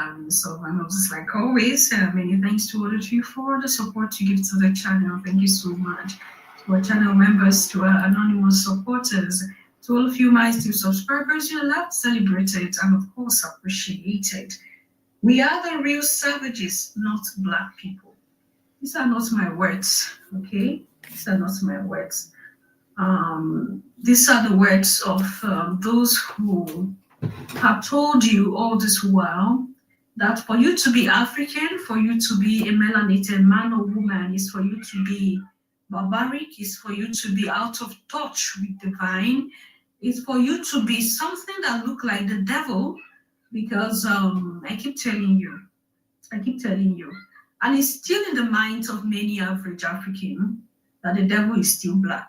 loving self. And just like always, many thanks to all of you for the support you give to the channel. Thank you so much to our channel members, to our anonymous supporters, to all of you my still subscribers. You love, celebrated, and of course appreciated. We are the real savages, not black people. These are not my words, okay? These are not my words. These are the words of those who have told you all this while that for you to be African, for you to be a melanated man or woman, is for you to be barbaric, is for you to be out of touch with divine, is for you to be something that look like the devil, because I keep telling you, and it's still in the minds of many average African that the devil is still black.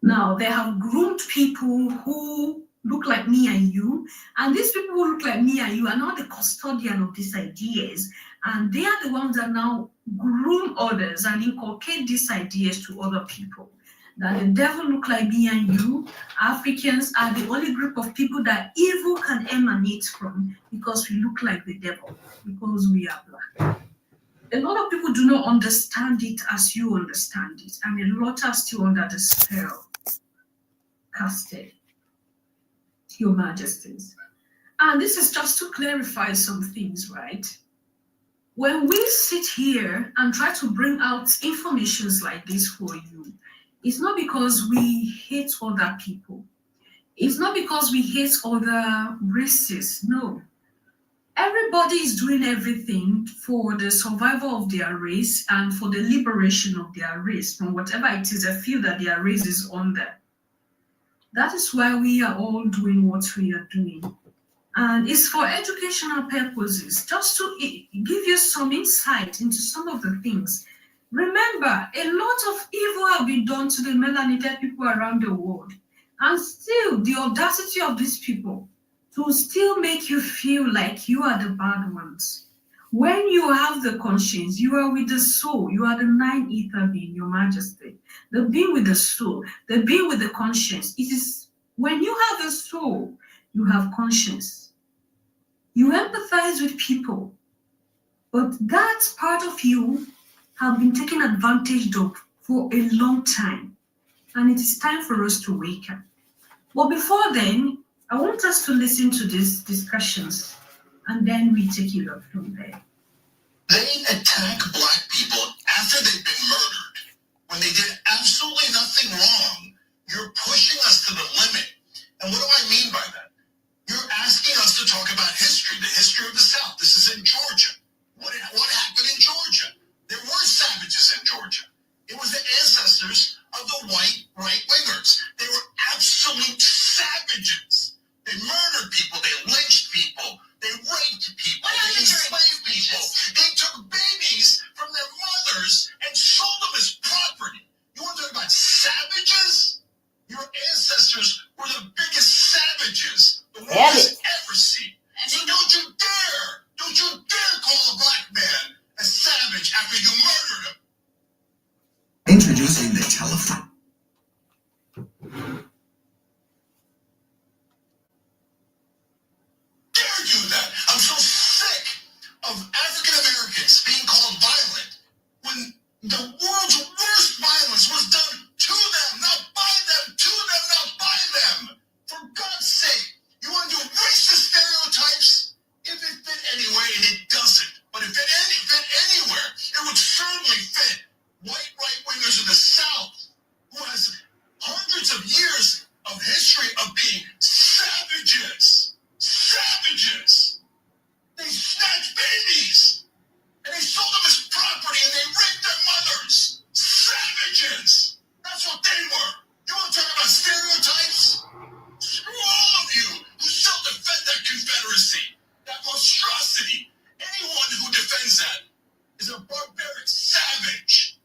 Now, they have groomed people who look like me and you, and these people who look like me and you are now the custodian of these ideas, and they are the ones that now groom others and inculcate these ideas to other people. That the devil look like me and you, Africans are the only group of people that evil can emanate from, because we look like the devil, because we are black. A lot of people do not understand it as you understand it, and a lot are still under the spell casted, Your Majesties. And this is just to clarify some things, right? When we sit here and try to bring out informations like this for you, it's not because we hate other people. It's not because we hate other races. No. Everybody is doing everything for the survival of their race and for the liberation of their race from whatever it is they feel that their race is under. That is why we are all doing what we are doing. And it's for educational purposes, just to give you some insight into some of the things. Remember, a lot of evil have been done to the melanated people around the world. And still, the audacity of these people to still make you feel like you are the bad ones. When you have the conscience, you are with the soul. You are the nine ether being, Your Majesty. The being with the soul, the being with the conscience. It is when you have the soul, you have conscience. You empathize with people. But that part of you have been taken advantage of for a long time. And it is time for us to wake up. But before then, I want us to listen to these discussions, and then we take it up from there. They attack black people after they've been murdered. When they did absolutely nothing wrong, you're pushing us to the limit. And what do I mean by that? You're asking us to talk about history, the history of the South. This is in Georgia. What happened in Georgia? There were savages in Georgia. It was the ancestors of the white right-wingers. They were absolute savages. They murdered people. They lynched people. They raped people. They enslaved people. They took babies from their mothers and sold them as property. You want to talk about savages? Your ancestors were the biggest savages the world has ever seen. So don't you dare call a black man a savage after you murdered him. Introducing the telephone. Dare do that? I'm so sick of African Americans being called violent when the world's worst violence was done to them, not by them, to them, not by them. For God's sake, you want to do racist stereotypes? If it fit anywhere, and it doesn't. But if it fit anywhere, it would certainly fit white right-wingers in the South, who has hundreds of years of history of being savages. Savages. They snatched babies, and they sold them as property, and they raped their mothers. Savages. That's what they were. You want to talk about stereotypes? Screw all of you who still defend that Confederacy, that monstrosity. Anyone who defends that is a barbaric savage.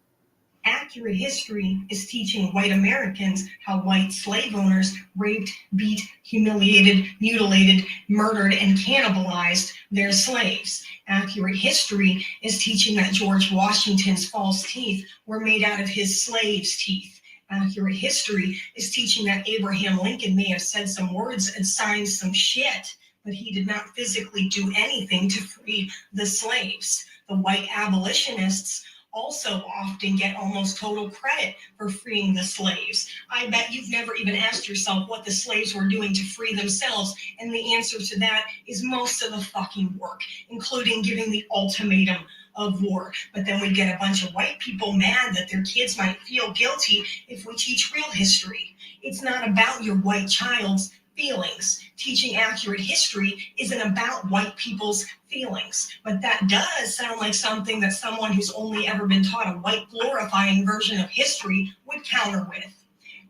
Accurate history is teaching white Americans how white slave owners raped, beat, humiliated, mutilated, murdered, and cannibalized their slaves. Accurate history is teaching that George Washington's false teeth were made out of his slaves' teeth. Accurate history is teaching that Abraham Lincoln may have said some words and signed some shit, but he did not physically do anything to free the slaves. The white abolitionists also often get almost total credit for freeing the slaves. I bet you've never even asked yourself what the slaves were doing to free themselves, and the answer to that is most of the fucking work, including giving the ultimatum of war. But then we get a bunch of white people mad that their kids might feel guilty if we teach real history. It's not about your white child's feelings. Teaching accurate history isn't about white people's feelings, but that does sound like something that someone who's only ever been taught a white glorifying version of history would counter with.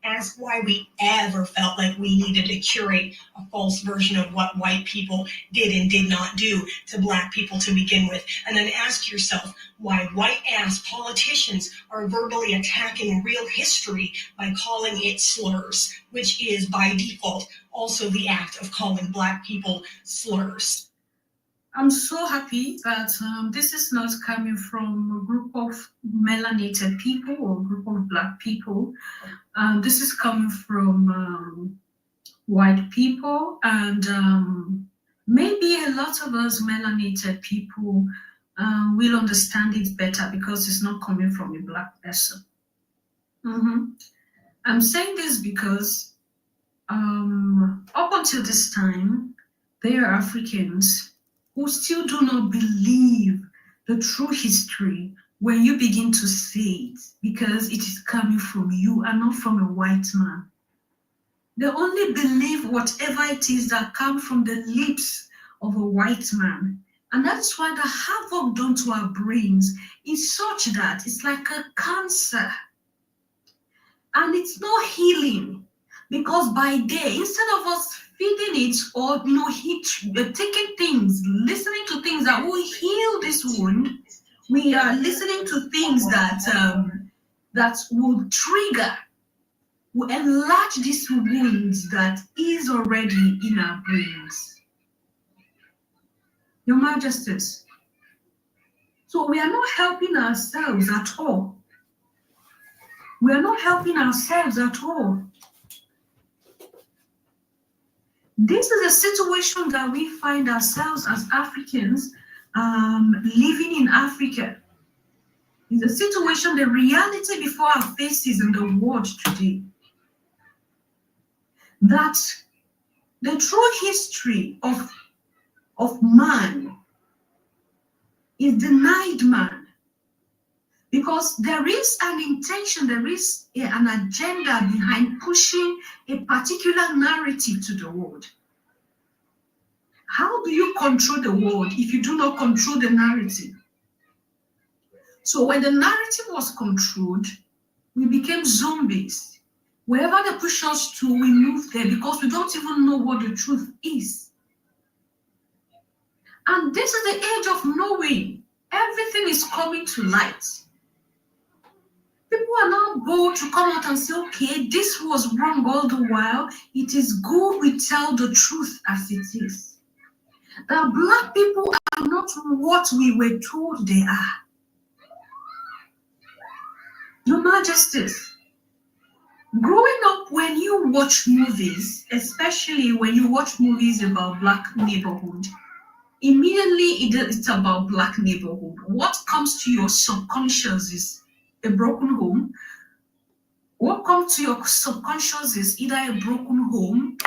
Ask why we ever felt like we needed to curate a false version of what white people did and did not do to black people to begin with. And then ask yourself why white-ass politicians are verbally attacking real history by calling it slurs, which is, by default, also the act of calling black people slurs. I'm so happy that this is not coming from a group of melanated people or a group of black people. This is coming from white people, and maybe a lot of us melanated people will understand it better because it's not coming from a black person. I'm saying this because up until this time, there are Africans who still do not believe the true history when you begin to say it, because it is coming from you and not from a white man. They only believe whatever it is that comes from the lips of a white man. And that's why the havoc done to our brains is such that it's like a cancer. And it's no healing, because by day, instead of us feeding it or taking things, listening to things that will heal this wound, we are listening to things that will trigger, will enlarge these wounds that is already in our brains. Your Majesties. So we are not helping ourselves at all. We are not helping ourselves at all. This is a situation that we find ourselves as Africans living in Africa. It's a situation, the reality before our faces in the world today. That the true history of man is denied man. Because there is an intention, there is an agenda behind pushing a particular narrative to the world. How do you control the world if you do not control the narrative? So when the narrative was controlled, we became zombies. Wherever they push us to, we move there because we don't even know what the truth is. And this is the age of knowing. Everything is coming to light. People are now bold to come out and say, okay, this was wrong all the while. It is good we tell the truth as it is. That black people are not what we were told they are. Your Majesties, growing up, when you watch movies, especially when you watch movies about black neighborhood, immediately it's about black neighborhood. What comes to your subconscious is a broken home. What comes to your subconscious is either a broken home,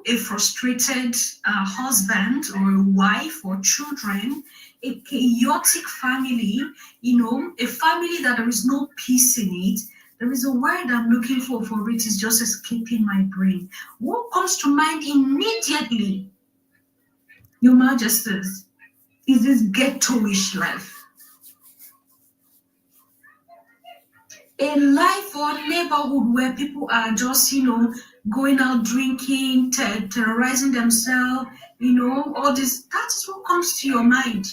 a frustrated husband or a wife or children, a chaotic family, a family that there is no peace in it. There is a word I'm looking for it is just escaping my brain. What comes to mind immediately, Your Majesties, is this ghetto-ish life. A life or neighborhood where people are just, going out drinking, terrorizing themselves, all this. That is what comes to your mind.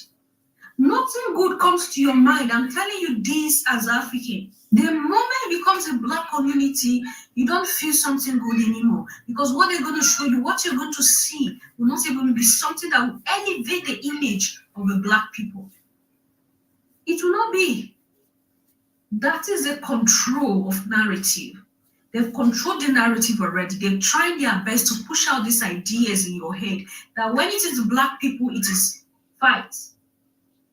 Nothing good comes to your mind. I'm telling you this as African. The moment it becomes a black community, you don't feel something good anymore. Because what they're going to show you, what you're going to see, will not even going to be something that will elevate the image of the black people. It will not be. That is a control of narrative. They've controlled the narrative already. They've tried their best to push out these ideas in your head that when it is black people, it is fight.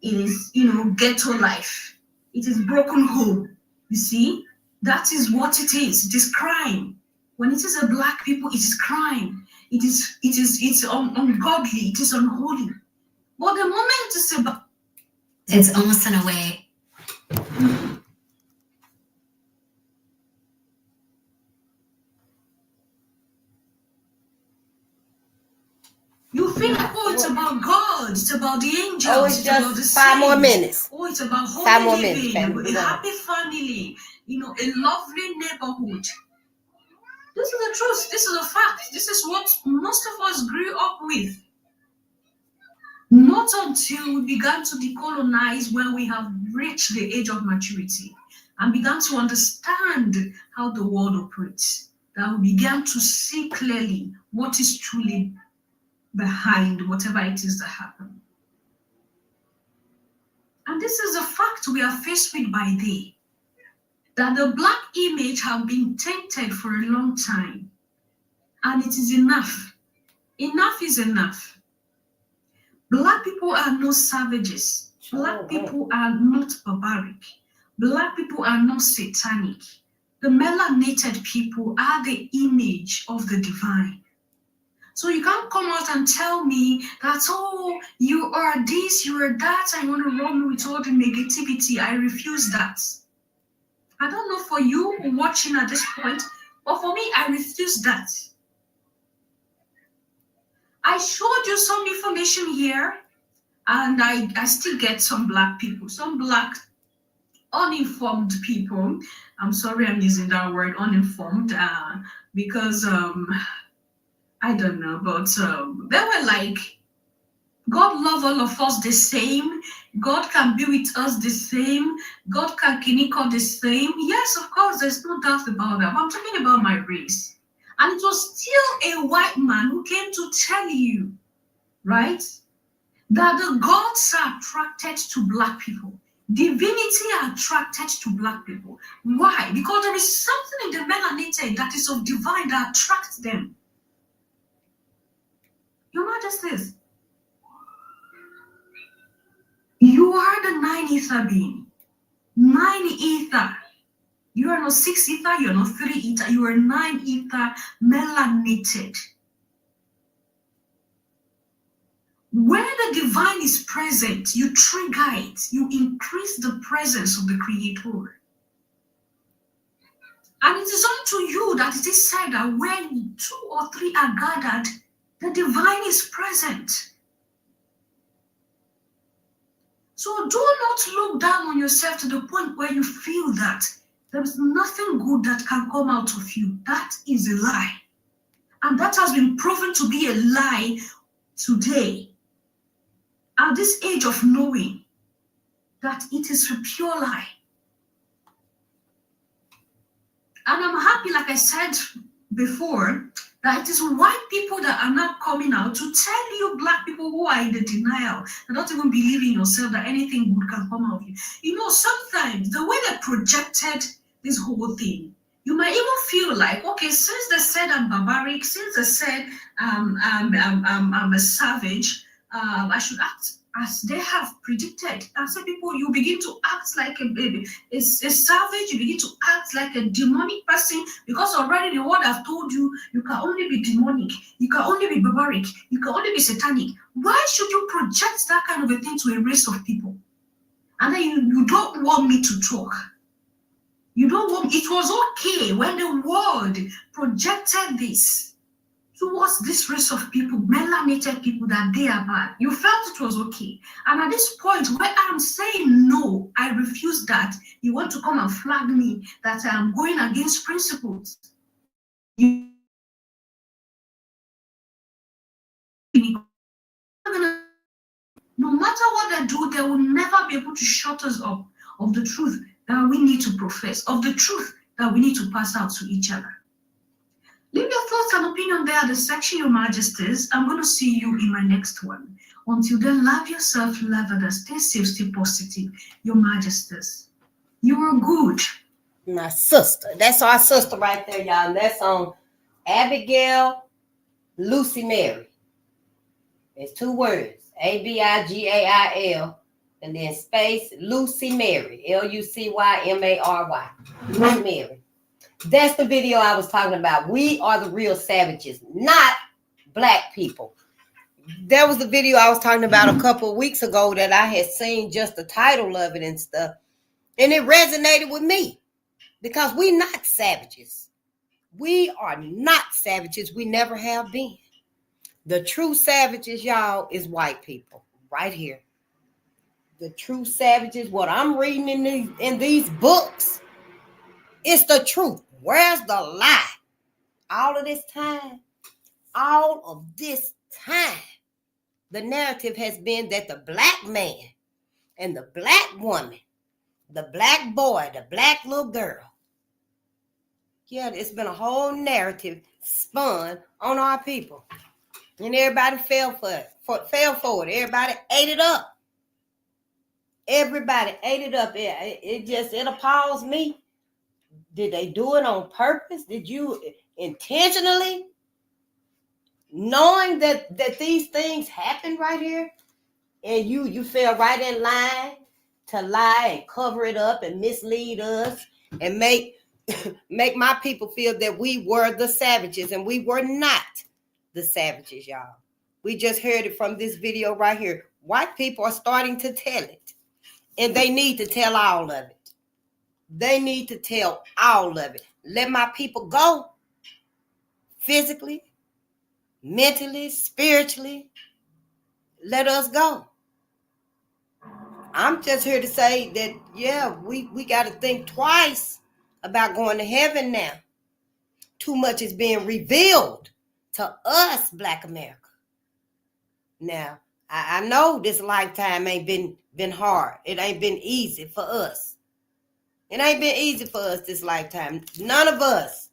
It is, ghetto life. It is broken home. You see, that is what it is. It is crime. When it is a black people, it is crime. It's ungodly. It is unholy. But the moment it's about, it's almost in a way. You think, oh, it's about God, it's about the angels, Oh, it's about the just 5 more saints. minutes. Oh, it's about holy 5 more living, minutes, family. a happy family, a lovely neighborhood. This is the truth. This is a fact. This is what most of us grew up with. Not until we began to decolonize when we have reached the age of maturity and began to understand how the world operates, that we began to see clearly what is truly behind whatever it is that happened. And this is a fact we are faced with by day, that the black image has been tainted for a long time, and it is enough. Enough is enough. Black people are no savages. Black people are not barbaric. Black people are not satanic. The melanated people are the image of the divine. So you can't come out and tell me that, oh, you are this, you are that, and you want to run with all the negativity. I refuse that. I don't know for you watching at this point, but for me, I refuse that. I showed you some information here, and I still get some black people, some black uninformed people. I'm sorry I'm using that word, uninformed, because I don't know, but they were like, God love all of us the same. God can be with us the same. God can kiniko the same. Yes, of course, there's no doubt about that. But I'm talking about my race. And it was still a white man who came to tell you, right, that the gods are attracted to black people. Divinity are attracted to black people. Why? Because there is something in the melanated that is of divine that attracts them. Your Majesties, you are the 9 ether being. 9 ether. You are not 6 ether, you are not 3 ether, you are 9 ether melanated. Where the divine is present, you trigger it, you increase the presence of the Creator. And it is unto you that it is said that when 2 or 3 are gathered, the divine is present. So do not look down on yourself to the point where you feel that there is nothing good that can come out of you. That is a lie. And that has been proven to be a lie today. At this age of knowing that it is a pure lie. And I'm happy, like I said before, that it is white people that are now coming out to tell you black people who are in the denial, that don't even believe in yourself that anything good can come out of you. You know, sometimes the way they projected this whole thing, you might even feel like, okay, since they said I'm barbaric, since they said I'm a savage, I should act as they have predicted. And some people, you begin to act like a savage, you begin to act like a demonic person, because already the word have told you, you can only be demonic, you can only be barbaric, you can only be satanic. Why should you project that kind of a thing to a race of people? And then you don't want me to talk. You don't want, it was okay when the world projected this towards this race of people, melanated people, that they are bad. You felt it was okay. And at this point where I'm saying no, I refuse that, you want to come and flag me that I'm going against principles. No matter what they do, they will never be able to shut us up of the truth that we need to profess, of the truth that we need to pass out to each other. Leave your thoughts and opinion there at the section, Your Majesties. I'm going to see you in my next one. Until then, love yourself, love others, stay safe, stay positive, Your Majesties. You are good. My sister. That's our sister right there, y'all. And that's on Abigail Lucy Mary. It's 2 words. Abigail. And then space Lucy Mary. Lucymary. Lucy Mary. That's the video I was talking about. We are the real savages, not black people. That was the video I was talking about a couple of weeks ago that I had seen just the title of it and stuff. And it resonated with me because we not savages. We are not savages. We never have been. The true savages, y'all, is white people right here. The true savages, what I'm reading in these books, it's the truth. Where's the lie? All of this time, the narrative has been that the black man and the black woman, the black boy, the black little girl, yeah, it's been a whole narrative spun on our people. And everybody fell for it. Everybody ate it up. It appalls me. Did they do it on purpose? Did you intentionally, knowing that these things happen right here, and you fell right in line to lie and cover it up and mislead us and make my people feel that we were the savages, and we were not the savages, y'all. We just heard it from this video right here. White people are starting to tell it, and they need to tell all of it. They need to tell all of it. Let my people go physically, mentally, spiritually. Let us go. I'm just here to say that, yeah, we got to think twice about going to heaven now. Too much is being revealed to us, Black America. Now, I know this lifetime ain't been hard. It ain't been easy for us. It ain't been easy for us this lifetime. None of us.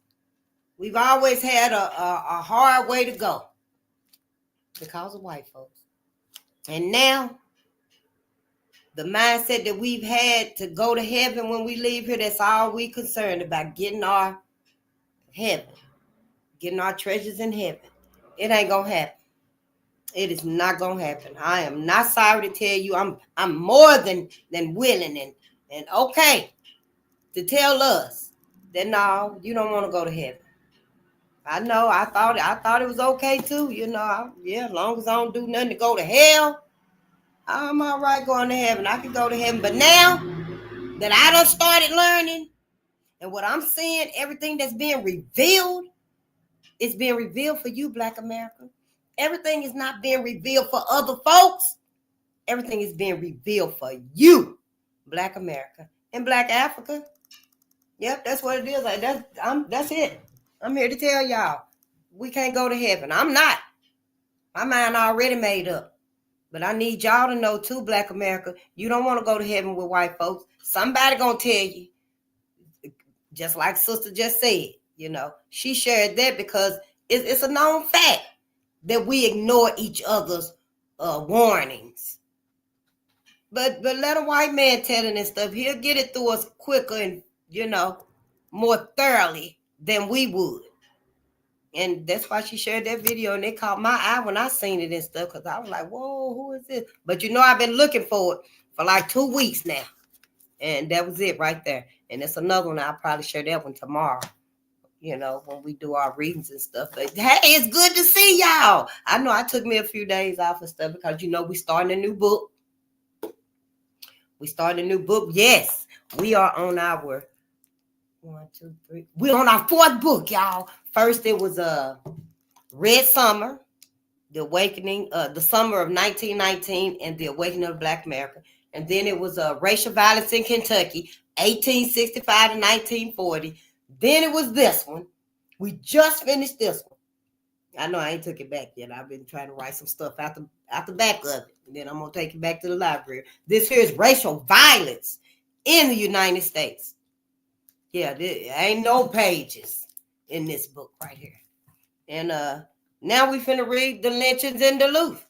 We've always had a hard way to go because of white folks. And now, the mindset that we've had to go to heaven when we leave here, that's all we concerned about, getting our heaven, getting our treasures in heaven. It ain't gonna happen. It is not gonna happen. I am not sorry to tell you. I'm more than willing and okay to tell us that no, you don't want to go to heaven. I know. I thought it was okay too. You know, as long as I don't do nothing to go to hell, I'm all right going to heaven. I can go to heaven. But now that I done started learning, and what I'm seeing, everything that's being revealed, is being revealed for you, Black America. Everything is not being revealed for other folks. Everything is being revealed for you, Black America and Black Africa. Yep, that's what it is. Like that's it. I'm here to tell y'all, we can't go to heaven. I'm not. My mind already made up. But I need y'all to know too, Black America, you don't want to go to heaven with white folks. Somebody gonna tell you, just like Sister just said. You know, she shared that because it's a known fact that we ignore each other's warnings. But let a white man telling this stuff, he'll get it through us quicker and, more thoroughly than we would. And that's why she shared that video, and it caught my eye when I seen it and stuff, because I was like, whoa, who is this? But I've been looking for it for like 2 weeks now. And that was it right there. And it's another one. I'll probably share that one tomorrow, when we do our readings and stuff. But hey, it's good to see y'all. I know I took me a few days off and stuff because, we starting a new book. Yes, we are on our 1, 2, 3. We're on our 4th book, y'all. First, it was Red Summer, The Awakening, the Summer of 1919, and The Awakening of Black America. And then it was Racial Violence in Kentucky, 1865 to 1940. Then it was this one. We just finished this one. I know I ain't took it back yet. I've been trying to write some stuff out the back of it. And then I'm going to take it back to the library. This here is Racial Violence in the United States. Yeah, there ain't no pages in this book right here. And now we finna read The Lynchings in Duluth.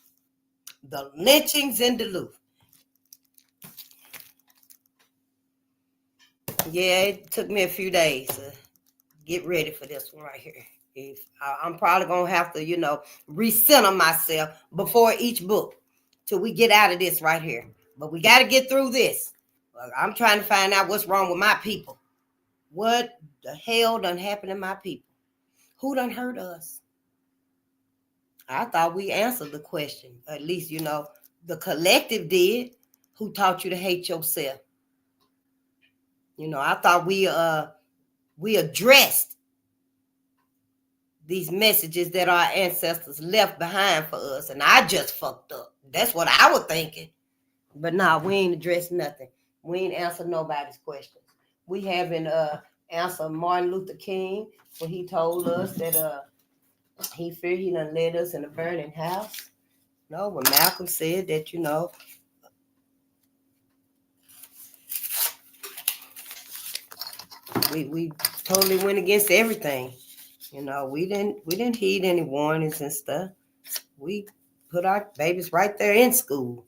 The Lynchings in Duluth. Yeah, it took me a few days to get ready for this one right here. I'm probably gonna have to, recenter myself before each book till we get out of this right here. But we got to get through this. I'm trying to find out what's wrong with my people. What the hell done happened to my people? Who done hurt us? I thought we answered the question. At least, the collective did. Who taught you to hate yourself? I thought we addressed these messages that our ancestors left behind for us, and I just fucked up. That's what I was thinking. But nah, we ain't addressed nothing. We ain't answered nobody's questions. We haven't answered Martin Luther King when he told us that he feared he done led us in a burning house. No, when Malcolm said that, we totally went against everything. We didn't heed any warnings and stuff. We put our babies right there in school.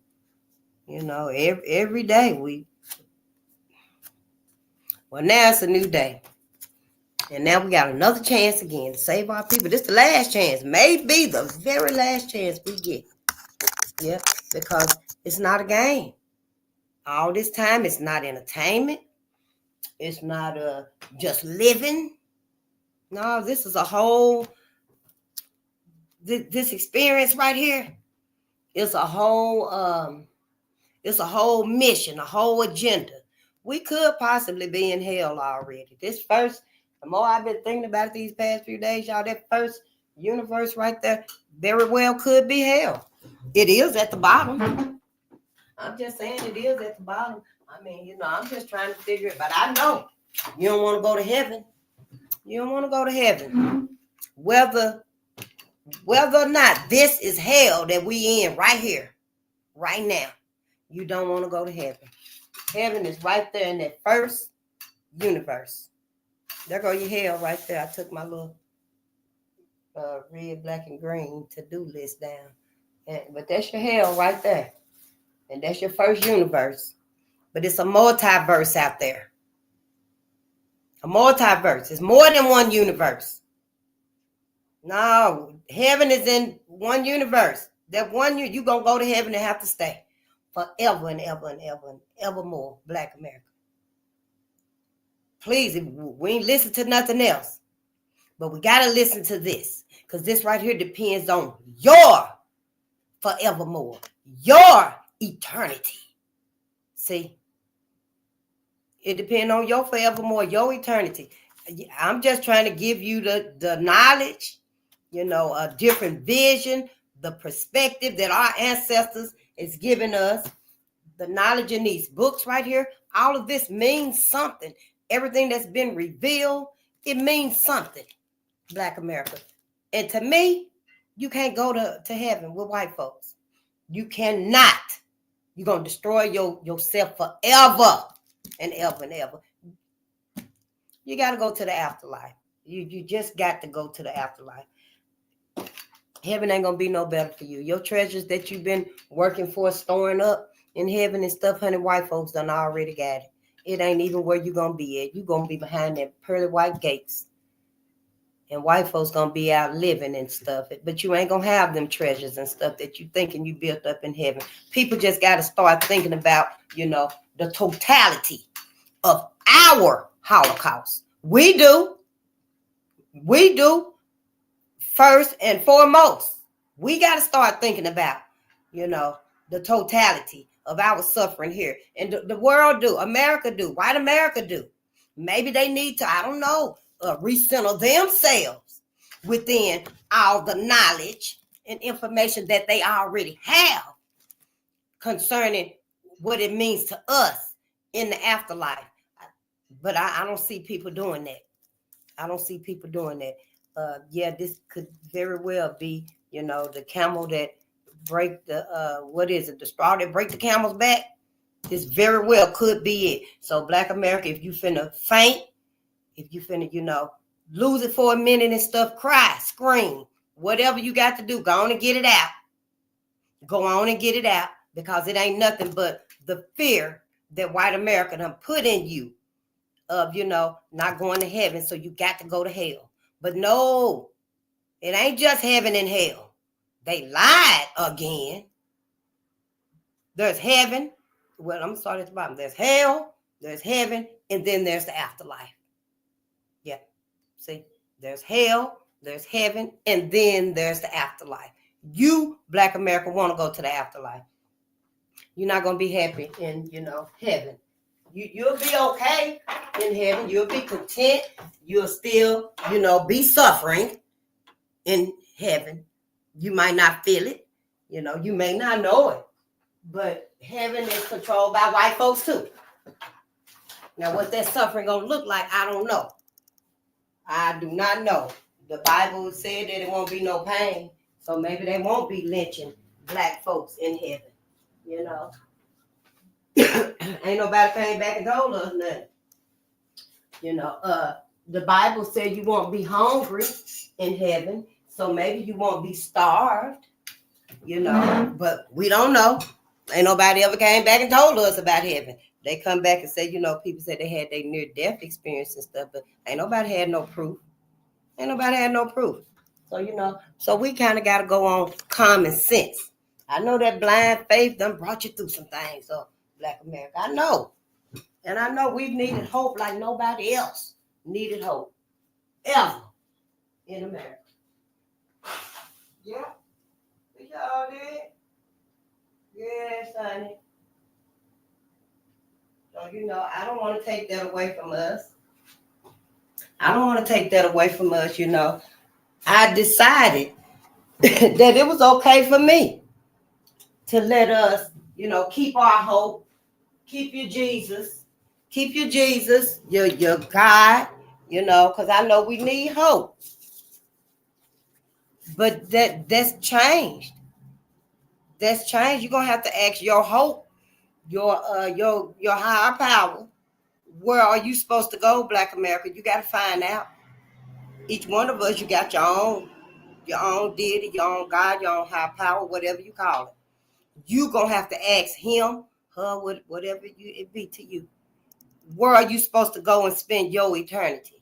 Every day well, now it's a new day. And now we got another chance again to save our people. This is the last chance, maybe the very last chance we get. Yeah, because it's not a game. All this time, it's not entertainment. It's not just living. No, this is a whole, this experience right here is a whole, it's a whole mission, a whole agenda. We could possibly be in hell already. The more I've been thinking about it these past few days, y'all, that first universe right there very well could be hell. It is at the bottom. I'm just saying it is at the bottom. I mean, I'm just trying to figure it, but I know you don't want to go to heaven. You don't want to go to heaven. Whether or not this is hell that we in right here, right now, you don't want to go to heaven. Heaven is right there in that first universe. There go your hell right there. I took my little red, black, and green to-do list down. But that's your hell right there. And that's your first universe. But it's a multiverse out there. A multiverse. It's more than one universe. No, heaven is in one universe. That one you're going to go to heaven and have to stay forever and ever and ever and evermore, Black America. Please, we ain't listen to nothing else. But we got to listen to this. Because this right here depends on your forevermore. Your eternity. See? It depends on your forevermore, your eternity. I'm just trying to give you the knowledge, a different vision, the perspective that our ancestors is giving us, the knowledge in these books right here. All of this means something. Everything that's been revealed, it means something, Black America. And to me, you can't go to heaven with white folks. You cannot. You're going to destroy yourself forever and ever and ever. You got to go to the afterlife. You just got to go to the afterlife. Heaven ain't going to be no better for you. Your treasures that you've been working for, storing up in heaven and stuff, honey, white folks done already got it. It ain't even where you're going to be at. You're going to be behind them pearly white gates. And white folks going to be out living and stuff. But you ain't going to have them treasures and stuff that you thinking you built up in heaven. People just got to start thinking about, the totality of our Holocaust. We do. First and foremost, we got to start thinking about, the totality of our suffering here. And the world do. America do. White America do. Maybe they need to, I don't know, recenter themselves within all the knowledge and information that they already have concerning what it means to us in the afterlife. But I don't see people doing that. Yeah, this could very well be, the camel that break the, the straw that break the camel's back. This very well could be it. So Black America, if you finna faint, if you finna, lose it for a minute and stuff, cry, scream, whatever you got to do, go on and get it out. Go on and get it out, because it ain't nothing but the fear that white America done put in you of, not going to heaven, so you got to go to hell. But no, it ain't just heaven and hell. They lied again. There's heaven. Well, I'm going to start at the bottom. There's hell, there's heaven, and then there's the afterlife. Yeah. See, there's hell, there's heaven, and then there's the afterlife. You, Black America, want to go to the afterlife. You're not going to be happy in, heaven. You'll be okay in heaven. You'll be content. You'll still, be suffering in heaven. You might not feel it. You may not know it. But heaven is controlled by white folks too. Now, what that suffering going to look like, I don't know. I do not know. The Bible said that it won't be no pain. So maybe they won't be lynching black folks in heaven. Ain't nobody came back and told us nothing. The Bible said you won't be hungry in heaven. So maybe you won't be starved. But we don't know. Ain't nobody ever came back and told us about heaven. They come back and say, people said they had their near-death experience and stuff, but ain't nobody had no proof. So, so we kind of got to go on common sense. I know that blind faith done brought you through some things, so Black America. I know. And I know we've needed hope like nobody else needed hope ever in America. Yeah. We all did. Yes, honey. So, I don't want to take that away from us. I decided that it was okay for me to let us, keep our hope, keep your Jesus, your God, because I know we need hope. But that's changed. That's changed. You're gonna have to ask your hope, your higher power. Where are you supposed to go, Black America? You got to find out. Each one of us, you got your own deity, your own God, your own higher power, whatever you call it. You gonna have to ask him, her, whatever it be to you. Where are you supposed to go and spend your eternity?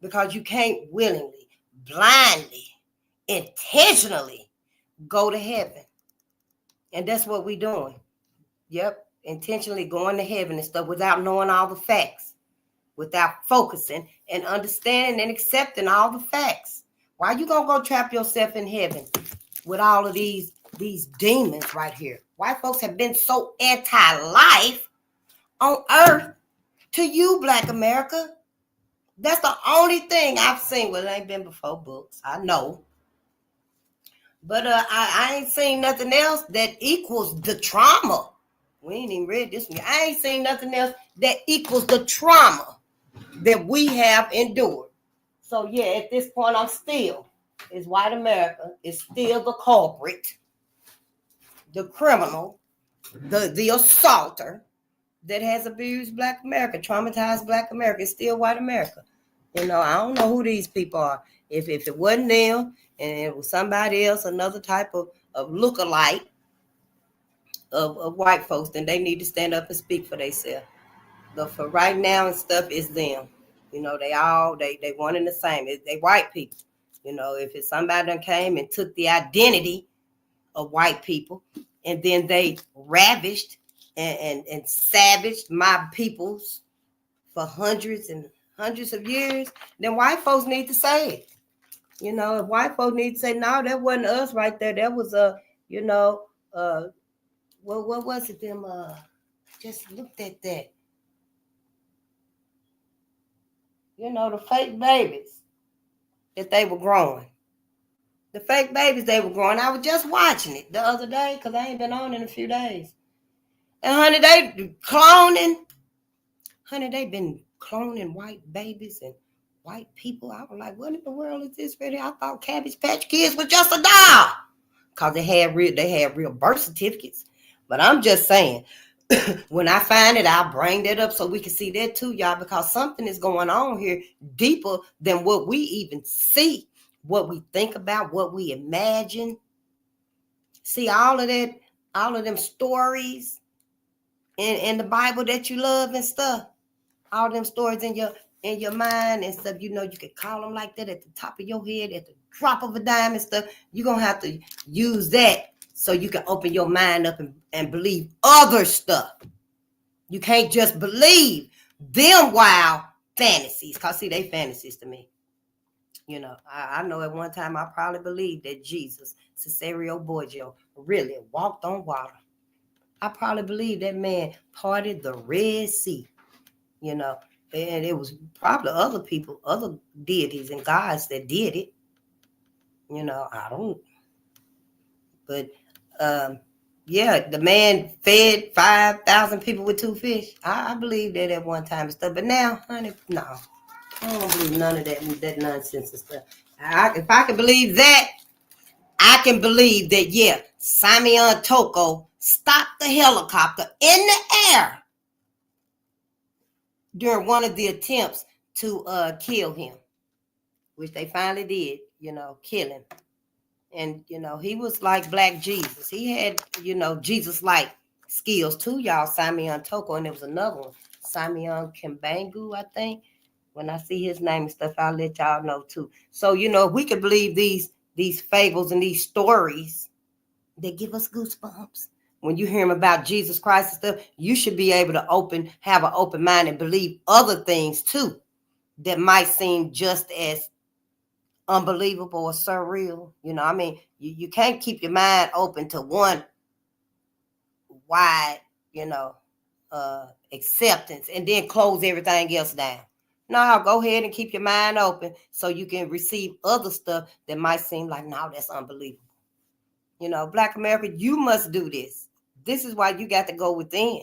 Because you can't willingly, blindly, intentionally go to heaven. And that's what we're doing. Yep. Intentionally going to heaven and stuff without knowing all the facts, without focusing and understanding and accepting all the facts. Why you gonna go trap yourself in heaven with all of these demons right here? White folks have been so anti-life on earth to you, Black America. That's the only thing I've seen. Well, it ain't been before books, I know. But I ain't seen nothing else that equals the trauma. We ain't even read this one. I ain't seen nothing else that equals the trauma that we have endured. So yeah, at this point, I'm still, is white America is still the culprit, the criminal, the assaulter that has abused Black America, traumatized Black America. It's still white America. I don't know who these people are. If it wasn't them and it was somebody else, another type of lookalike of white folks, then they need to stand up and speak for themselves. But for right now and stuff, it's them. They one and the same. They white people. If it's somebody that came and took the identity of white people and then they ravished and savaged my peoples for hundreds and hundreds of years, then white folks need to say it. If white folks need to say, no, that wasn't us right there. That was what was it? Them just looked at that. The fake babies that they were growing. The fake babies they were growing. I was just watching it the other day because I ain't been on in a few days. And honey, they cloning. Honey, they been cloning white babies and white people. I was like, what in the world is this really? I thought Cabbage Patch Kids was just a doll. Because they had real birth certificates. But I'm just saying, when I find it, I'll bring that up so we can see that too, y'all, because something is going on here deeper than what we even see, what we think about, what we imagine. See, all of them stories in the Bible that you love and stuff. all them stories in your mind and stuff, you could call them like that at the top of your head, at the drop of a dime and stuff. You're going to have to use that so you can open your mind up and believe other stuff. You can't just believe them wild fantasies, because see, they fantasies to me. I know at one time I probably believed that Jesus, Cesario Borgia, really walked on water. I probably believe that man parted the Red Sea, and it was probably other people, other deities and gods that did it. I don't, but yeah, the man fed 5,000 people with 2 fish. I believe that at one time and stuff, but now, honey, no, I don't believe none of that nonsense and stuff. If I can believe that, I can believe that, yeah, Simeon Toko stopped the helicopter in the air during one of the attempts to kill him, which they finally did, kill him. And, he was like Black Jesus. He had, Jesus-like skills too, y'all, Simeon Toko. And there was another one, Simeon Kimbangu, I think. When I see his name and stuff, I'll let y'all know too. So, if we could believe these fables and these stories, they give us goosebumps. When you hear him about Jesus Christ and stuff, you should be able to have an open mind and believe other things too that might seem just as unbelievable or surreal. You can't keep your mind open to one wide, acceptance and then close everything else down. No, go ahead and keep your mind open so you can receive other stuff that might seem like, no, that's unbelievable. Black America, you must do this. This is why you got to go within,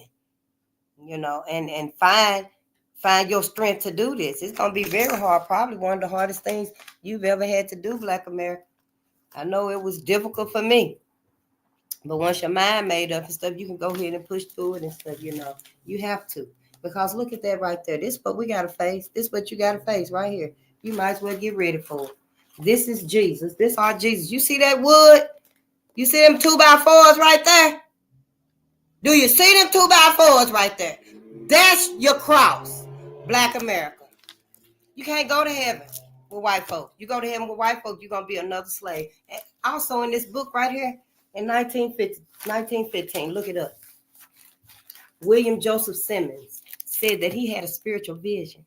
and find your strength to do this. It's going to be very hard, probably one of the hardest things you've ever had to do, Black America. I know it was difficult for me, but once your mind made up and stuff, you can go ahead and push through it and stuff, you have to. Because look at that right there. This is what we got to face. This is what you got to face right here. You might as well get ready for it. This is Jesus. This is our Jesus. You see that wood? You see them 2x4s right there? Do you see them 2x4s right there? That's your cross, Black America. You can't go to heaven with white folks. You go to heaven with white folks, you're going to be another slave. And also in this book right here, in 1915, look it up. William Joseph Simmons said that he had a spiritual vision.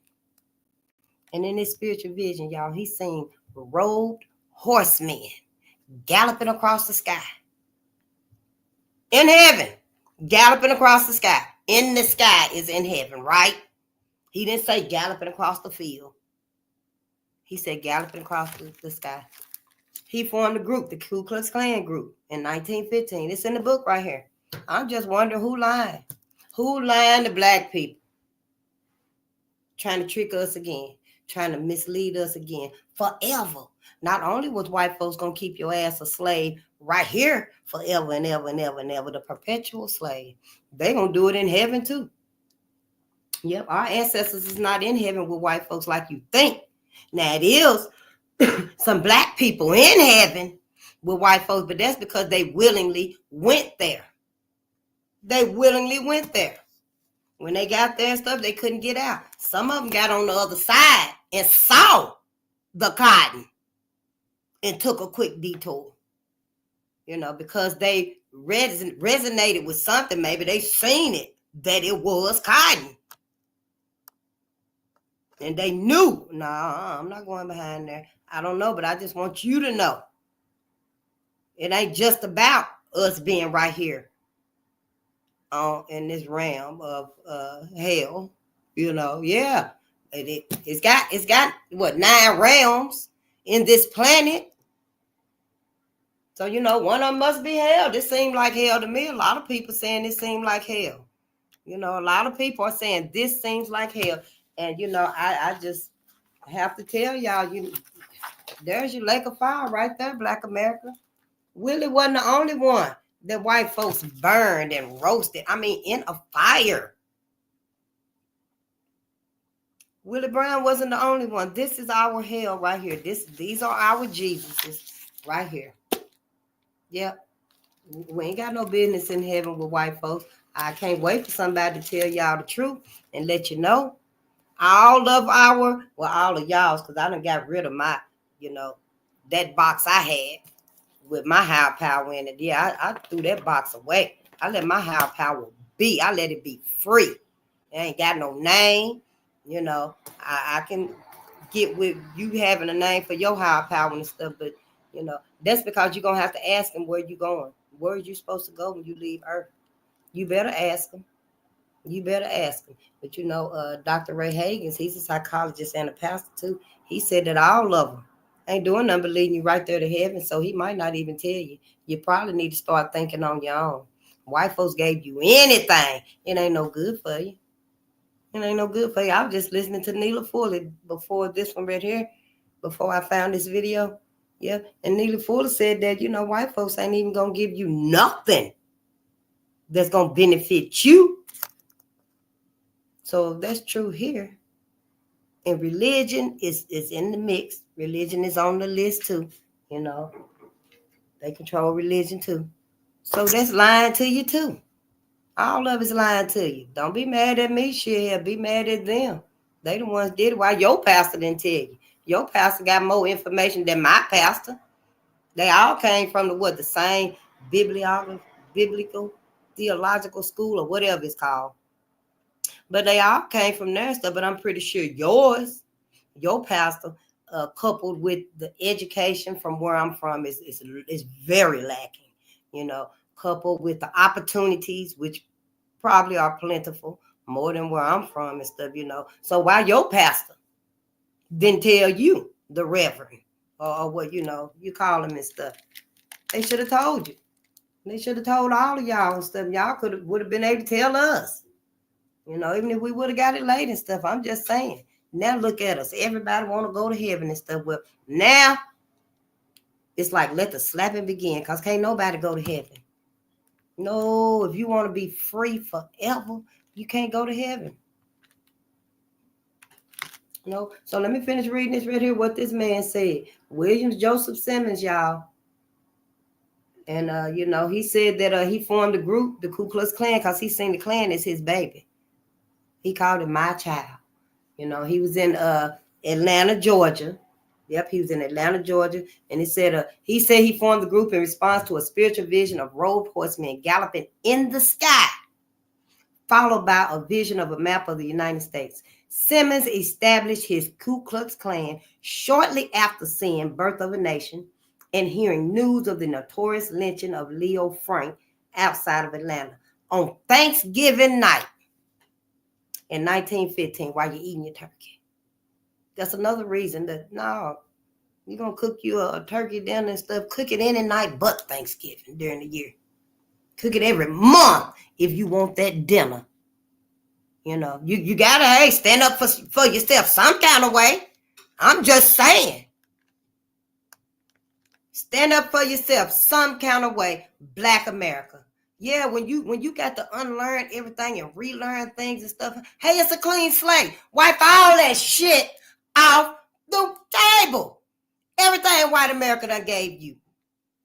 And in this spiritual vision, y'all, he seen robed horsemen galloping across the sky. In heaven, galloping across the sky. In the sky is in heaven, right? He didn't say galloping across the field. He said galloping across the sky. He formed a group, the Ku Klux Klan group, in 1915. It's in the book right here. I'm just wondering who lied. Who lying to black people? Trying to trick us again. Trying to mislead us again. Forever. Not only was white folks going to keep your ass a slave right here forever and ever and ever and ever, the perpetual slave, they going to do it in heaven too. Yep, our ancestors is not in heaven with white folks like you think. Now it is some black people in heaven with white folks, but that's because they willingly went there. They willingly went there. When they got there and stuff, they couldn't get out. Some of them got on the other side and saw the cotton and took a quick detour. Because they resonated with something. Maybe they seen it, that it was cotton. And they knew, I'm not going behind there. I don't know, but I just want you to know. It ain't just about us being right here in this realm of hell. Yeah. It's got what, 9 realms in this planet. So, one of them must be hell. This seemed like hell to me. A lot of people saying this seemed like hell. A lot of people are saying this seems like hell. And, I just have to tell y'all, there's your lake of fire right there, Black America. Willie wasn't the only one that white folks burned and roasted. In a fire. Willie Brown wasn't the only one. This is our hell right here. These are our Jesuses right here. Yep. We ain't got no business in heaven with white folks. I can't wait for somebody to tell y'all the truth and let you know. all of all of y'all's, because I done got rid of my, that box I had with my higher power in it. Yeah, I threw that box away. I let my higher power be. I let it be free. It ain't got no name. I can get with you having a name for your higher power and stuff, but that's because you're gonna have to ask him where you going. Where are you supposed to go when you leave Earth? You better ask him. You better ask him. But Dr. Ray Hagins, he's a psychologist and a pastor too. He said that all of them ain't doing nothing but leading you right there to heaven. So he might not even tell you. You probably need to start thinking on your own. White folks gave you anything. It ain't no good for you. It ain't no good for you. I was just listening to Neela Fuller before this one right here, before I found this video. Yeah. And Neela Fuller said that, white folks ain't even going to give you nothing that's going to benefit you. So that's true here. And religion is in the mix. Religion is on the list too. They control religion too. So that's lying to you too. All of it's lying to you. Don't be mad at me, shit. Be mad at them. They the ones did it. Why your pastor didn't tell you? Your pastor got more information than my pastor. They all came from the same biblical theological school or whatever it's called. But they all came from there and stuff. But I'm pretty sure your pastor, coupled with the education from where I'm from, is very lacking. Coupled with the opportunities, which probably are plentiful, more than where I'm from and stuff. So why your pastor didn't tell you, the reverend, or what you call him and stuff? They should have told you. They should have told all of y'all and stuff. Y'all would have been able to tell us. Even if we would have got it late and stuff. I'm just saying. Now look at us. Everybody want to go to heaven and stuff. Well, now it's like let the slapping begin, because can't nobody go to heaven. No, if you want to be free forever, you can't go to heaven. So let me finish reading this right here, what this man said. William Joseph Simmons, y'all. And, he said that he formed a group, the Ku Klux Klan, because he seen the Klan as his baby. He called it my child. He was in Atlanta, Georgia. Yep, he was in Atlanta, Georgia. And he said he formed the group in response to a spiritual vision of road horsemen galloping in the sky, followed by a vision of a map of the United States. Simmons established his Ku Klux Klan shortly after seeing Birth of a Nation and hearing news of the notorious lynching of Leo Frank outside of Atlanta on Thanksgiving night in 1915 while you're eating your turkey. That's another reason that, no, you're going to cook you a turkey dinner and stuff. Cook it any night but Thanksgiving during the year. Cook it every month if you want that dinner. You got to, stand up for yourself some kind of way. I'm just saying. Stand up for yourself some kind of way, Black America. Yeah, when you got to unlearn everything and relearn things and stuff, hey, it's a clean slate. Wipe all that shit off the table. Everything white America done gave you.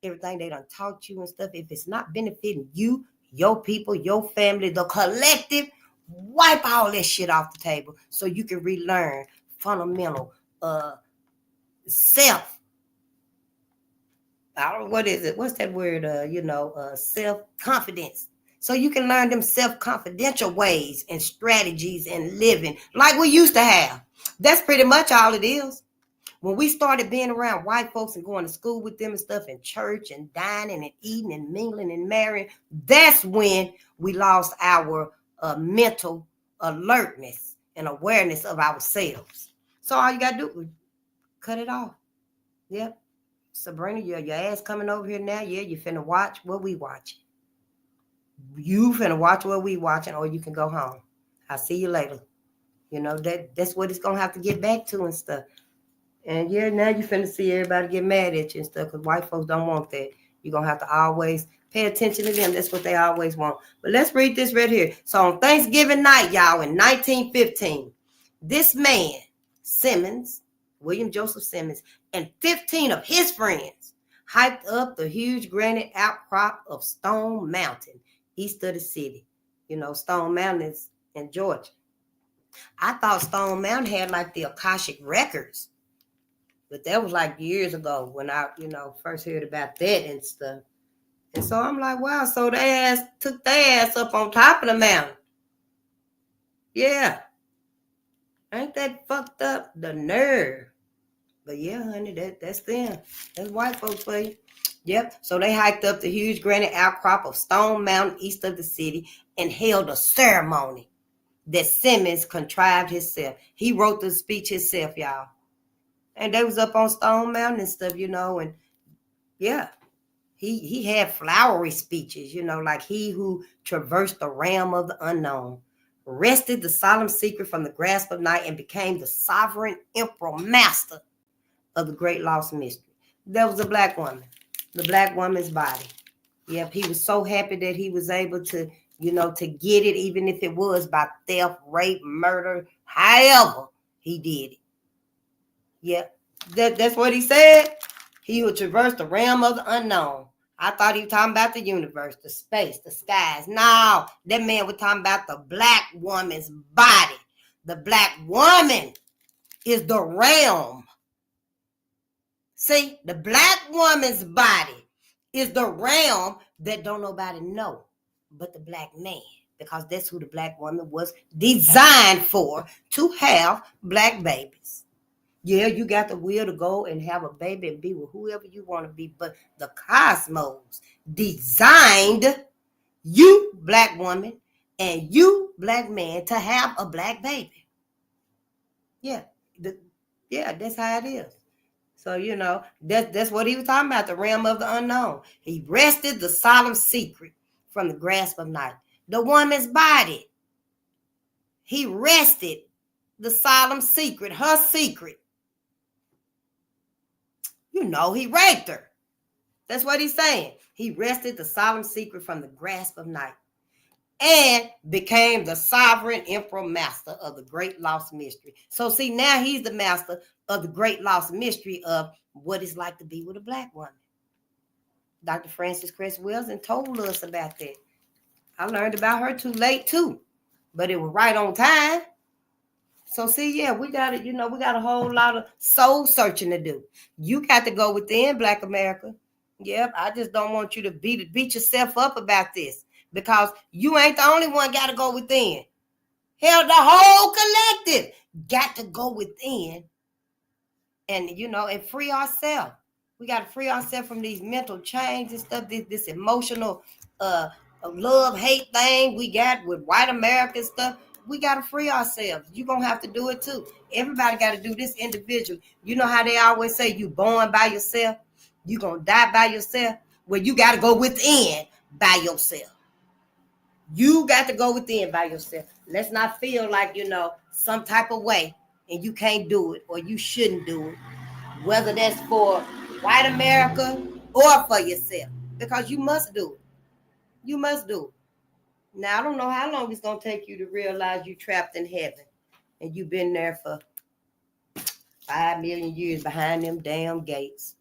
Everything they done taught you and stuff, if it's not benefiting you, your people, your family, the collective, wipe all that shit off the table so you can relearn fundamental self. What is it? What's that word? Self-confidence. So you can learn them self-confidential ways and strategies and living like we used to have. That's pretty much all it is. When we started being around white folks and going to school with them and stuff and church and dining and eating and mingling and marrying, that's when we lost our mental alertness and awareness of ourselves. So all you got to do is cut it off. Yep. Sabrina, your ass coming over here now. Yeah, you finna watch what we watching. You finna watch what we watching, or you can go home. I'll see you later. That's what it's gonna have to get back to and stuff. And yeah, now you finna see everybody get mad at you and stuff, because white folks don't want that. You're gonna have to always pay attention to them. That's what they always want. But let's read this right here. So on Thanksgiving night, y'all, in 1915, this man, Simmons, William Joseph Simmons, and 15 of his friends hiked up the huge granite outcrop of Stone Mountain, east of the city. Stone Mountain is in Georgia. I thought Stone Mountain had like the Akashic records, but that was like years ago when I, first heard about that and stuff. And so I'm like, wow, so they took their ass up on top of the mountain. Yeah. Ain't that fucked up? The nerve. But yeah, honey, that's them. That's white folks for you. Yep. So they hiked up the huge granite outcrop of Stone Mountain east of the city and held a ceremony that Simmons contrived himself. He wrote the speech himself, y'all. And they was up on Stone Mountain and stuff, and yeah. He had flowery speeches, like he who traversed the realm of the unknown, wrested the solemn secret from the grasp of night, and became the sovereign emperor master of the great lost mystery. There was a black woman, the black woman's body. Yep, he was so happy that he was able to, to get it, even if it was by theft, rape, murder, however he did it. Yep, that's what he said. He would traverse the realm of the unknown. I thought he was talking about the universe, the space, the skies. No, that man was talking about the black woman's body. The black woman is the realm. See, the black woman's body is the realm that don't nobody know but the black man, because that's who the black woman was designed for, to have black babies. Yeah, you got the will to go and have a baby and be with whoever you want to be, but the cosmos designed you, black woman, and you, black man, to have a black baby. Yeah, that's how it is. So, that's what he was talking about, the realm of the unknown. He wrested the solemn secret from the grasp of night. The woman's body. He wrested the solemn secret, her secret. He raped her. That's what he's saying. He wrested the solemn secret from the grasp of night and became the sovereign emperor master of the great lost mystery. So see, now he's the master of the great lost mystery of what it's like to be with a black woman. Dr. Frances Cress Wilson told us about that. I learned about her too late too, but it was right on time. So see, yeah, we got it. We got a whole lot of soul searching to do. You got to go within, Black America. Yep, I just don't want you to beat yourself up about this, because you ain't the only one got to go within. Hell, the whole collective got to go within and, and free ourselves. We got to free ourselves from these mental chains and stuff, this emotional love-hate thing we got with white American stuff. We got to free ourselves. You're going to have to do it too. Everybody got to do this individually. You know how they always say you born by yourself? You going to die by yourself? Well, you got to go within by yourself. You got to go within by yourself. Let's not feel like, some type of way and you can't do it or you shouldn't do it, whether that's for white America or for yourself, because you must do it. You must do it. Now, I don't know how long it's going to take you to realize you're trapped in heaven and you've been there for 5 million years behind them damn gates.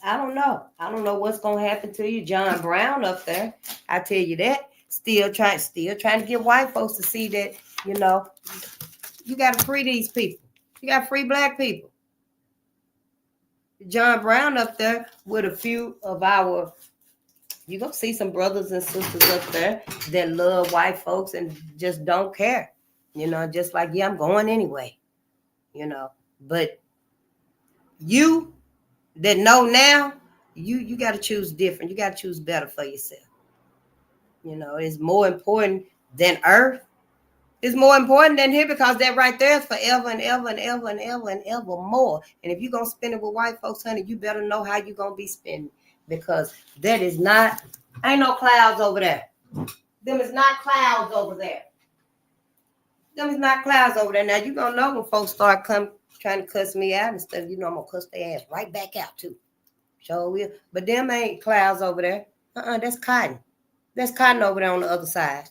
I don't know. I don't know what's going to happen to you. John Brown up there, I tell you that, still trying to get white folks to see that, you got to free these people. You got to free black people. John Brown up there with a few of our, you're going to see some brothers and sisters up there that love white folks and just don't care. Just like, yeah, I'm going anyway. But you that know now, you got to choose different. You got to choose better for yourself. It's more important than earth. It's more important than here, because that right there is forever and ever and ever and ever and ever more. And if you're going to spend it with white folks, honey, you better know how you're going to be spending, because that is not, ain't no clouds over there. Them is not clouds over there. Them is not clouds over there. Now, you're going to know when folks start trying to cuss me out and stuff, I'm going to cuss their ass right back out too. Sure will. But them ain't clouds over there. That's cotton. That's cotton over there on the other side.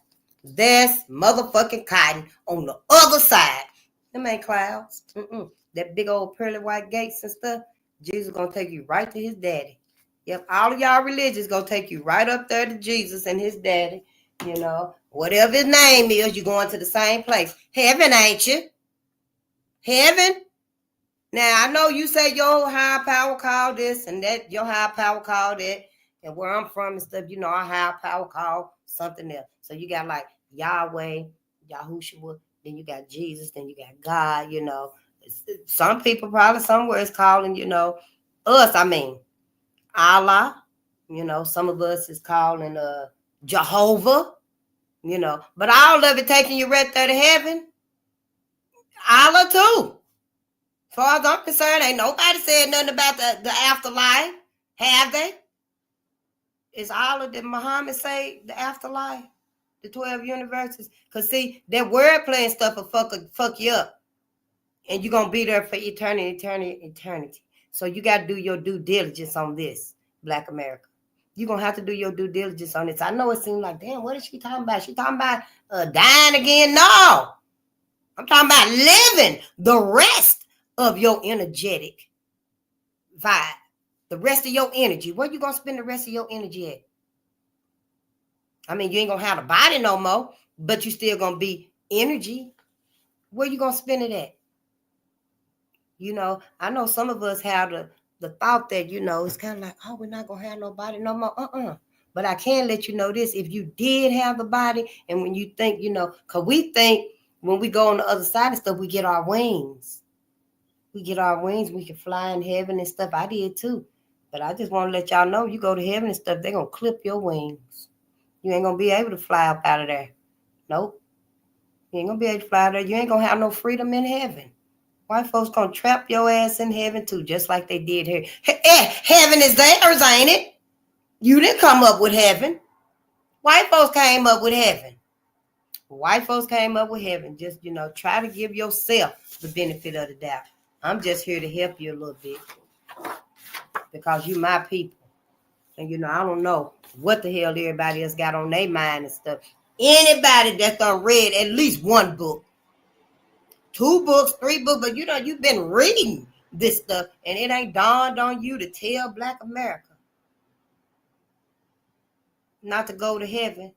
That's motherfucking cotton on the other side. Them ain't clouds. That big old pearly white gates and stuff, Jesus going to take you right to his daddy. Yep, all of y'all religions going to take you right up there to Jesus and his daddy. You know, whatever his name is, you're going to the same place. Heaven, ain't you? Heaven. Now, I know you say your higher power called this and that, your higher power called that. And where I'm from and stuff, you know, our higher power called something else. So you got like Yahweh, Yahushua, then you got Jesus, then you got God, you know. Some people probably somewhere is calling, you know, us, I mean, Allah, you know, some of us is calling Jehovah, you know, but all of it taking you right there to heaven. Allah too. As far as I'm concerned, ain't nobody said nothing about the afterlife, have they? Is Allah, did Muhammad say the afterlife, the 12 universes? Because see, that wordplay and stuff will fuck you up. And you're going to be there for eternity. So you got to do your due diligence on this, Black America. You're going to have to do your due diligence on this. I know it seems like, damn, what is she talking about? She talking about dying again? No. I'm talking about living the rest of your energetic vibe. The rest of your energy. Where you going to spend the rest of your energy at? I mean, you ain't going to have a body no more, but you still going to be energy. Where you going to spend it at? You know, I know some of us have the thought that, you know, it's kind of like, oh, we're not going to have nobody no more. But I can let you know this. If you did have the body, and when you think, you know, because we think when we go on the other side of stuff, we get our wings. We get our wings. We can fly in heaven and stuff. I did too. But I just want to let y'all know, you go to heaven and stuff, they're going to clip your wings. You ain't going to be able to fly up out of there. Nope. You ain't going to be able to fly there. You ain't going to have no freedom in heaven. White folks gonna trap your ass in heaven too, just like they did here. Heaven is theirs, ain't it? You didn't come up with heaven. White folks came up with heaven. White folks came up with heaven. Just, you know, try to give yourself the benefit of the doubt. I'm just here to help you a little bit because you my people. And, you know, I don't know what the hell everybody else got on their mind and stuff. Anybody that's done read at least one book, 2 books, 3 books, but you know, you've been reading this stuff and it ain't dawned on you to tell Black America not to go to heaven.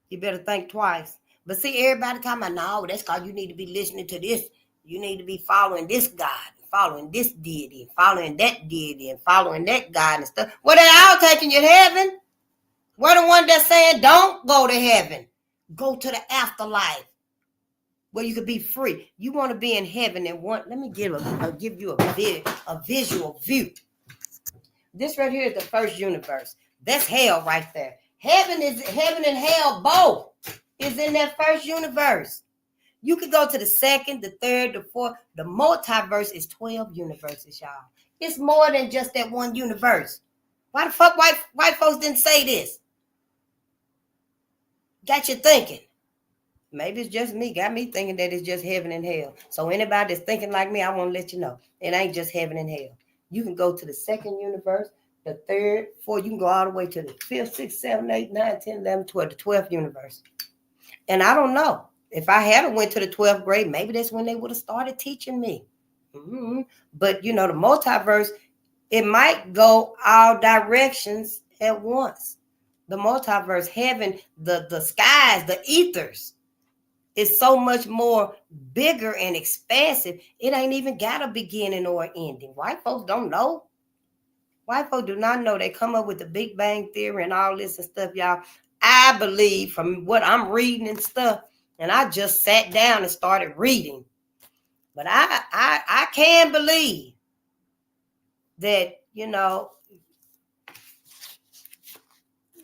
You better think twice. But see, everybody talking about, no, that's because you need to be listening to this. You need to be following this God, following this deity, following that deity, and following that God and stuff. Well, they're all taking you to heaven. We're the one that's saying, don't go to heaven. Go to the afterlife, where you could be free. You want to be in heaven and want, let me give you a visual view. This right here is the first universe. That's hell right there. Heaven and hell both is in that first universe. You could go to the second, the third, the fourth. The multiverse is 12 universes, y'all. It's more than just that one universe. Why the fuck white folks didn't say this? Got you thinking. Maybe it's just me. Got me thinking that it's just heaven and hell. So anybody that's thinking like me, I want to let you know. It ain't just heaven and hell. You can go to the second universe, the third, fourth. You can go all the way to the 5th, 6th, 7th, 8th, 9th, 10th, 11th, 12th, the 12th universe. And I don't know. If I had went to the 12th grade, maybe that's when they would have started teaching me. Mm-hmm. But, you know, the multiverse, it might go all directions at once. The multiverse, heaven, the skies, the ethers, is so much more bigger and expansive. It ain't even got a beginning or an ending. White folks don't know. White folks do not know. They come up with the Big Bang Theory and all this and stuff, y'all. I believe from what I'm reading and stuff, and I just sat down and started reading. But I can believe that, you know,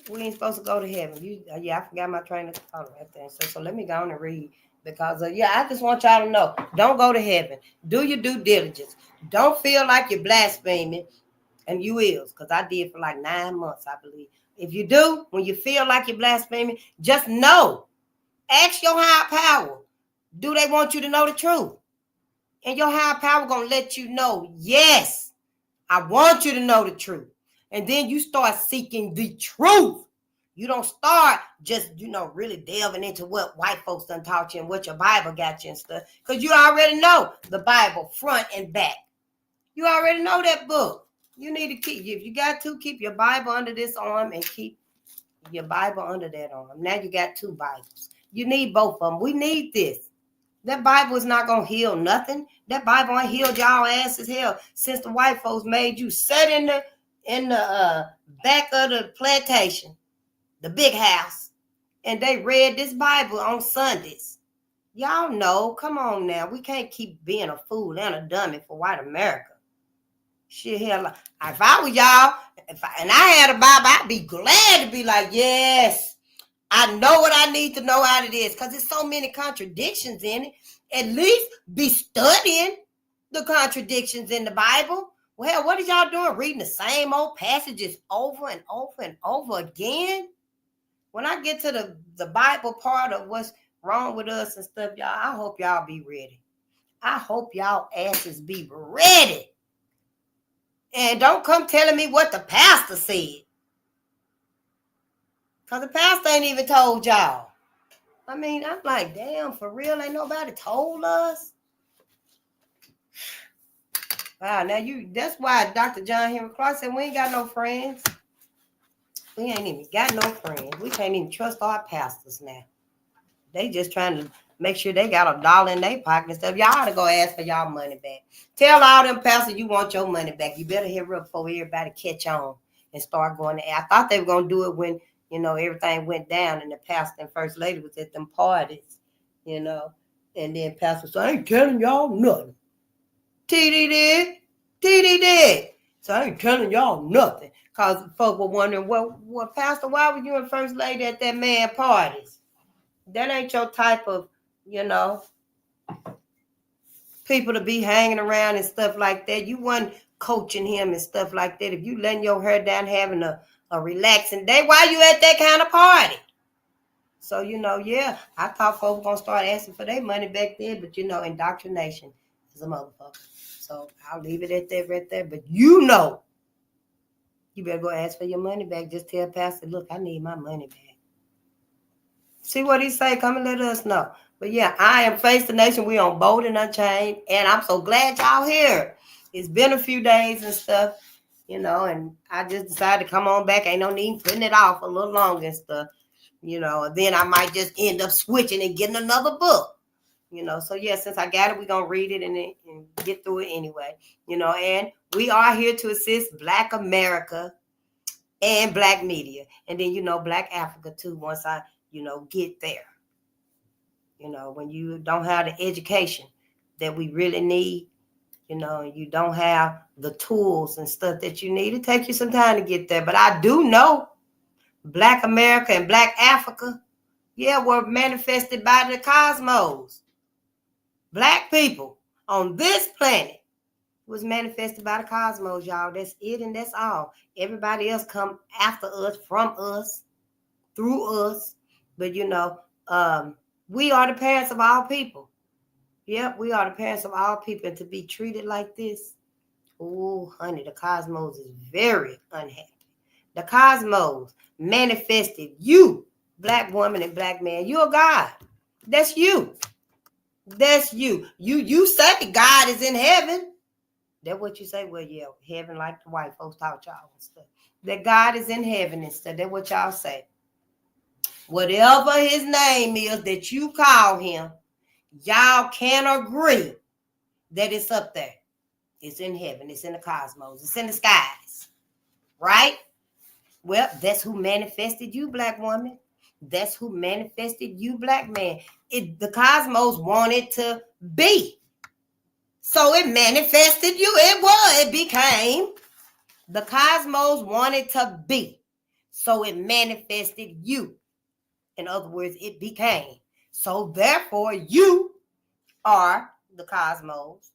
we ain't supposed to go to heaven. I forgot my train of thought right there. So let me go on and read. Because, I just want y'all to know, don't go to heaven. Do your due diligence. Don't feel like you're blaspheming. And you is, because I did for like 9 months, I believe. If you do, when you feel like you're blaspheming, just know. Ask your higher power. Do they want you to know the truth? And your higher power going to let you know, yes, I want you to know the truth. And then you start seeking the truth. You don't start just, really delving into what white folks done taught you and what your Bible got you and stuff. Because you already know the Bible front and back. You already know that book. You need to keep, if you got to, keep your Bible under this arm and keep Your Bible under that arm. Now you got 2 Bibles. You need both of them. We need this. That Bible is not going to heal nothing. That Bible ain't healed y'all ass as hell since the white folks made you sit in the back of the plantation, the big house, and they read this Bible on Sundays. Y'all know, come on now. We can't keep being a fool and a dummy for white America. Shit, hell, if I was y'all, and I had a Bible, I'd be glad to be like, yes, I know what I need to know out of this, because there's so many contradictions in it. At least be studying the contradictions in the Bible. Well, what are y'all doing? Reading the same old passages over and over and over again? When I get to the Bible part of what's wrong with us and stuff, y'all, I hope y'all be ready. I hope y'all asses be ready. And don't come telling me what the pastor said. Because the pastor ain't even told y'all. I mean, I'm like, damn, for real? Ain't nobody told us? Wow, now that's why Dr. John Henry Clark said we ain't got no friends. We ain't even got no friends. We can't even trust our pastors now. They just trying to make sure they got $1 in their pocket and stuff. Y'all ought to go ask for y'all money back. Tell all them pastors you want your money back. You better hurry up before everybody catch on and start going to. I thought they were going to do it when, everything went down and the pastor and first lady was at them parties, and then pastor said, I ain't telling y'all nothing. TD did. So I ain't telling y'all nothing. Because folks were wondering, well, Pastor, why were you and first lady at that man parties? That ain't your type of, people to be hanging around and stuff like that. You wasn't coaching him and stuff like that. If you letting your hair down, having a relaxing day, why you at that kind of party? So, I thought folks were going to start asking for their money back then, but, indoctrination is a motherfucker. So I'll leave it at that right there. But you better go ask for your money back. Just tell Pastor, look, I need my money back. See what he say? Come and let us know. But yeah, I am Face the Nation. We on Bolden Unchained. And I'm so glad y'all here. It's been a few days and stuff, and I just decided to come on back. Ain't no need putting it off a little longer and stuff, and then I might just end up switching and getting another book. So yeah, since I got it, we're going to read it and get through it anyway, and we are here to assist Black America and Black media. And then, Black Africa too, once I, get there. When you don't have the education that we really need, you don't have the tools and stuff that you need, it take you some time to get there. But I do know Black America and Black Africa, were manifested by the cosmos. Black people on this planet was manifested by the cosmos, y'all. That's it and that's all. Everybody else come after us, from us, through us. But, we are the parents of all people. Yep, we are the parents of all people. And to be treated like this, oh, honey, the cosmos is very unhappy. The cosmos manifested you, Black woman and Black man. You're a God. That's you. That's you. You say God is in heaven. That's what you say. Well, yeah, heaven like the white folks taught y'all and stuff. That God is in heaven and stuff. That's what y'all say. Whatever his name is that you call him, y'all can agree that it's up there. It's in heaven. It's in the cosmos. It's in the skies. Right? Well, that's who manifested you, Black woman. That's who manifested you, Black man. The cosmos wanted to be. So it manifested you. It became. The cosmos wanted to be. So it manifested you. In other words, it became. So therefore, you are the cosmos,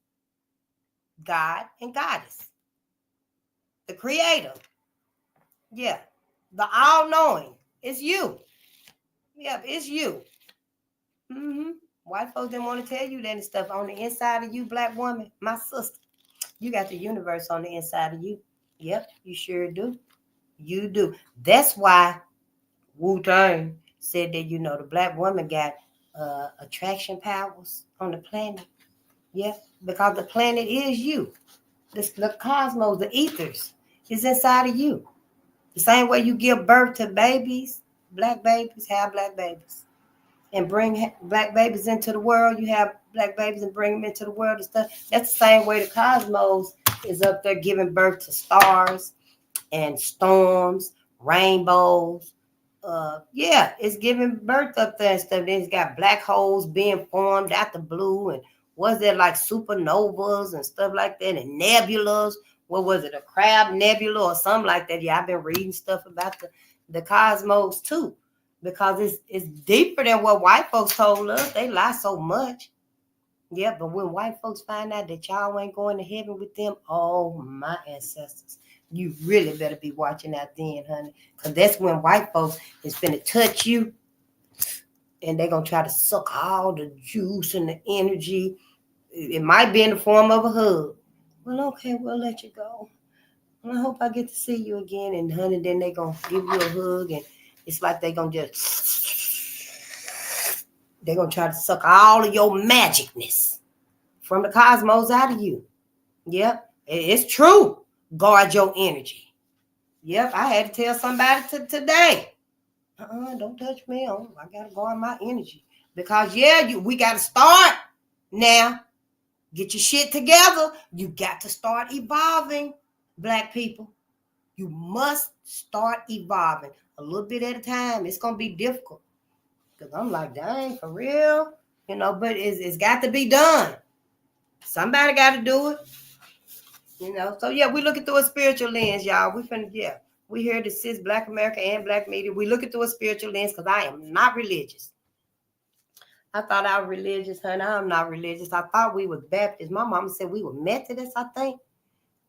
God and Goddess, the creator. Yeah, the all-knowing. It's you. Yeah, it's you. White folks didn't want to tell you that and stuff. On the inside of you, Black woman, my sister, you got the universe on the inside of you. Yep, you sure do. You do. That's why Wu-Tang said that, the Black woman got attraction powers on the planet. Yeah, because the planet is you. The cosmos, the ethers, is inside of you. The same way you give birth to babies, black babies, have black babies, and bring black babies into the world. You have black babies and bring them into the world and stuff. That's the same way the cosmos is up there giving birth to stars and storms, rainbows. Yeah, it's giving birth up there and stuff. Then it's got black holes being formed out the blue, and was there like supernovas and stuff like that, and nebulas? What was it, a crab nebula or something like that? Yeah, I've been reading stuff about the cosmos too, because it's deeper than what white folks told us. They lie so much. Yeah, but when white folks find out that y'all ain't going to heaven with them, oh, my ancestors, you really better be watching out then, honey, because that's when white folks is finna touch you, and they're going to try to suck all the juice and the energy. It might be in the form of a hug. Well, okay, we'll let you go. Well, I hope I get to see you again. And, honey, then they're going to give you a hug, and it's like they're going to just, they're going to try to suck all of your magicness from the cosmos out of you. Yep, it's true. Guard your energy. Yep, I had to tell somebody today. Don't touch me. I got to guard my energy. Because, yeah, we got to start now. Get your shit together. You got to start evolving, black people. You must start evolving a little bit at a time. It's going to be difficult. Because I'm like, dang, for real? You know, but it's got to be done. Somebody got to do it. You know, so yeah, we looking through a spiritual lens, y'all. We here to assist Black America and Black media. We looking through a spiritual lens because I am not religious. I thought I was religious, honey. I'm not religious. I thought we were Baptist. My mama said we were Methodist, I think.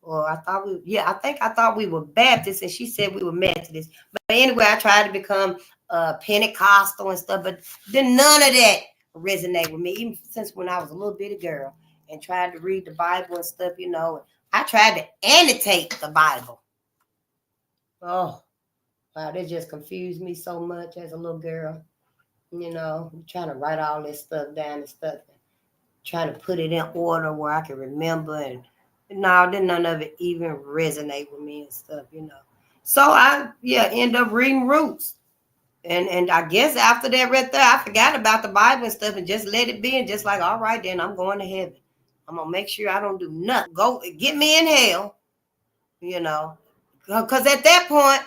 Or I thought I thought we were Baptist, and she said we were Methodist. But anyway, I tried to become Pentecostal and stuff, but then none of that resonate with me, even since when I was a little bitty girl and tried to read the Bible and stuff, you know. I tried to annotate the Bible. Oh, wow, that just confused me so much as a little girl. You know, trying to write all this stuff down and stuff, and trying to put it in order where I can remember. And no, then none of it even resonate with me and stuff, you know. So I end up reading Roots. And I guess after that right there, I forgot about the Bible and stuff and just let it be, and just like, all right, then I'm going to heaven. I'm going to make sure I don't do nothing. Go get me in hell, you know. Because at that point,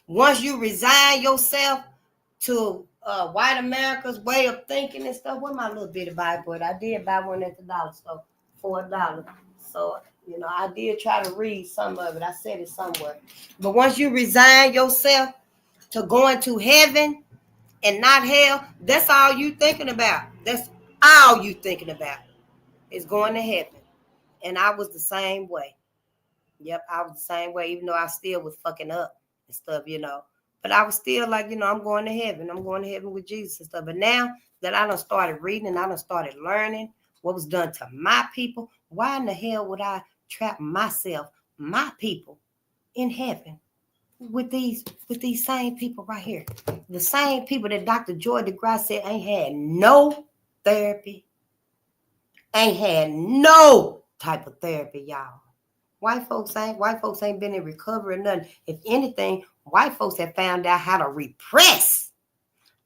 once you resign yourself to white America's way of thinking and stuff, where's my little bitty Bible? I did buy one at the dollar store for $1. So, you know, I did try to read some of it. I said it somewhere. But once you resign yourself to going to heaven and not hell, that's all you thinking about. That's all you thinking about is going to heaven. And I was the same way. Yep, I was the same way, even though I still was fucking up and stuff, you know. But I was still like, you know, I'm going to heaven. I'm going to heaven with Jesus and stuff. But now that I done started reading and I done started learning what was done to my people, why in the hell would I trap myself, my people, in heaven with these same people right here? The same people that Dr. Joy DeGrasse said ain't had no therapy, ain't had no type of therapy, y'all. White folks ain't been in recovery or nothing. If anything, white folks have found out how to repress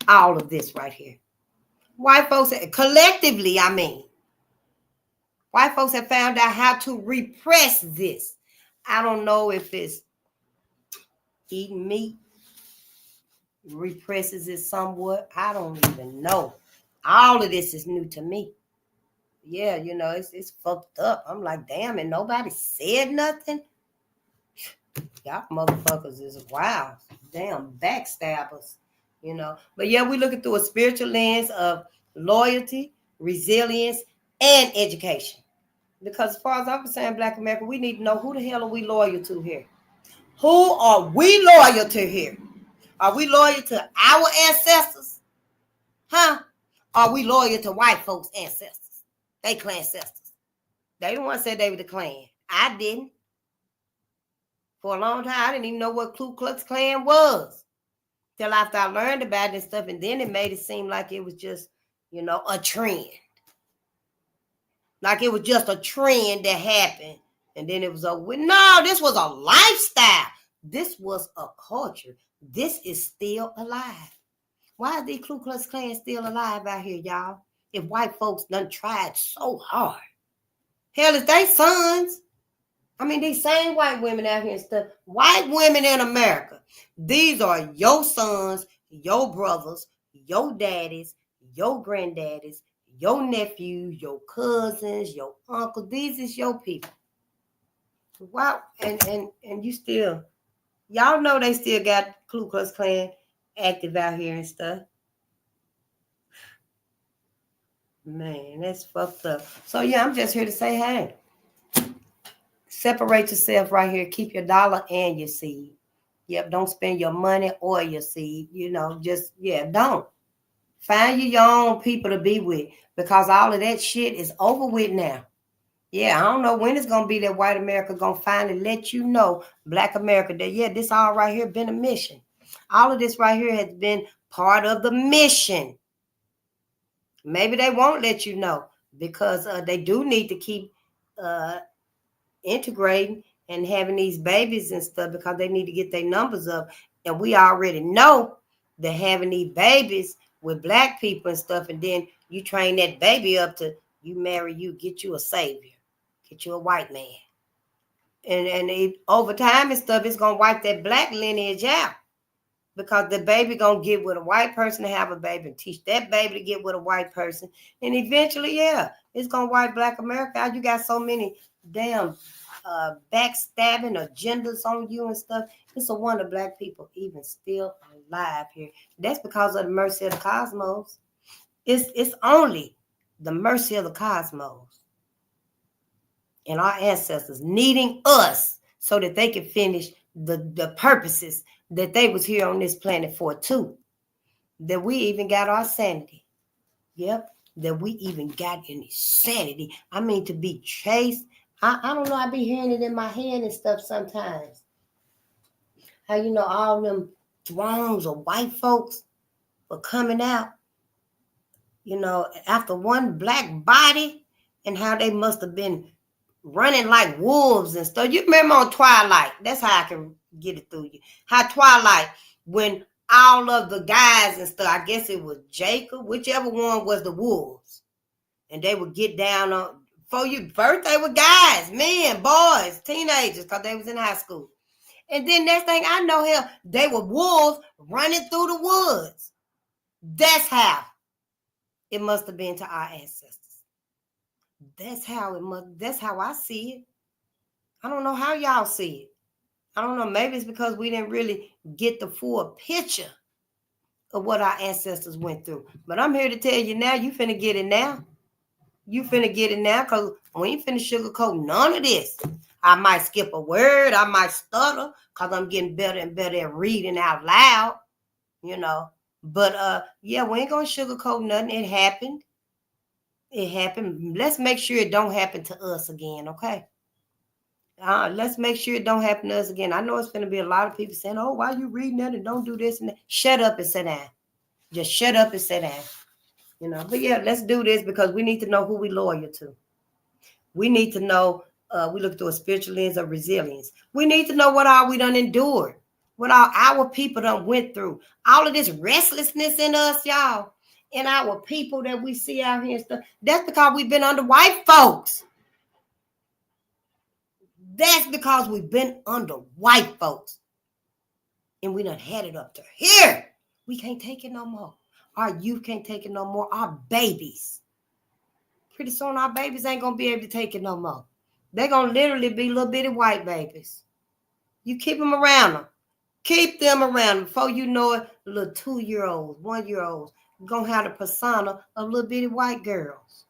all of this right here. White folks, collectively, I mean, white folks have found out how to repress this. I don't know if it's eating meat represses it somewhat. I don't even know. All of this is new to me. Yeah, you know, it's fucked up. I'm like, damn, and nobody said nothing. Y'all motherfuckers is wow, damn backstabbers, you know. But yeah, we're looking through a spiritual lens of loyalty, resilience, and education. Because as far as I'm concerned, Black America, we need to know who the hell are we loyal to here? Who are we loyal to here? Are we loyal to our ancestors? Huh? Are we loyal to white folks' ancestors? They clan ancestors. They the ones said they were the Klan. I didn't. For a long time, I didn't even know what Ku Klux Klan was. Till after I learned about it and stuff, and then it made it seem like it was just, you know, a trend. Like it was just a trend that happened, and then it was over with. No, this was a lifestyle. This was a culture. This is still alive. Why is the Ku Klux Klan still alive out here, y'all? If white folks done tried so hard. Hell, it's they sons. I mean, these same white women out here and stuff. White women in America. These are your sons, your brothers, your daddies, your granddaddies, your nephews, your cousins, your uncles. These is your people. Wow. And you still, y'all know they still got Ku Klux Klan active out here and stuff. Man, that's fucked up. So yeah, I'm just here to say, hey, separate yourself right here. Keep your dollar and your seed. Yep, don't spend your money or your seed. Just, don't. Find you your own people to be with, because all of that shit is over with now. Yeah, I don't know when it's going to be that white America going to finally let you know, black America, that, this all right here been a mission. All of this right here has been part of the mission. Maybe they won't let you know, because they do need to keep integrating and having these babies and stuff, because they need to get their numbers up. And we already know that having these babies with black people and stuff, and then you train that baby up to, you marry, you get you a savior, get you a white man. And over time and stuff, it's going to wipe that black lineage out. Because the baby gonna get with a white person to have a baby, and teach that baby to get with a white person. And eventually, it's gonna wipe black America out. You got so many damn backstabbing agendas on you and stuff. It's a wonder black people even still alive here. That's because of the mercy of the cosmos. It's only the mercy of the cosmos. And our ancestors needing us so that they can finish the purposes that they was here on this planet for too. That we even got our sanity. Yep. That we even got any sanity. I mean, to be chased. I don't know. I be hearing it in my head and stuff sometimes. How, all them throngs of white folks were coming out, after one black body, and how they must have been running like wolves and stuff. You remember on Twilight? That's how I can get it through you. How Twilight, when all of the guys and stuff, I guess it was Jacob, whichever one was the wolves, and they would get down on, for your birthday with guys, men, boys, teenagers, because they was in high school. And then next thing I know, hell, they were wolves running through the woods. That's how it must have been to our ancestors. That's how I see it. I don't know how y'all see it. I don't know. Maybe it's because we didn't really get the full picture of what our ancestors went through. But I'm here to tell you now, you finna get it now. You finna get it now, because we ain't finna sugarcoat none of this. I might skip a word. I might stutter, because I'm getting better and better at reading out loud, But, we ain't going to sugarcoat nothing. It happened. It happened. Let's make sure it don't happen to us again, okay? Let's make sure it don't happen to us again. I know it's going to be a lot of people saying, oh, why you reading that and don't do this and that? Shut up and sit down. Just shut up and sit down. But let's do this, because we need to know who we loyal to. We need to know, we look through a spiritual lens of resilience. We need to know what all we done endured, what all our people done went through. All of this restlessness in us, y'all. And our people that we see out here and stuff, that's because we've been under white folks. That's because we've been under white folks. And we done had it up to here. We can't take it no more. Our youth can't take it no more. Our babies. Pretty soon our babies ain't going to be able to take it no more. They're going to literally be little bitty white babies. You keep them around them. Keep them around them. Before you know it, little 2-year-olds, 1-year-olds, going to have the persona of little bitty white girls.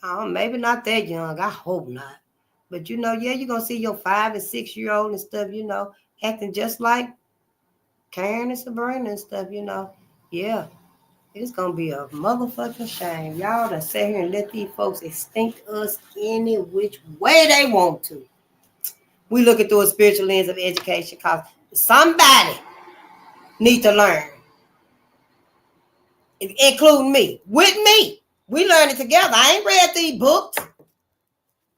Maybe not that young. I hope not. But, you're going to see your 5- and 6-year-old and stuff, acting just like Karen and Sabrina and stuff, Yeah, it's going to be a motherfucking shame. Y'all done sit here and let these folks extinct us any which way they want to. We looking through a spiritual lens of education, because somebody need to learn. Including me. With me. We learn it together. I ain't read these books.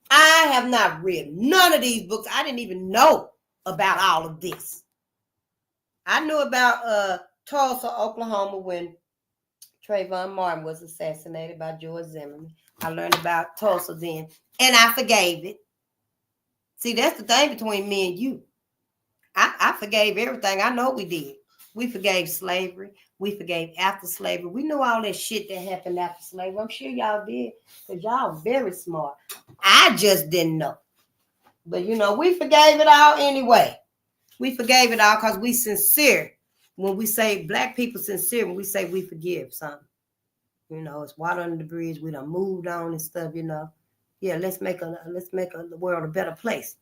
I have not read none of these books. I didn't even know about all of this. I knew about Tulsa, Oklahoma, when Trayvon Martin was assassinated by George Zimmerman. I learned about Tulsa then, and I forgave it. See, that's the thing between me and you. I forgave everything. I know we did. We forgave slavery. We forgave after slavery. We knew all that shit that happened after slavery. I'm sure y'all did, because y'all very smart. I just didn't know. But, you know, we forgave it all anyway. We forgave it all because we sincere. When we say black people sincere, when we say we forgive something. You know, it's water under the bridge. We done moved on and stuff, you know. Yeah, let's make the world a better place.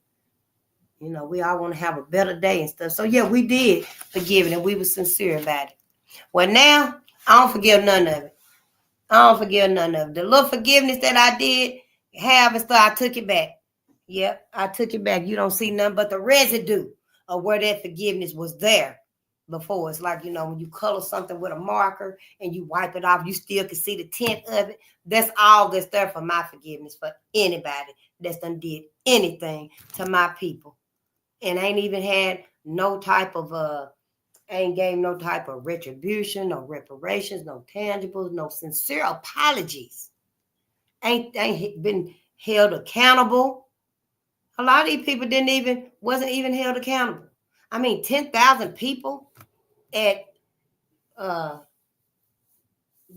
You know, we all want to have a better day and stuff. So, yeah, we did forgive it, and we were sincere about it. Well, now, I don't forgive none of it. I don't forgive none of it. The little forgiveness that I did have and stuff, I took it back. Yep, I took it back. You don't see nothing but the residue of where that forgiveness was there before. It's like, you know, when you color something with a marker and you wipe it off, you still can see the tint of it. That's all that's there for my forgiveness for anybody that's done did anything to my people. And ain't even had no type of ain't gave no type of retribution, no reparations, no tangibles, no sincere apologies. Ain't been held accountable. A lot of these people wasn't even held accountable. I mean, 10,000 people at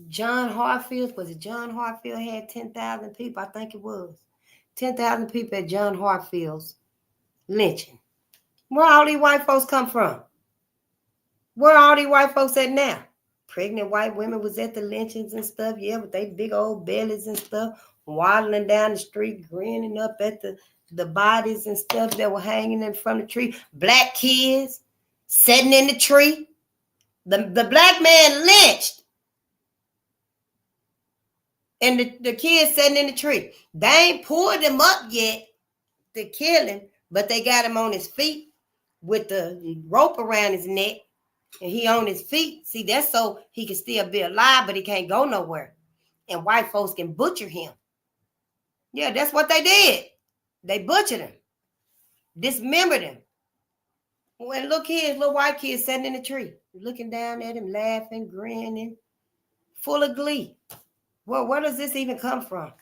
John Hartfield. Was it John Hartfield had 10,000 people? I think it was. 10,000 people at John Hartfield's lynching. Where all these white folks come from? Where all these white folks at now? Pregnant white women was at the lynchings and stuff, yeah, with they big old bellies and stuff, waddling down the street, grinning up at the bodies and stuff that were hanging in front of the tree. Black kids sitting in the tree. The black man lynched. And the kids sitting in the tree. They ain't pulled him up yet to kill him, but they got him on his feet with the rope around his neck. And he on his feet. See, that's so he can still be alive, but he can't go nowhere. And white folks can butcher him. Yeah, that's what they did. They butchered him. Dismembered him. When little white kids sitting in the tree, looking down at him, laughing, grinning, full of glee. Well, where does this even come from?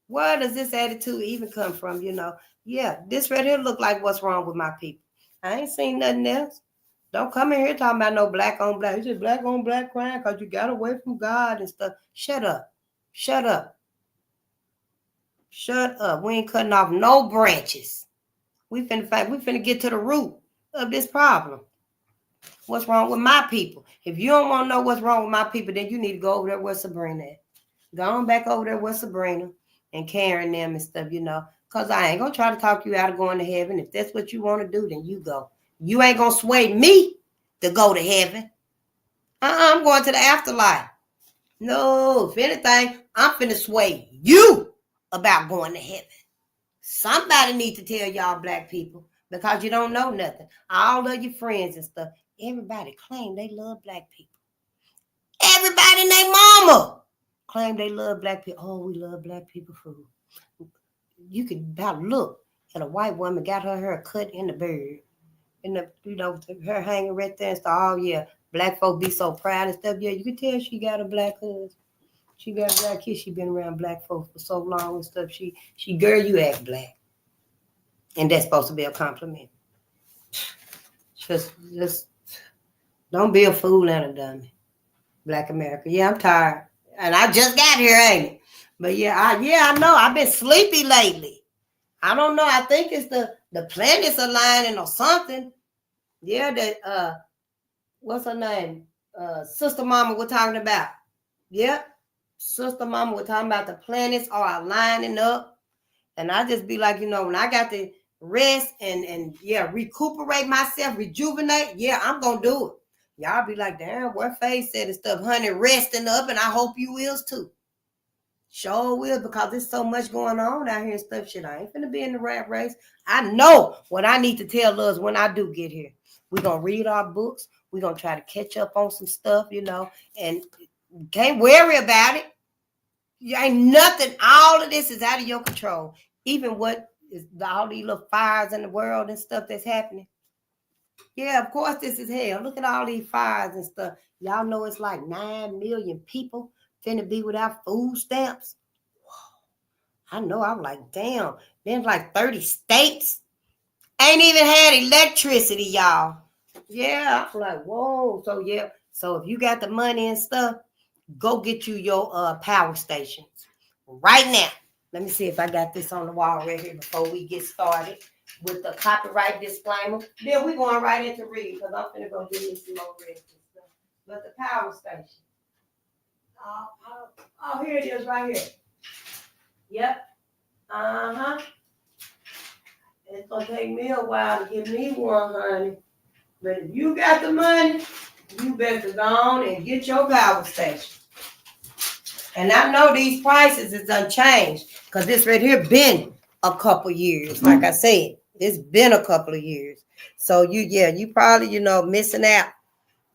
Where does this attitude even come from, you know? Yeah, this right here look like what's wrong with my people. I ain't seen nothing else. Don't come in here talking about no black on black. It's just black on black crime because you got away from God and stuff. Shut up. Shut up. Shut up. We ain't cutting off no branches. We finna get to the root of this problem. What's wrong with my people? If you don't want to know what's wrong with my people, then you need to go over there where Sabrina at. Go on back over there with Sabrina and Karen them and stuff, you know. Because I ain't going to try to talk you out of going to heaven. If that's what you want to do, then you go. You ain't going to sway me to go to heaven. I'm going to the afterlife. No, if anything, I'm finna sway you about going to heaven. Somebody needs to tell y'all black people because you don't know nothing. All of your friends and stuff, everybody claim they love black people. Everybody and their mama claim they love black people. Oh, we love black people food. You can about look at a white woman got her hair cut in the bird. And her hanging right there and stuff. Oh yeah, black folk be so proud and stuff. Yeah, you can tell she got a black husband. She got a black kid. She been around black folks for so long and stuff. She girl, you act black, and that's supposed to be a compliment. Just don't be a fool and a dummy. Black America. Yeah, I'm tired, and I just got here, ain't it? But yeah, I know. I've been sleepy lately. I don't know. I think it's the planets aligning or something. Yeah, that what's her name? Sister Mama we're talking about. Yep. Sister Mama we're talking about the planets are aligning up. And I just be like, you know, when I got to rest and recuperate myself, rejuvenate, yeah, I'm gonna do it. Y'all be like, damn, what Faith said and stuff, honey, resting up, and I hope you will too. Sure will, because there's so much going on out here and stuff. Shit, I ain't finna be in the rat race. I know what I need to tell us when I do get here. We're gonna read our books. We're gonna try to catch up on some stuff, you know, and can't worry about it. You ain't nothing. All of this is out of your control. Even what is all these little fires in the world and stuff that's happening. Yeah, of course this is hell. Look at all these fires and stuff. Y'all know it's like 9 million people finna be without food stamps. I know, I'm like, damn. Then like 30 states ain't even had electricity, y'all. Yeah, I'm like, whoa. So yeah. So if you got the money and stuff, go get you your power stations right now. Let me see if I got this on the wall right here before we get started with the copyright disclaimer. Then we going right into reading because I'm finna go get me some more read and stuff. But the power station. Oh, here it is right here. Yep. Uh-huh. It's gonna take me a while to get me one, honey. But if you got the money, you better go on and get your power station. And I know these prices is unchanged because this right here been a couple years. Like I said, it's been a couple of years. So you probably, missing out.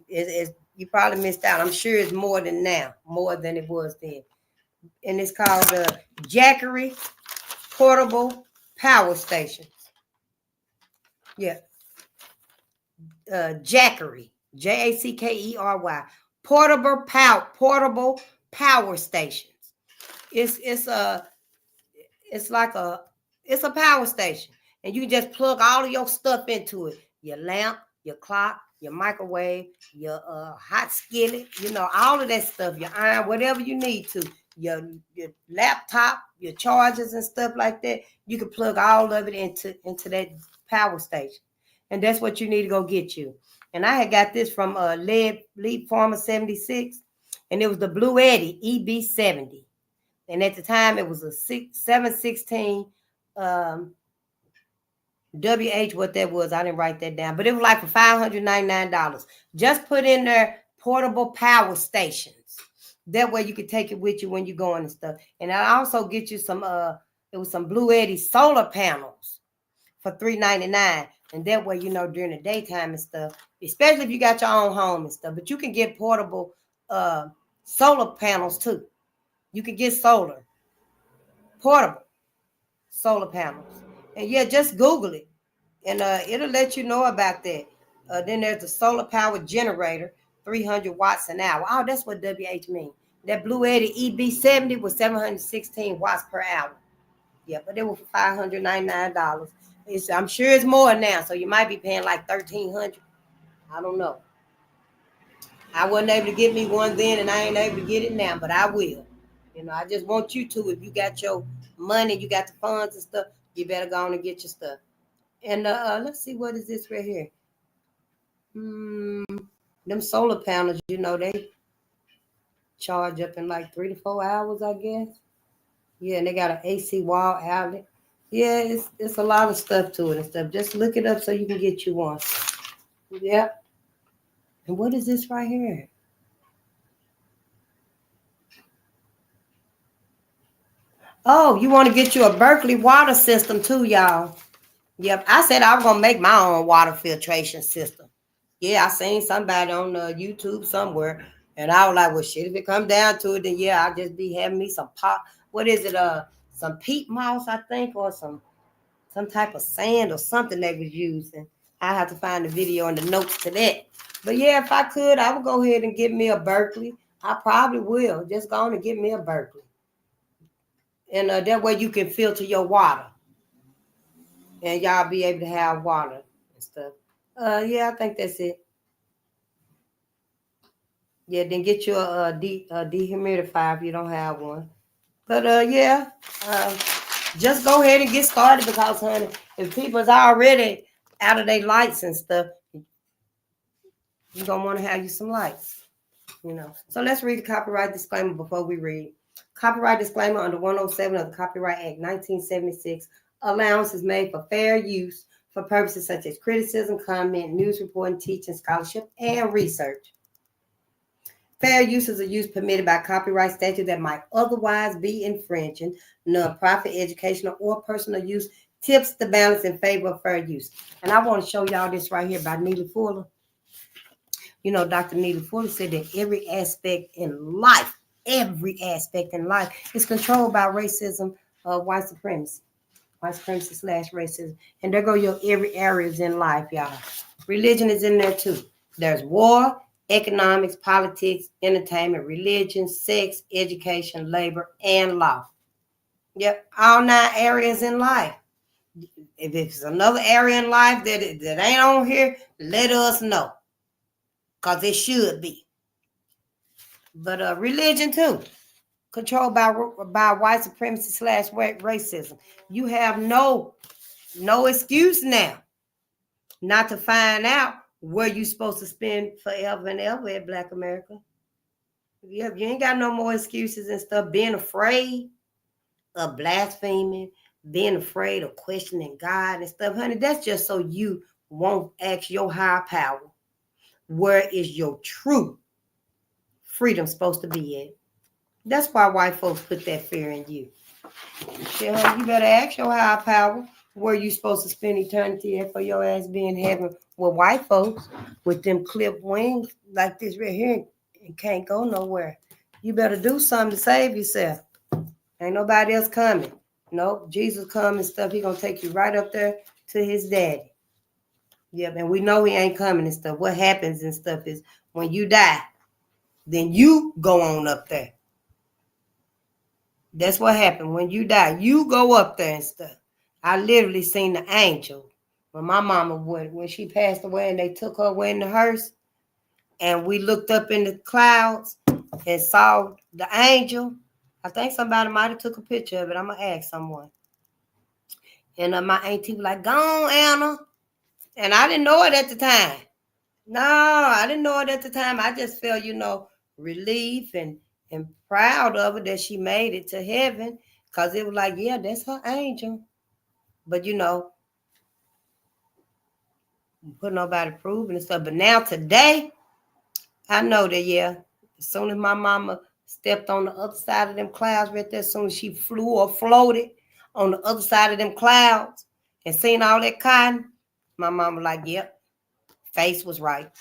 You probably missed out. I'm sure it's more than now, more than it was then. And it's called the Jackery Portable Power Stations. Yeah. Jackery. Jackery. Portable power stations. It's like it's a power station, and you just plug all of your stuff into it. Your lamp, your clock, your microwave, your hot skillet, all of that stuff, your iron, whatever you need to, your laptop, your chargers and stuff like that. You can plug all of it into that power station. And that's what you need to go get you. And I had got this from Lead Farmer 76, and it was the Blue Eddy EB70. And at the time, it was a 716 WH, what that was. I didn't write that down. But it was like for $599. Just put in there portable power stations. That way you can take it with you when you're going and stuff. And I also get you some, it was some Blue Eddy solar panels for $399. And that way, during the daytime and stuff, especially if you got your own home and stuff. But you can get portable solar panels too. You can get portable solar panels. And yeah, just Google it. And it'll let you know about that. Then there's the solar power generator, 300 watts an hour. Oh, that's what WH means. That Blue Eddy EB70 was 716 watts per hour. Yeah, but it was for $599. I'm sure it's more now, so you might be paying like $1,300. I don't know. I wasn't able to get me one then, and I ain't able to get it now, but I will. I just want you to, if you got your money, you got the funds and stuff, you better go on and get your stuff. And let's see, what is this right here? Them solar panels, they charge up in like 3 to 4 hours, I guess. Yeah, and they got an AC wall outlet. Yeah, it's a lot of stuff to it and stuff. Just look it up so you can get you one. Yep. And what is this right here? Oh, you want to get you a Berkeley water system too, y'all. Yep, I said I was going to make my own water filtration system. Yeah, I seen somebody on YouTube somewhere, and I was like, well, shit, if it comes down to it, then yeah, I'll just be having me some what is it, some peat moss, I think, or some type of sand or something they was using. I have to find the video and the notes to that. But yeah, if I could, I would go ahead and get me a Berkeley. I probably will. Just go on and get me a Berkeley. And that way you can filter your water. And y'all be able to have water and stuff. Yeah, I think that's it. Yeah, then get you a dehumidifier if you don't have one. But yeah, just go ahead and get started because, honey, if people's already out of their lights and stuff, you're going to want to have you some lights, So let's read the copyright disclaimer before we read. Copyright disclaimer under 107 of the Copyright Act 1976. Allowance is made for fair use for purposes such as criticism, comment, news reporting, teaching, scholarship, and research. Fair use is a use permitted by copyright statute that might otherwise be infringing. Non-profit, educational, or personal use tips the balance in favor of fair use. And I want to show y'all this right here by Neely Fuller. Dr. Neely Fuller said that every aspect in life is controlled by racism, white supremacy / racism. And there go your every areas in life, y'all. Religion is in there too. There's war, economics, politics, entertainment, religion, sex, education, labor, and law. Yep, all 9 areas in life. If it's another area in life that ain't on here, let us know. Because it should be. But religion too. Controlled by white supremacy / racism. You have no excuse now not to find out where you're supposed to spend forever and ever at Black America. You ain't got no more excuses and stuff. Being afraid of blaspheming, being afraid of questioning God and stuff, honey, that's just so you won't ask your higher power, where is your true freedom supposed to be at? That's why white folks put that fear in you. You better ask your higher power where you supposed to spend eternity at for your ass being in heaven with white folks with them clipped wings like this right here and can't go nowhere. You better do something to save yourself. Ain't nobody else coming. Nope, Jesus come and stuff. He gonna take you right up there to his daddy. Yep, and we know he ain't coming and stuff. What happens and stuff is when you die, then you go on up there. That's what happened. When you die, you go up there and stuff. I literally seen the angel when my mama went, when she passed away and they took her away in the hearse. And we looked up in the clouds and saw the angel. I think somebody might have took a picture of it. I'm going to ask someone. And my auntie was like, go on, Anna. And I didn't know it at the time. No, I didn't know it at the time. I just felt, relief and proud of her that she made it to heaven. Because it was like, yeah, that's her angel. But, put nobody proving and stuff. But now today, I know that, yeah, as soon as my mama stepped on the other side of them clouds right there, as soon as she flew or floated on the other side of them clouds and seen all that cotton, my mama like, yep, face was right.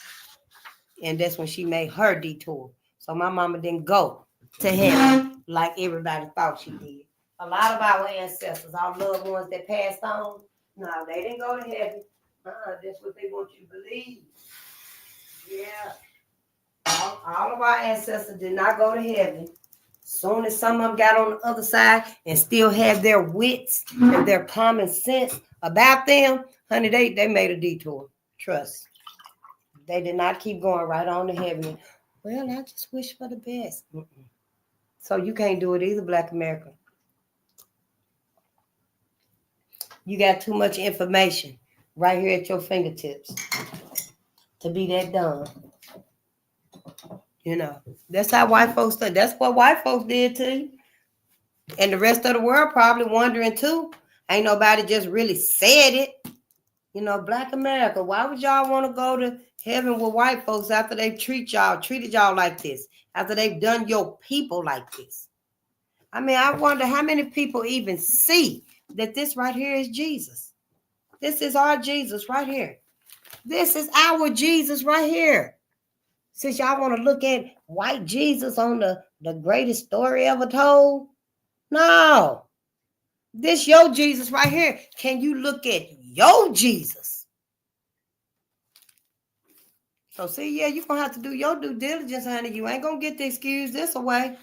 And that's when she made her detour. So my mama didn't go to heaven like everybody thought she did. A lot of our ancestors, our loved ones that passed on, no, they didn't go to heaven. That's what they want you to believe. Yeah. All of our ancestors did not go to heaven. Soon as some of them got on the other side and still had their wits and their common sense about them, honey, they made a detour. Trust. They did not keep going right on to heaven. Well, I just wish for the best. So you can't do it either, Black America. You got too much information right here at your fingertips to be that dumb. That's how white folks do. That's what white folks did to you. And the rest of the world probably wondering too. Ain't nobody just really said it. Black America, why would y'all want to go to heaven with white folks after they've treated y'all like this? After they've done your people like this? I mean, I wonder how many people even see that this right here is Jesus. This is our Jesus right here. This is our Jesus right here. Since y'all want to look at white Jesus on the greatest story ever told, no. This your Jesus right here. Can you look at your Jesus? So see, yeah, you're going to have to do your due diligence, honey. You ain't going to get the excuse this away.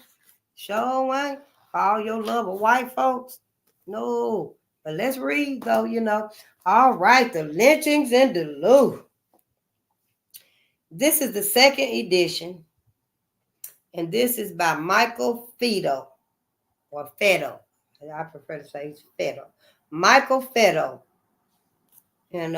Sure ain't. For all your love of white folks. No. But let's read, though, All right, the lynchings in Duluth. This is the second edition, and this is by Michael Feddo, or Feddo. I prefer to say Feddo. Michael Feddo. And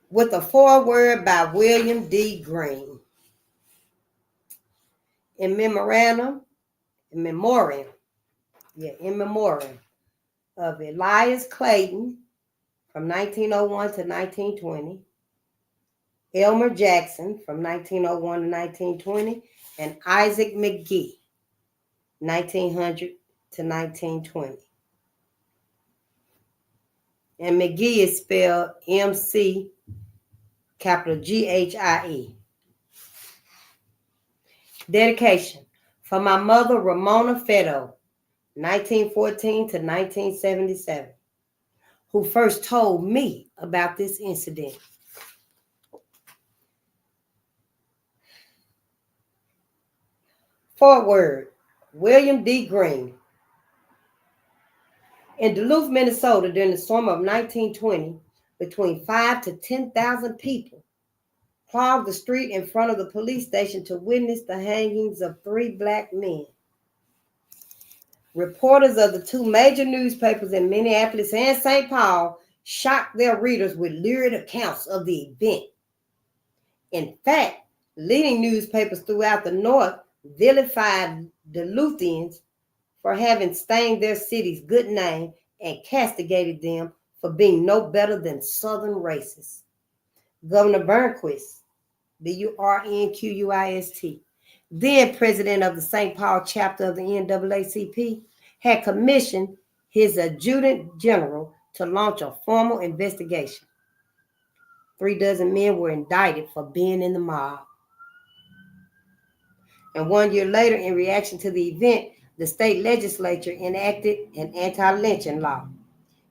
with a foreword by William D. Green. In memoriam of Elias Clayton from 1901 to 1920, Elmer Jackson from 1901 to 1920, and Isaac McGee, 1900 to 1920. And McGee is spelled MC, capital GHIE. Dedication. For my mother, Ramona Fetto, 1914 to 1977, who first told me about this incident. Forward, William D. Green. In Duluth, Minnesota, during the summer of 1920, between 5,000 to 10,000 people clogged the street in front of the police station to witness the hangings of 3 black men. Reporters of the 2 major newspapers in Minneapolis and St. Paul shocked their readers with lurid accounts of the event. In fact, leading newspapers throughout the North vilified Duluthians for having stained their city's good name and castigated them for being no better than Southern racists. Governor Burnquist, Burnquist, then president of the St. Paul chapter of the NAACP, had commissioned his adjutant general to launch a formal investigation. 3 dozen men were indicted for being in the mob. And 1 year later, in reaction to the event, the state legislature enacted an anti-lynching law.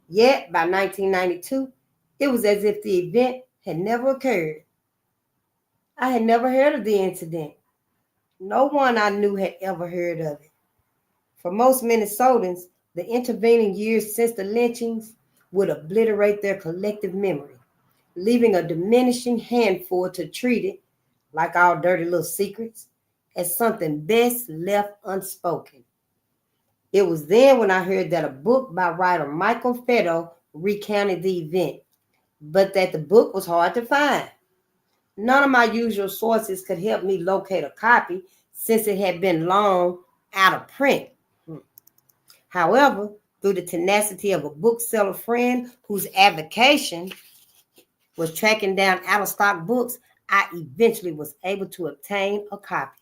Yet, by 1992, it was as if the event had never occurred. I had never heard of the incident. No one I knew had ever heard of it. For most Minnesotans, the intervening years since the lynchings would obliterate their collective memory, leaving a diminishing handful to treat it, like our dirty little secrets, as something best left unspoken. It was then when I heard that a book by writer Michael Fetto recounted the event, but that the book was hard to find. None of my usual sources could help me locate a copy since it had been long out of print. However, through the tenacity of a bookseller friend whose avocation was tracking down out-of-stock books, I eventually was able to obtain a copy.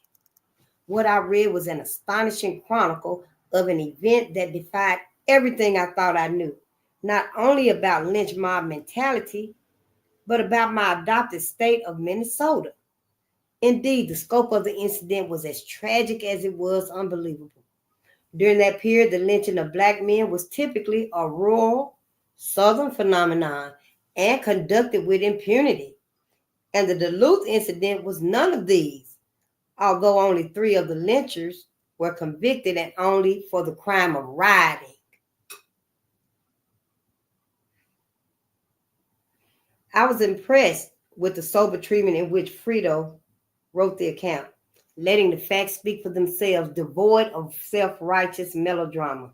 What I read was an astonishing chronicle of an event that defied everything I thought I knew, not only about lynch mob mentality, but about my adopted state of Minnesota. Indeed, the scope of the incident was as tragic as it was unbelievable. During that period, the lynching of black men was typically a rural, southern phenomenon and conducted with impunity. And the Duluth incident was none of these, although only 3 of the lynchers were convicted and only for the crime of rioting. I was impressed with the sober treatment in which Frito wrote the account, letting the facts speak for themselves, devoid of self-righteous melodrama.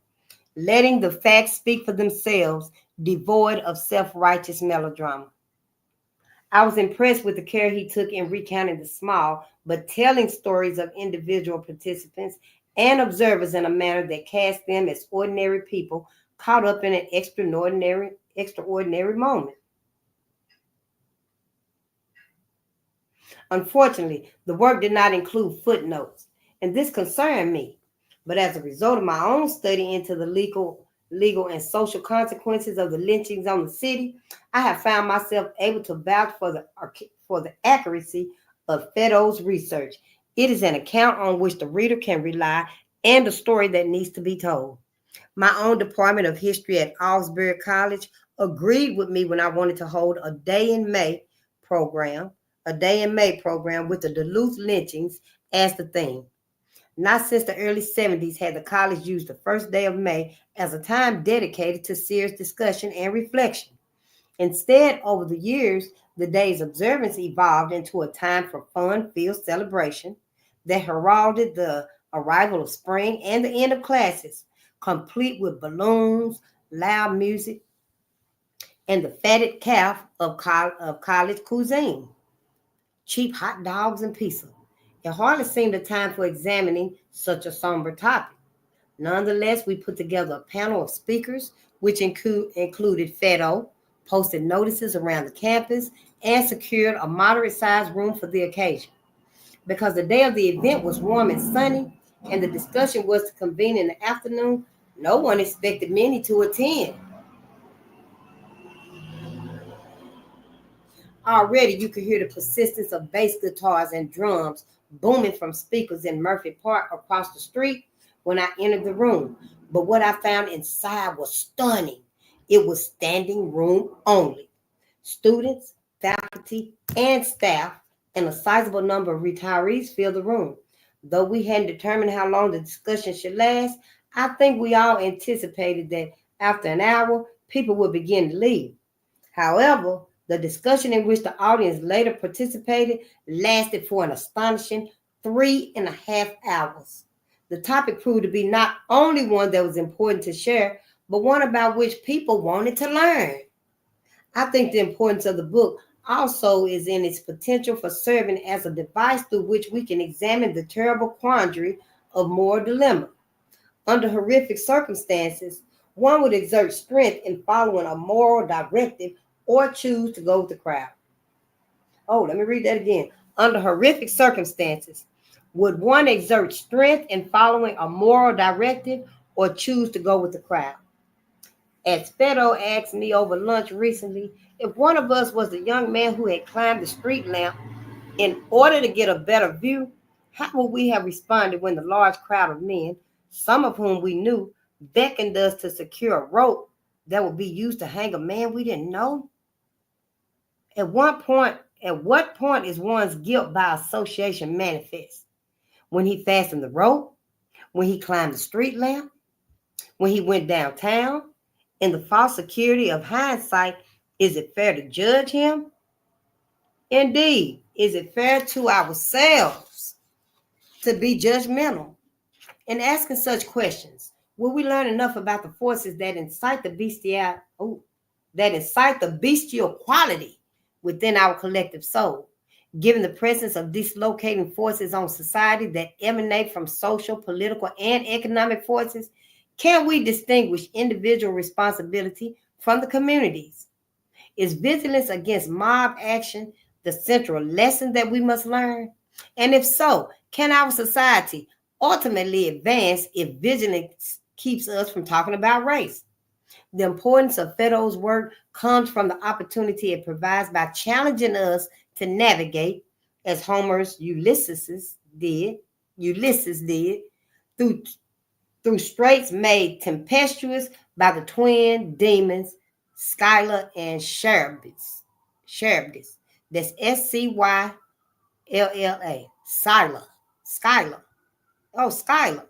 Letting the facts speak for themselves, devoid of self-righteous melodrama. I was impressed with the care he took in recounting the small but telling stories of individual participants and observers in a manner that cast them as ordinary people caught up in an extraordinary moment. Unfortunately, the work did not include footnotes, and this concerned me. But as a result of my own study into the legal and social consequences of the lynchings on the city, I have found myself able to vouch for the accuracy of Fetto's research. It is an account on which the reader can rely and a story that needs to be told. My own Department of History at Alsbury College agreed with me when I wanted to hold a Day in May program with the Duluth lynchings as the theme. Not since the early 70s had the college used the first day of May as a time dedicated to serious discussion and reflection. Instead, over the years, the day's observance evolved into a time for fun-filled celebration that heralded the arrival of spring and the end of classes, complete with balloons, loud music, and the fatted calf of college cuisine, cheap hot dogs and pizza. It hardly seemed a time for examining such a somber topic. Nonetheless, we put together a panel of speakers, which included Fetto, posted notices around the campus, and secured a moderate-sized room for the occasion. Because the day of the event was warm and sunny, and the discussion was to convene in the afternoon, no one expected many to attend. Already, you could hear the persistence of bass guitars and drums booming from speakers in Murphy Park across the street when I entered the room. But what I found inside was stunning. It was standing room only. Students, faculty, and staff, and a sizable number of retirees filled the room. Though we hadn't determined how long the discussion should last, I think we all anticipated that after an hour, people would begin to leave. However, the discussion in which the audience later participated lasted for an astonishing 3.5 hours. The topic proved to be not only one that was important to share, but one about which people wanted to learn. I think the importance of the book also is in its potential for serving as a device through which we can examine the terrible quandary of moral dilemma. Under horrific circumstances, one would exert strength in following a moral directive or choose to go with the crowd. Oh, let me read that again. Under horrific circumstances, would one exert strength in following a moral directive or choose to go with the crowd? As Fedo asked me over lunch recently, if one of us was the young man who had climbed the street lamp in order to get a better view, how would we have responded when the large crowd of men, some of whom we knew, beckoned us to secure a rope that would be used to hang a man we didn't know? At what point is one's guilt by association manifest? When he fastened the rope? When he climbed the street lamp? When he went downtown? In the false security of hindsight, is it fair to judge him? Indeed, is it fair to ourselves to be judgmental? In asking such questions, will we learn enough about the forces that incite the bestial quality within our collective soul, given the presence of dislocating forces on society that emanate from social, political, and economic forces? Can we distinguish individual responsibility from the communities? Is vigilance against mob action the central lesson that we must learn? And if so, can our society ultimately advance if vigilance keeps us from talking about race? The importance of Fedo's work comes from the opportunity it provides by challenging us to navigate, as Homer's Ulysses did, through straits made tempestuous by the twin demons Scylla and Charybdis. That's Scylla. Scylla. Oh, Scylla.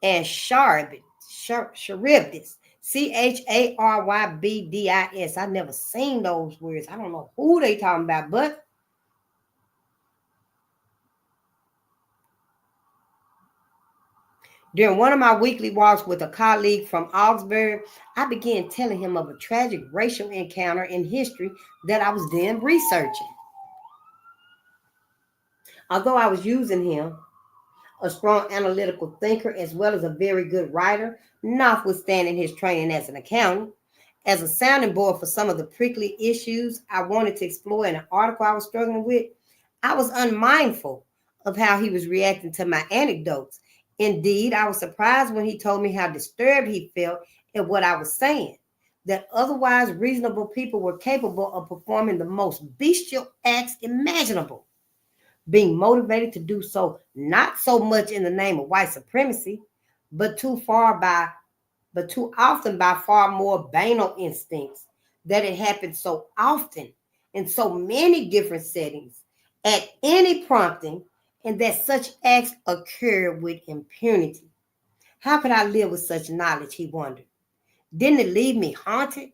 And Charybdis. Charybdis. Charybdis. I never seen those words. I don't know who they talking about, but during one of my weekly walks with a colleague from Augsburg, I began telling him of a tragic racial encounter in history that I was then researching. Although I was using him, a strong analytical thinker as well as a very good writer, notwithstanding his training as an accountant, as a sounding board for some of the prickly issues I wanted to explore in an article I was struggling with, I was unmindful of how he was reacting to my anecdotes. Indeed, I was surprised when he told me how disturbed he felt at what I was saying, that otherwise reasonable people were capable of performing the most bestial acts imaginable, being motivated to do so not so much in the name of white supremacy, but too often by far more banal instincts, that it happens so often in so many different settings at any prompting, and that such acts occur with impunity. How could I live with such knowledge, he wondered. Didn't it leave me haunted?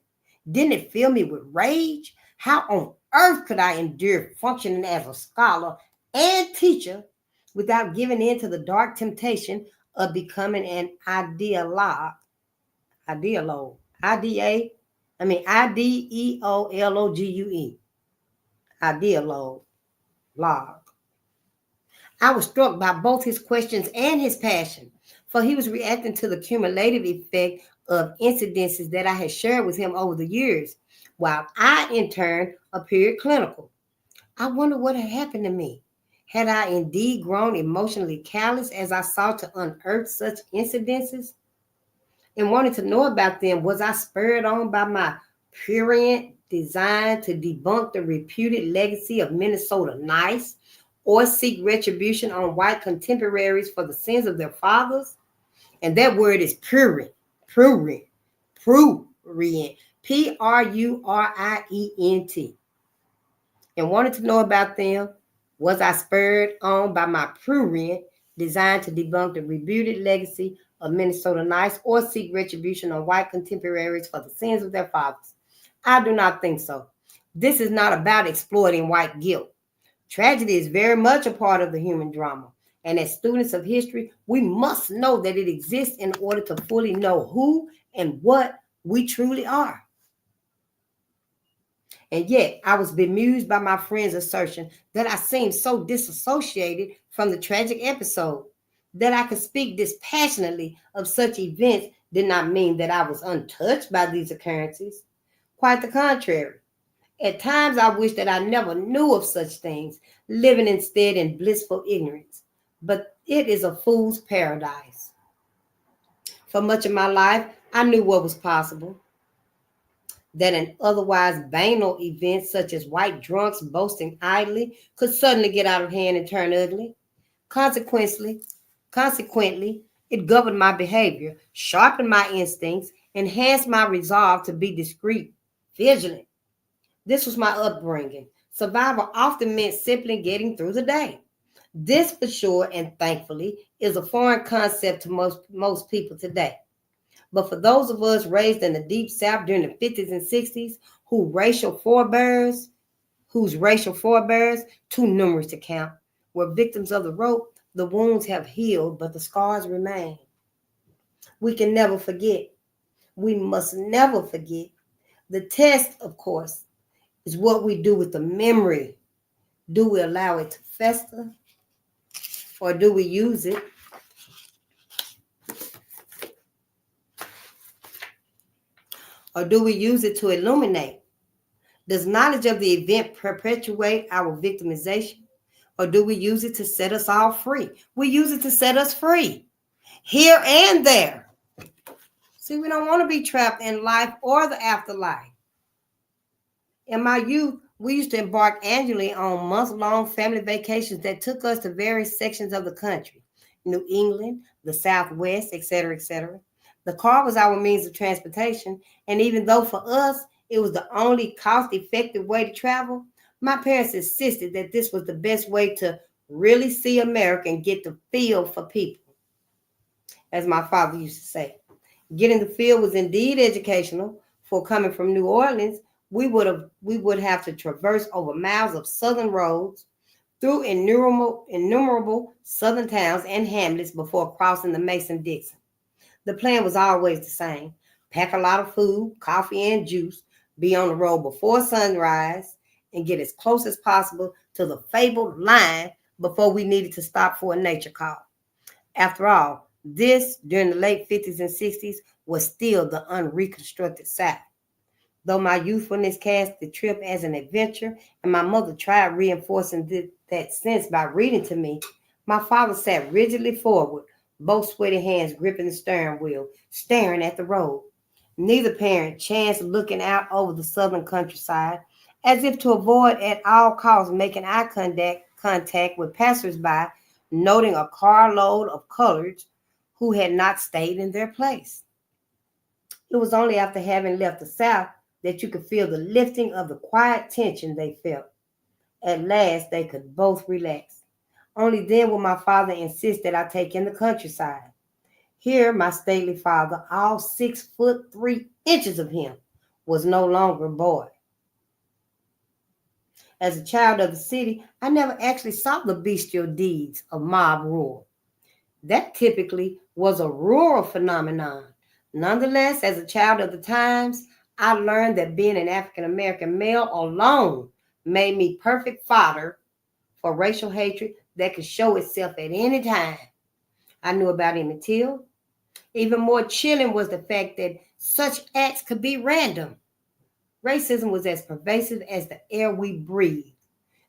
Didn't it fill me with rage? How on earth could I endure functioning as a scholar and teacher without giving in to the dark temptation of becoming an ideologue? Ideologue. Ideologue. Ideologue. Log. I was struck by both his questions and his passion, for he was reacting to the cumulative effect of incidences that I had shared with him over the years, while I, in turn, appeared clinical. I wondered what had happened to me. Had I indeed grown emotionally callous as I sought to unearth such incidences? And wanted to know about them, was I spurred on by my prurient desire to debunk the reputed legacy of Minnesota Nice, or seek retribution on white contemporaries for the sins of their fathers. And that word is prurient, prurient, prurient, Prurient, and wanted to know about them. Was I spurred on by my prurient designed to debunk the reputed legacy of Minnesota Nights or seek retribution on white contemporaries for the sins of their fathers? I do not think so. This is not about exploiting white guilt. Tragedy is very much a part of the human drama. And as students of history, we must know that it exists in order to fully know who and what we truly are. And yet, I was bemused by my friend's assertion that I seemed so disassociated from the tragic episode. That I could speak dispassionately of such events did not mean that I was untouched by these occurrences. Quite the contrary. At times, I wish that I never knew of such things, living instead in blissful ignorance. But it is a fool's paradise. For much of my life, I knew what was possible. That an otherwise banal event such as white drunks boasting idly could suddenly get out of hand and turn ugly. Consequently, it governed my behavior, sharpened my instincts, enhanced my resolve to be discreet, vigilant. This was my upbringing. Survival often meant simply getting through the day. This, for sure, and thankfully, is a foreign concept to most people today. But for those of us raised in the Deep South during the 50s and 60s, whose racial forebears, too numerous to count, were victims of the rope, the wounds have healed, but the scars remain. We can never forget. We must never forget. The test, of course, is what we do with the memory. Do we allow it to fester? Or do we use it? Or do we use it to illuminate? Does knowledge of the event perpetuate our victimization? Or do we use it to set us all free? We use it to set us free, here and there. See, we don't want to be trapped in life or the afterlife. In my youth, we used to embark annually on month-long family vacations that took us to various sections of the country, New England, the Southwest, etc., etc. The car was our means of transportation, and even though for us it was the only cost-effective way to travel, my parents insisted that this was the best way to really see America and get the feel for people. As my father used to say, getting the feel was indeed educational. For coming from New Orleans, we would have to traverse over miles of southern roads, through innumerable southern towns and hamlets before crossing the Mason-Dixon. The plan was always the same: pack a lot of food, coffee, and juice, be on the road before sunrise, and get as close as possible to the fabled line before we needed to stop for a nature call. After all, this, during the late 50s and 60s, was still the unreconstructed South. Though my youthfulness cast the trip as an adventure, and my mother tried reinforcing that sense by reading to me, my father sat rigidly forward, both sweaty hands gripping the steering wheel, staring at the road. Neither parent chanced looking out over the southern countryside, as if to avoid at all costs making eye contact with passersby, noting a carload of coloreds who had not stayed in their place. It was only after having left the South that you could feel the lifting of the quiet tension they felt. At last, they could both relax. Only then would my father insist that I take in the countryside. Here, my stately father, all 6'3" of him, was no longer a boy. As a child of the city, I never actually saw the bestial deeds of mob rule. That typically was a rural phenomenon. Nonetheless, as a child of the times, I learned that being an African-American male alone made me perfect fodder for racial hatred that could show itself at any time. I knew about Emmett Till. Even more chilling was the fact that such acts could be random. Racism was as pervasive as the air we breathed.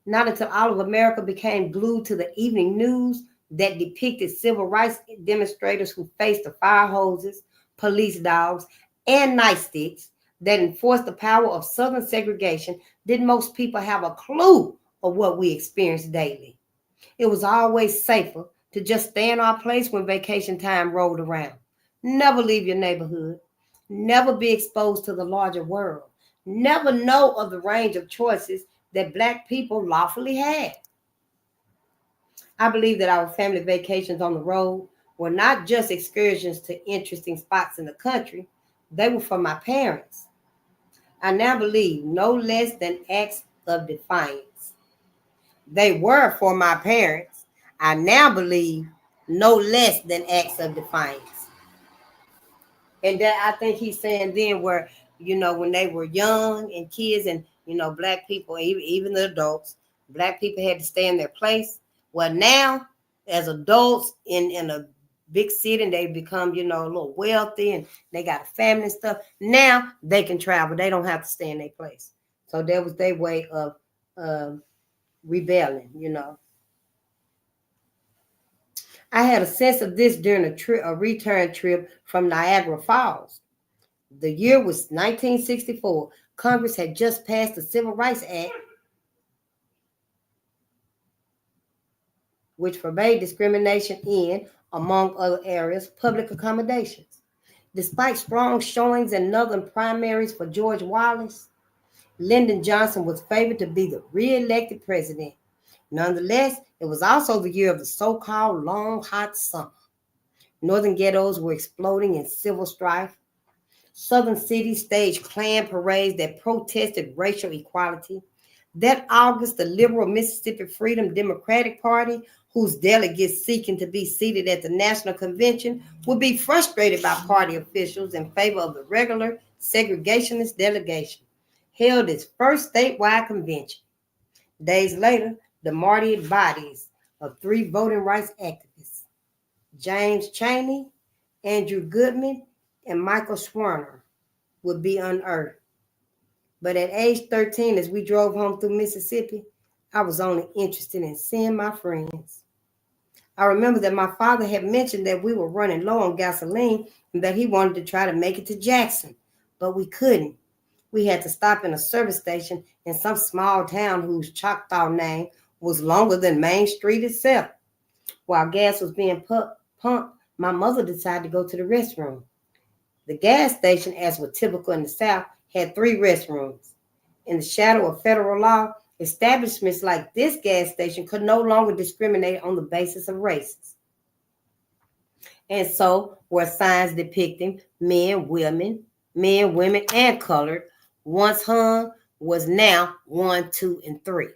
Not until all of America became glued to the evening news that depicted civil rights demonstrators who faced the fire hoses, police dogs, and nightsticks that enforced the power of Southern segregation did most people have a clue of what we experienced daily. It was always safer to just stay in our place when vacation time rolled around. Never leave your neighborhood. Never be exposed to the larger world. Never know of the range of choices that Black people lawfully had. I believe that our family vacations on the road were not just excursions to interesting spots in the country, they were for my parents. I now believe no less than acts of defiance. They were for my parents. I now believe no less than acts of defiance. And that I think he's saying then where, when they were young and kids and, Black people, even the adults, Black people had to stay in their place. Well, now, as adults in a big city and they become, a little wealthy and they got a family and stuff, now they can travel. They don't have to stay in their place. So that was their way of rebelling. I had a sense of this during a return trip from Niagara Falls. The year was 1964. Congress had just passed the Civil Rights Act, which forbade discrimination in, among other areas, public accommodations. Despite strong showings in Northern primaries for George Wallace, Lyndon Johnson was favored to be the re-elected president. Nonetheless, it was also the year of the so-called long, hot summer. Northern ghettos were exploding in civil strife. Southern cities staged Klan parades that protested racial equality. That August, the liberal Mississippi Freedom Democratic Party, whose delegates seeking to be seated at the National Convention would be frustrated by party officials in favor of the regular segregationist delegation, held its first statewide convention. Days later, the martyred bodies of 3 voting rights activists, James Chaney, Andrew Goodman, and Michael Schwerner, would be unearthed. But at age 13, as we drove home through Mississippi, I was only interested in seeing my friends. I remember that my father had mentioned that we were running low on gasoline and that he wanted to try to make it to Jackson, but we couldn't. We had to stop in a service station in some small town whose Choctaw name was longer than Main Street itself. While gas was being pumped, my mother decided to go to the restroom. The gas station, as was typical in the South, had 3 restrooms. In the shadow of federal law, establishments like this gas station could no longer discriminate on the basis of races. And so were signs depicting men, women, and colored, once hung, was now 1, 2, and 3.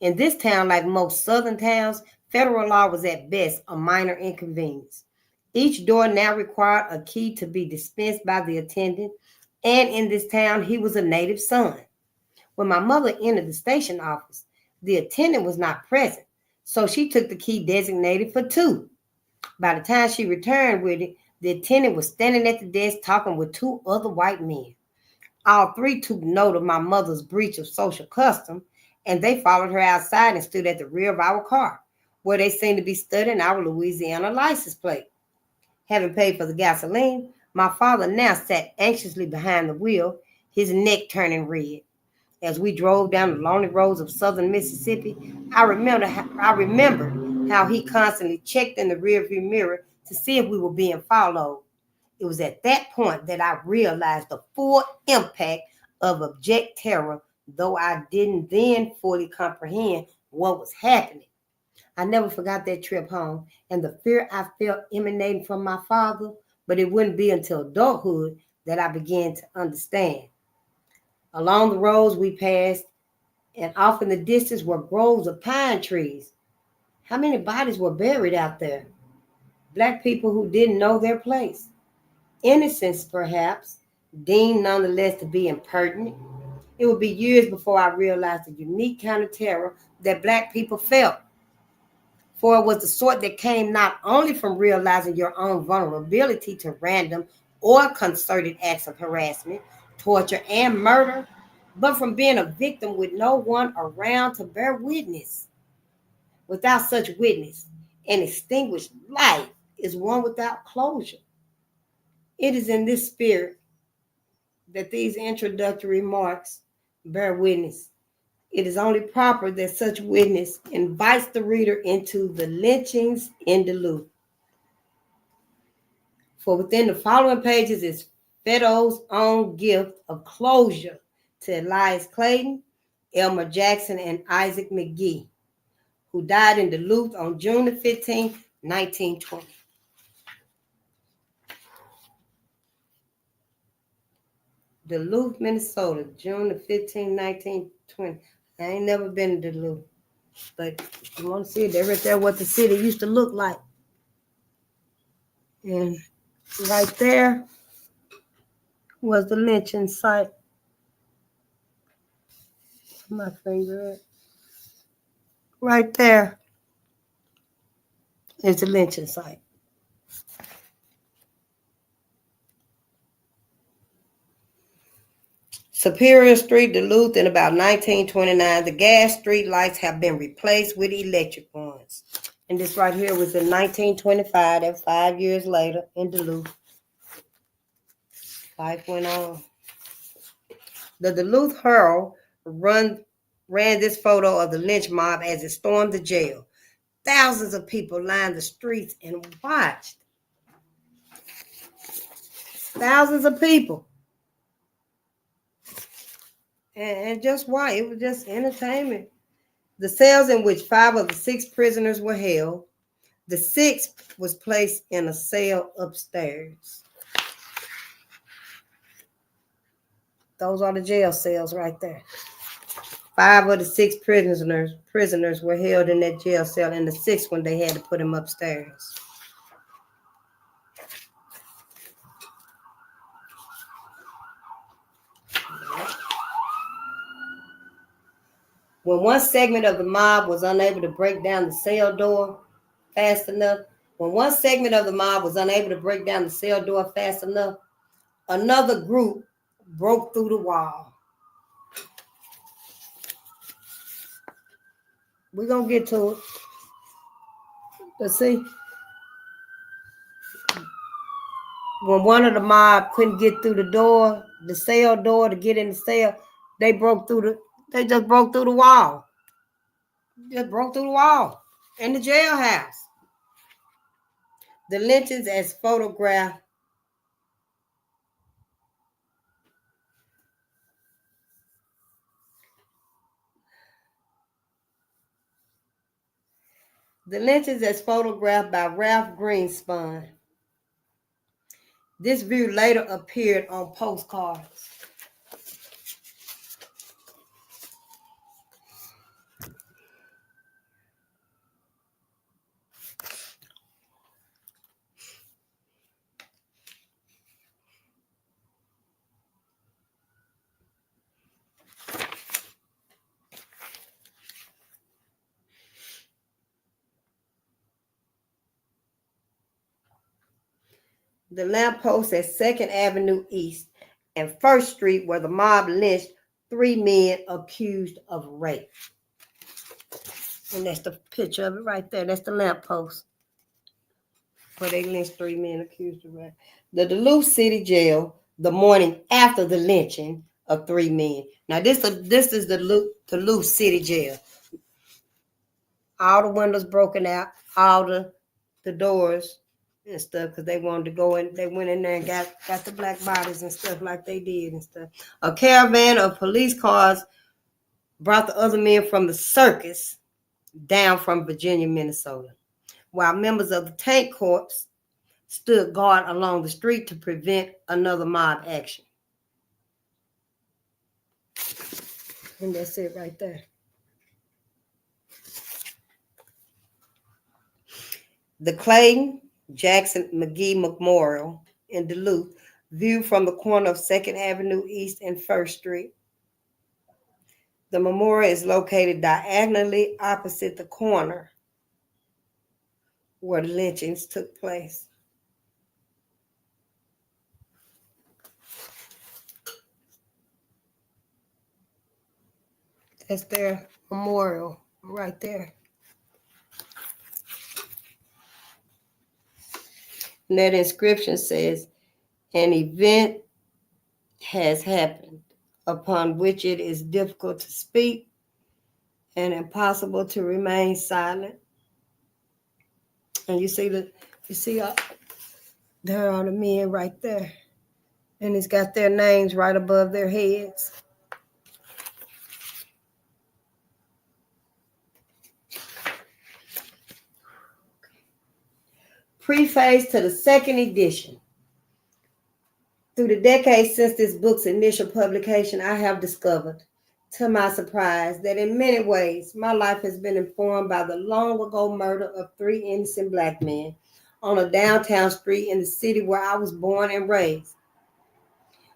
In this town, like most southern towns, federal law was at best a minor inconvenience. Each door now required a key to be dispensed by the attendant, and in this town, he was a native son. When my mother entered the station office, the attendant was not present, so she took the key designated for 2. By the time she returned with it, the attendant was standing at the desk talking with 2 other white men. All 3 took note of my mother's breach of social custom, and they followed her outside and stood at the rear of our car, where they seemed to be studying our Louisiana license plate. Having paid for the gasoline, my father now sat anxiously behind the wheel, his neck turning red. As we drove down the lonely roads of southern Mississippi, I remembered how he constantly checked in the rearview mirror to see if we were being followed. It was at that point that I realized the full impact of abject terror, though I didn't then fully comprehend what was happening. I never forgot that trip home and the fear I felt emanating from my father, but it wouldn't be until adulthood that I began to understand. Along the roads we passed, and off in the distance were groves of pine trees. How many bodies were buried out there? Black people who didn't know their place. Innocents, perhaps, deemed nonetheless to be impertinent. It would be years before I realized the unique kind of terror that Black people felt. For it was the sort that came not only from realizing your own vulnerability to random or concerted acts of harassment, torture, and murder, but from being a victim with no one around to bear witness. Without such witness, an extinguished life is one without closure. It is in this spirit that these introductory remarks bear witness. it is only proper that such witness invites the reader into the lynchings in Duluth. For within the following pages is Feddo's own gift of closure to Elias Clayton, Elmer Jackson, and Isaac McGee, who died in Duluth on June the 15th, 1920. Duluth, Minnesota, June the 15th, 1920. I ain't never been to Duluth, but if you want to see it, they're right there what the city used to look like. And right there was the lynching site. My finger. Right there is the lynching site. Superior Street, Duluth, in about 1929, the gas street lights have been replaced with electric ones. And this right here was in 1925, and 5 years later in Duluth. Life went on. The Duluth Herald ran this photo of the lynch mob as it stormed the jail. Thousands of people lined the streets and watched. Thousands of people. And just why? It was just entertainment. The cells in which 5 of the 6 prisoners were held. The 6th was placed in a cell upstairs. Those are the jail cells right there. 5 of the 6 prisoners were held in that jail cell, and the 6th one they had to put him upstairs. When one segment of the mob was unable to break down the cell door fast enough, another group broke through the wall. We're going to get to it. Let's see. When one of the mob couldn't get through the door, the cell door to get in the cell, they just broke through the wall. Just broke through the wall in the jailhouse. The lynchings as photographed. The lynchings as photographed by Ralph Greenspun. This view later appeared on postcards. The lamppost at 2nd Avenue East and 1st Street where the mob lynched 3 men accused of rape. And that's the picture of it right there. That's the lamppost where they lynched 3 men accused of rape. The Duluth City Jail, the morning after the lynching of 3 men. Now this is the Duluth City Jail. All the windows broken out, all the doors and stuff, because they wanted to go in. They went in there and got the black bodies and stuff like they did and stuff. A caravan of police cars brought the other men from the circus down from Virginia, Minnesota, while members of the tank corps stood guard along the street to prevent another mob action. And that's it right there. The Clayton Jackson McGee Memorial in Duluth, viewed from the corner of 2nd Avenue East and 1st Street. The memorial is located diagonally opposite the corner where the lynchings took place. That's their memorial right there. And that inscription says, an event has happened upon which it is difficult to speak and impossible to remain silent. And you see there are the men right there. And it's got their names right above their heads. Preface to the second edition. Through the decades since this book's initial publication, I have discovered, to my surprise, that in many ways, my life has been informed by the long ago murder of 3 innocent black men on a downtown street in the city where I was born and raised.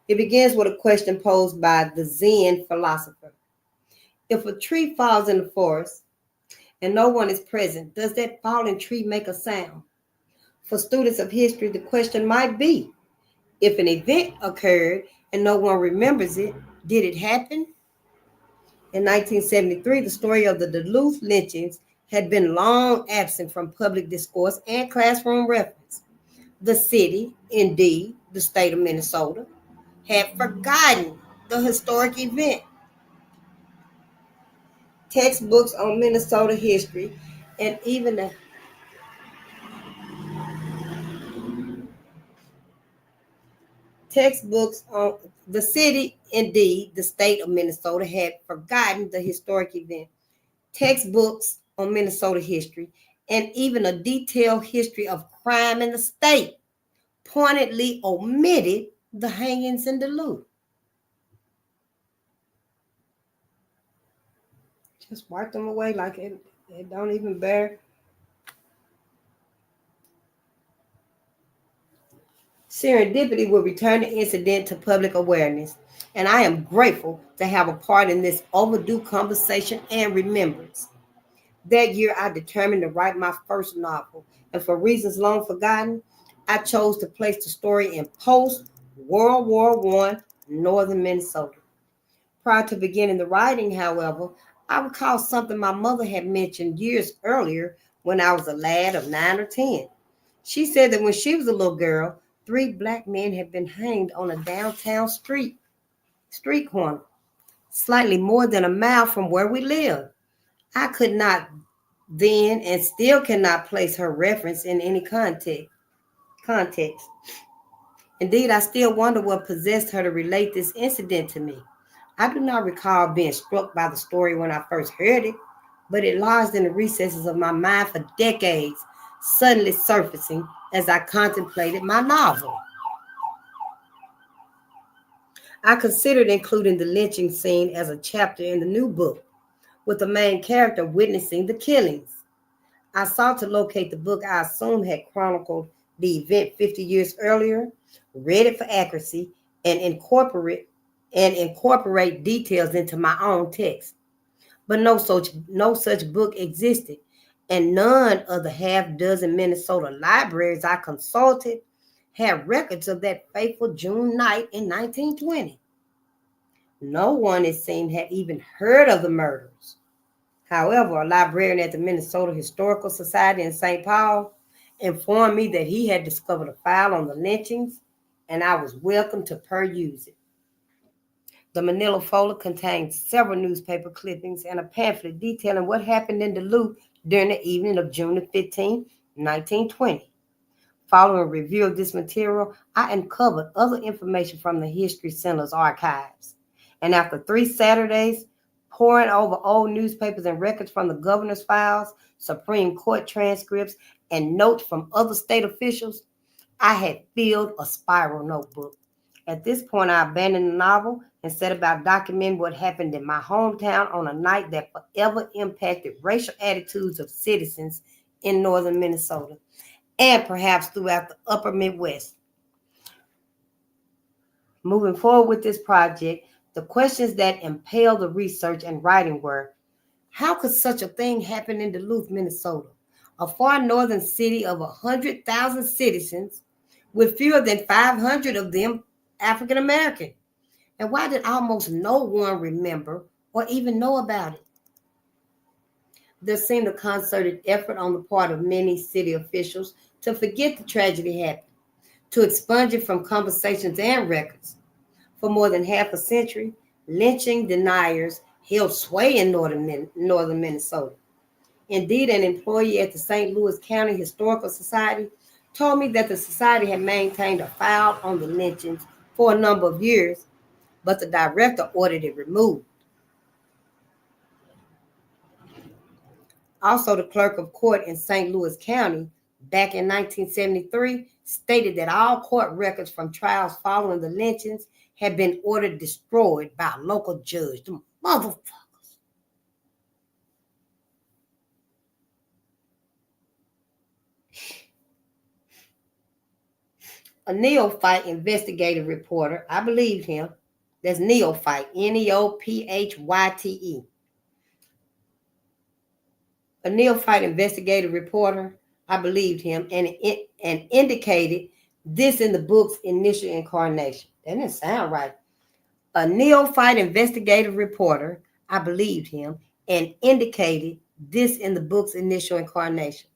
It begins with a question posed by the Zen philosopher. If a tree falls in the forest and no one is present, does that falling tree make a sound? For students of history, the question might be, if an event occurred and no one remembers it, did it happen? In 1973, the story of the Duluth lynchings had been long absent from public discourse and classroom reference. The city, indeed, the state of Minnesota, had forgotten the historic event. Textbooks on Minnesota history and even the textbooks on the city, indeed, the state of Minnesota had forgotten the historic event. Textbooks on Minnesota history and even a detailed history of crime in the state pointedly omitted the hangings in Duluth. Just wipe them away like it don't even bear. Serendipity will return the incident to public awareness, and I am grateful to have a part in this overdue conversation and remembrance. That year, I determined to write my first novel, and for reasons long forgotten, I chose to place the story in post-World War I northern Minnesota. Prior to beginning the writing, however, I recall something my mother had mentioned years earlier when I was a lad of 9 or 10. She said that when she was a little girl, 3 black men had been hanged on a downtown street corner, slightly more than a mile from where we lived. I could not then and still cannot place her reference in any context. Indeed, I still wonder what possessed her to relate this incident to me. I do not recall being struck by the story when I first heard it, but it lodged in the recesses of my mind for decades, suddenly surfacing as I contemplated my novel. I considered including the lynching scene as a chapter in the new book, with the main character witnessing the killings. I sought to locate the book I assumed had chronicled the event 50 years earlier, read it for accuracy, and incorporate details into my own text. But no such book existed, and none of the half-dozen Minnesota libraries I consulted had records of that fateful June night in 1920. No one, it seemed, had even heard of the murders. However, a librarian at the Minnesota Historical Society in St. Paul informed me that he had discovered a file on the lynchings, and I was welcome to peruse it. The manila folder contained several newspaper clippings and a pamphlet detailing what happened in Duluth during the evening of June 15, 1920. Following a review of this material, I uncovered other information from the History Center's archives. And after 3 Saturdays, poring over old newspapers and records from the governor's files, Supreme Court transcripts, and notes from other state officials, I had filled a spiral notebook. At this point, I abandoned the novel and set about documenting what happened in my hometown on a night that forever impacted racial attitudes of citizens in northern Minnesota and perhaps throughout the upper Midwest. Moving forward with this project, the questions that impelled the research and writing were, how could such a thing happen in Duluth, Minnesota, a far northern city of 100,000 citizens, with fewer than 500 of them African American? And why did almost no one remember or even know about it? There seemed a concerted effort on the part of many city officials to forget the tragedy happened, to expunge it from conversations and records. For more than half a century, lynching deniers held sway in northern Minnesota. Indeed, an employee at the St. Louis County Historical Society told me that the society had maintained a file on the lynchings for a number of years, but the director ordered it removed. Also, the clerk of court in St. Louis County back in 1973 stated that all court records from trials following the lynchings had been ordered destroyed by a local judge. The motherfuckers. A neophyte investigative reporter, I believed him. That's neophyte, Neophyte. A neophyte investigative reporter, I believed him, and indicated this in the book's initial incarnation. That didn't sound right. A neophyte investigative reporter, I believed him, and indicated this in the book's initial incarnation.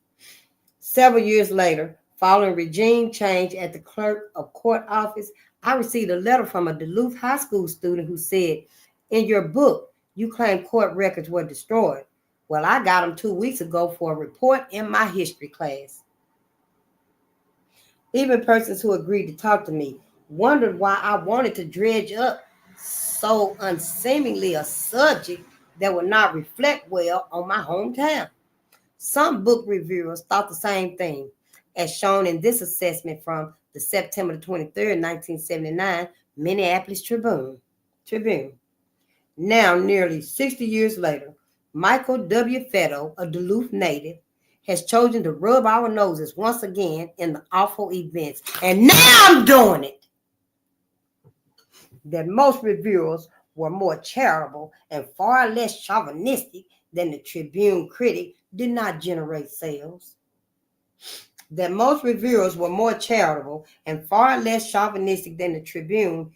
Several years later, following regime change at the clerk of court office, I received a letter from a Duluth high school student who said, in your book, you claim court records were destroyed. Well, I got them 2 weeks ago for a report in my history class. Even persons who agreed to talk to me wondered why I wanted to dredge up so unseemingly a subject that would not reflect well on my hometown. Some book reviewers thought the same thing, as shown in this assessment from the September 23rd, 1979 Minneapolis Tribune. Now, nearly 60 years later, Michael W. Fetto, a Duluth native, has chosen to rub our noses once again in the awful events. And now I'm doing it. That most reviewers were more charitable and far less chauvinistic than the Tribune critic did not generate sales. That most reviewers were more charitable and far less chauvinistic than the Tribune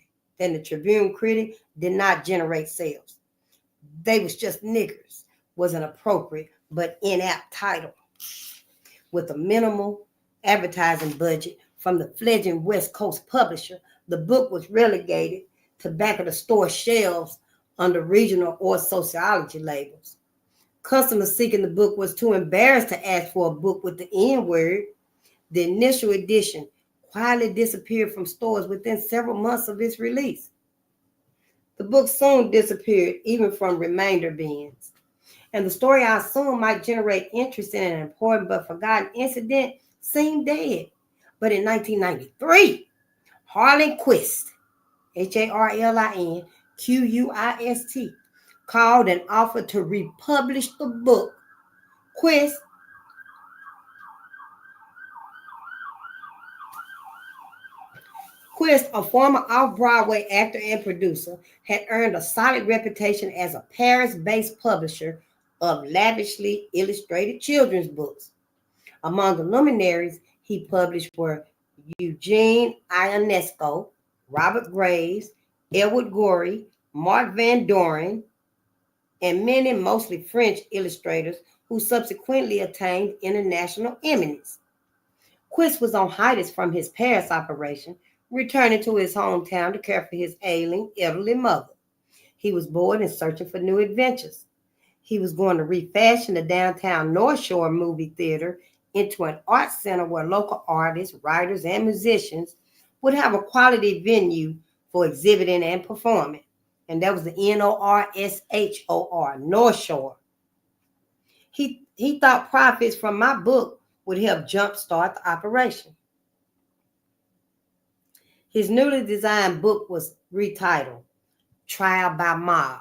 critic did not generate sales. They was just niggers was an appropriate but inapt title. With a minimal advertising budget from the fledgling West Coast publisher, the book was relegated to back of the store shelves under regional or sociology labels. Customers seeking the book was too embarrassed to ask for a book with the N word. The initial edition quietly disappeared from stores within several months of its release. The book soon disappeared even from remainder bins. And the story I assumed might generate interest in an important but forgotten incident seemed dead. But in 1993, Harlan Quist, HarlinQuist, called and offered to republish the book. Quist Quist, a former off-Broadway actor and producer, had earned a solid reputation as a Paris-based publisher of lavishly illustrated children's books. Among the luminaries he published were Eugene Ionesco, Robert Graves, Edward Gorey, Mark Van Doren, and many, mostly French illustrators who subsequently attained international eminence. Quist was on hiatus from his Paris operation, returning to his hometown to care for his ailing elderly mother. He was bored and searching for new adventures. He was going to refashion the downtown North Shore movie theater into an art center where local artists, writers, and musicians would have a quality venue for exhibiting and performing. And that was the NORSHOR, North Shore. He thought profits from my book would help jumpstart the operation. His newly designed book was retitled Trial by Mob,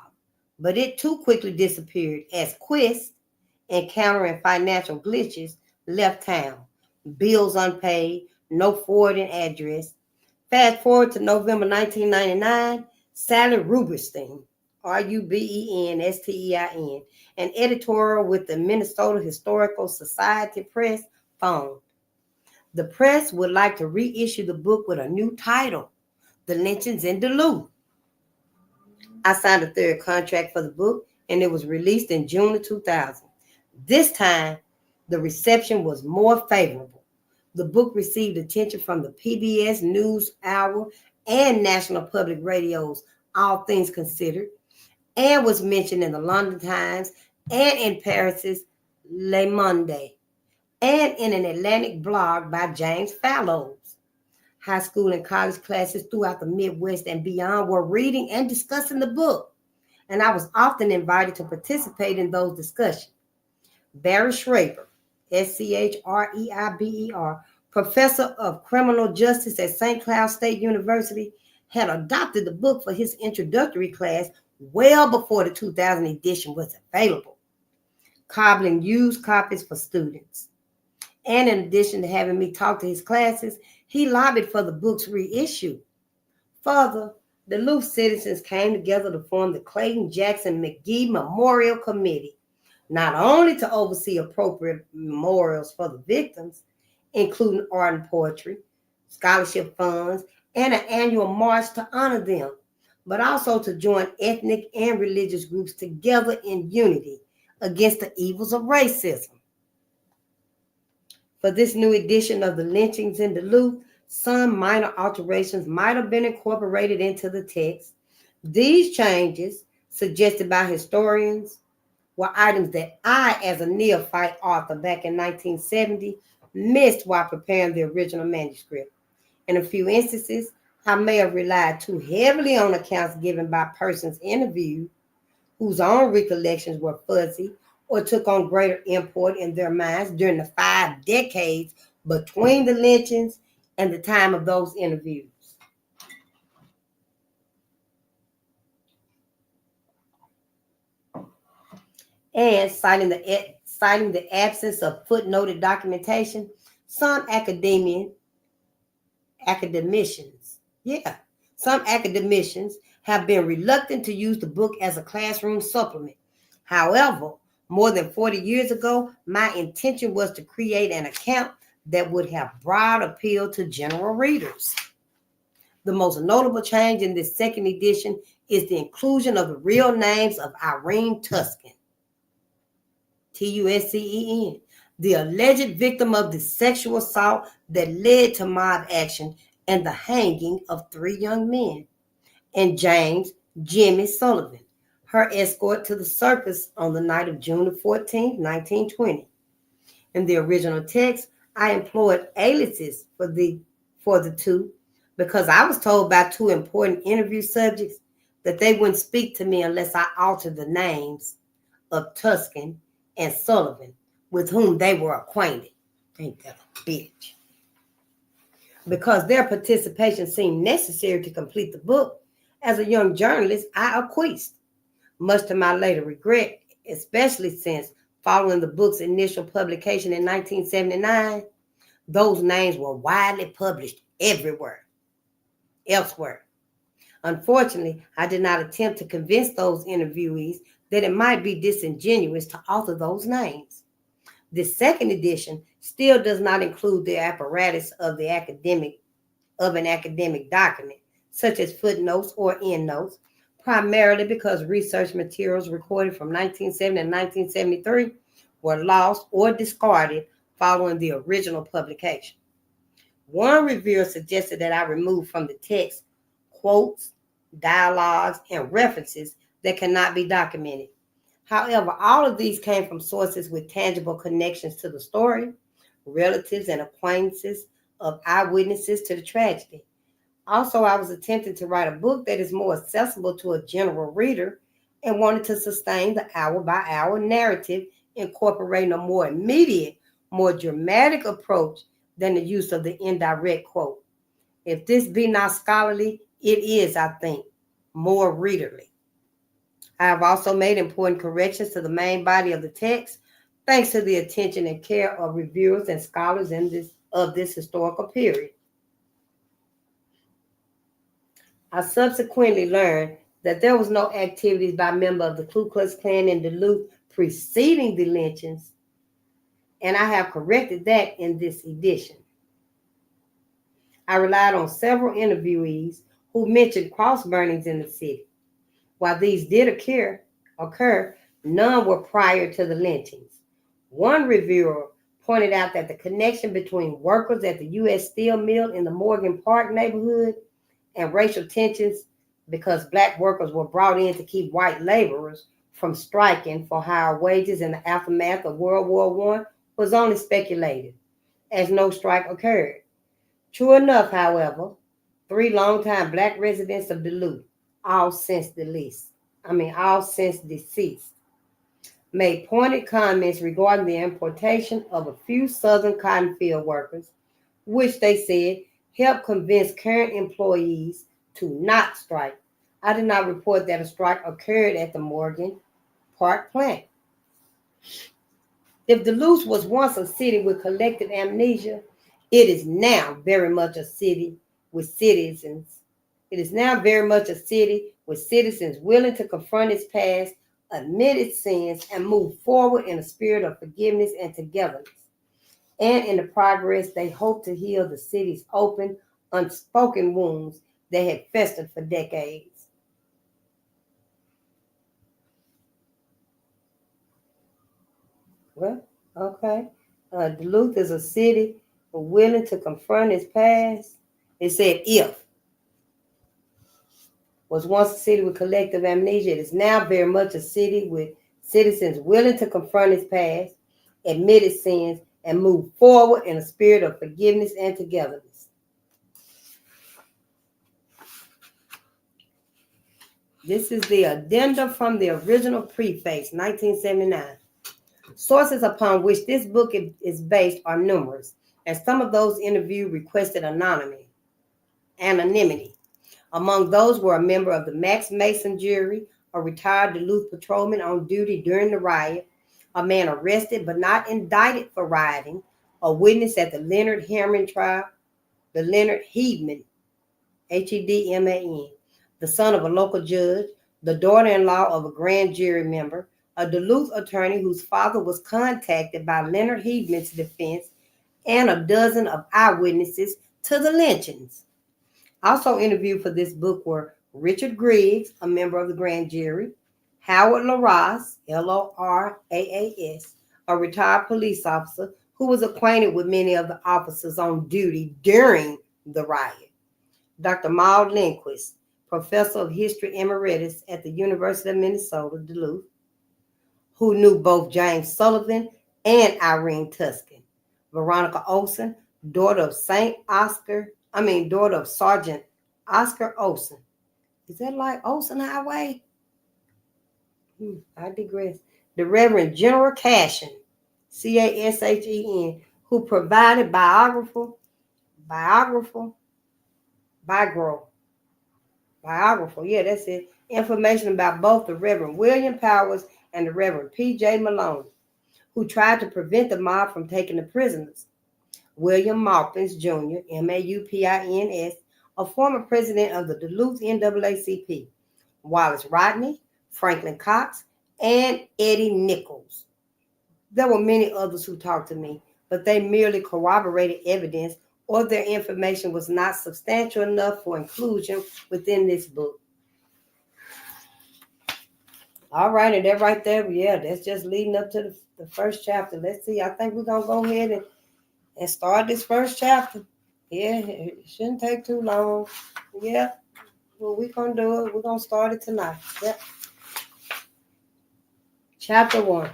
but it too quickly disappeared as Quist, encountering financial glitches, left town. Bills unpaid, no forwarding address. Fast forward to November 1999, Sally Rubenstein, Rubenstein, an editorial with the Minnesota Historical Society Press, phoned. The press would like to reissue the book with a new title, The Lynchings in Duluth. I signed a third contract for the book, and it was released in June of 2000. This time, the reception was more favorable. The book received attention from the PBS NewsHour and National Public Radio's All Things Considered, and was mentioned in the London Times and in Paris's Le Monde, and in an Atlantic blog by James Fallows. High school and college classes throughout the Midwest and beyond were reading and discussing the book, and I was often invited to participate in those discussions. Barry Schreiber, Schreiber, professor of criminal justice at St. Cloud State University, had adopted the book for his introductory class well before the 2000 edition was available, cobbling used copies for students. And in addition to having me talk to his classes, he lobbied for the book's reissue. Further, Duluth citizens came together to form the Clayton Jackson McGee Memorial Committee, not only to oversee appropriate memorials for the victims, including art and poetry, scholarship funds, and an annual march to honor them, but also to join ethnic and religious groups together in unity against the evils of racism. For this new edition of the Lynchings in Duluth, some minor alterations might have been incorporated into the text. These changes, suggested by historians, were items that I, as a neophyte author back in 1970, missed while preparing the original manuscript. In a few instances, I may have relied too heavily on accounts given by persons interviewed whose own recollections were fuzzy or took on greater import in their minds during the 5 decades between the lynchings and the time of those interviews. And citing the absence of footnoted documentation, some academicians have been reluctant to use the book as a classroom supplement. However, more than 40 years ago, my intention was to create an account that would have broad appeal to general readers. The most notable change in this second edition is the inclusion of the real names of Irene Tusken, Tuscen, the alleged victim of the sexual assault that led to mob action and the hanging of 3 young men, and James Jimmy Sullivan, her escort to the circus on the night of June 14, 1920. In the original text, I employed aliases for the two because I was told by 2 important interview subjects that they wouldn't speak to me unless I altered the names of Tusken and Sullivan, with whom they were acquainted. Ain't that a bitch? Because their participation seemed necessary to complete the book, as a young journalist, I acquiesced, much to my later regret, especially since, following the book's initial publication in 1979, those names were widely published elsewhere. Unfortunately, I did not attempt to convince those interviewees that it might be disingenuous to alter those names. This second edition still does not include the apparatus of an academic document, such as footnotes or endnotes, primarily because research materials recorded from 1970 and 1973 were lost or discarded following the original publication. One reviewer suggested that I remove from the text quotes, dialogues, and references that cannot be documented. However, all of these came from sources with tangible connections to the story, relatives and acquaintances of eyewitnesses to the tragedy. Also, I was attempting to write a book that is more accessible to a general reader and wanted to sustain the hour-by-hour narrative, incorporating a more immediate, more dramatic approach than the use of the indirect quote. If this be not scholarly, it is, I think, more readerly. I have also made important corrections to the main body of the text, thanks to the attention and care of reviewers and scholars of this historical period. I subsequently learned that there was no activities by members of the Ku Klux Klan in Duluth preceding the lynchings, and I have corrected that in this edition. I relied on several interviewees who mentioned cross burnings in the city. While these did occur, none were prior to the lynchings. One reviewer pointed out that the connection between workers at the U.S. Steel Mill in the Morgan Park neighborhood and racial tensions because black workers were brought in to keep white laborers from striking for higher wages in the aftermath of World War I was only speculated, as no strike occurred. True enough, however, 3 longtime black residents of Duluth, all since deceased, made pointed comments regarding the importation of a few southern cotton field workers, which they said helped convince current employees to not strike. I did not report that a strike occurred at the Morgan Park plant. If Duluth was once a city with collective amnesia, it is now very much a city with citizens. It is now very much a city with citizens willing to confront its past, admit its sins, and move forward in a spirit of forgiveness and togetherness. And in the progress, they hope to heal the city's open, unspoken wounds that had festered for decades. Well, okay. Duluth is a city willing to confront its past. It said if. Was once a city with collective amnesia. It is now very much a city with citizens willing to confront its past, admit its sins, and move forward in a spirit of forgiveness and togetherness. This is the addenda from the original preface, 1979. Sources upon which this book is based are numerous, and some of those interviewed requested anonymity. Among those were a member of the Max Mason jury, a retired Duluth patrolman on duty during the riot, a man arrested but not indicted for rioting, a witness at the Leonard Herman trial, the Leonard Hedman, Hedman, the son of a local judge, the daughter-in-law of a grand jury member, a Duluth attorney whose father was contacted by Leonard Hedman's defense, and a dozen of eyewitnesses to the lynchings. Also interviewed for this book were Richard Griggs, a member of the grand jury, Howard LaRaas, Loraas, a retired police officer who was acquainted with many of the officers on duty during the riot, Dr. Maud Lindquist, professor of history emeritus at the University of Minnesota, Duluth, who knew both James Sullivan and Irene Tuscan, Veronica Olson, daughter of Sergeant Oscar Olson. Is that like Olson Highway? I digress. The Reverend General Cashin, Cashen, who provided biographical, information about both the Reverend William Powers and the Reverend P.J. Maloney, who tried to prevent the mob from taking the prisoners. William Maupins, Jr., Maupins, a former president of the Duluth NAACP, Wallace Rodney, Franklin Cox, and Eddie Nichols. There were many others who talked to me, but they merely corroborated evidence or their information was not substantial enough for inclusion within this book. All right, and that right there, yeah, that's just leading up to the first chapter. Let's see, I think we're going to go ahead and start this first chapter. Yeah, it shouldn't take too long. Yeah, well, we're going to do it. We're going to start it tonight. Yep. Chapter 1.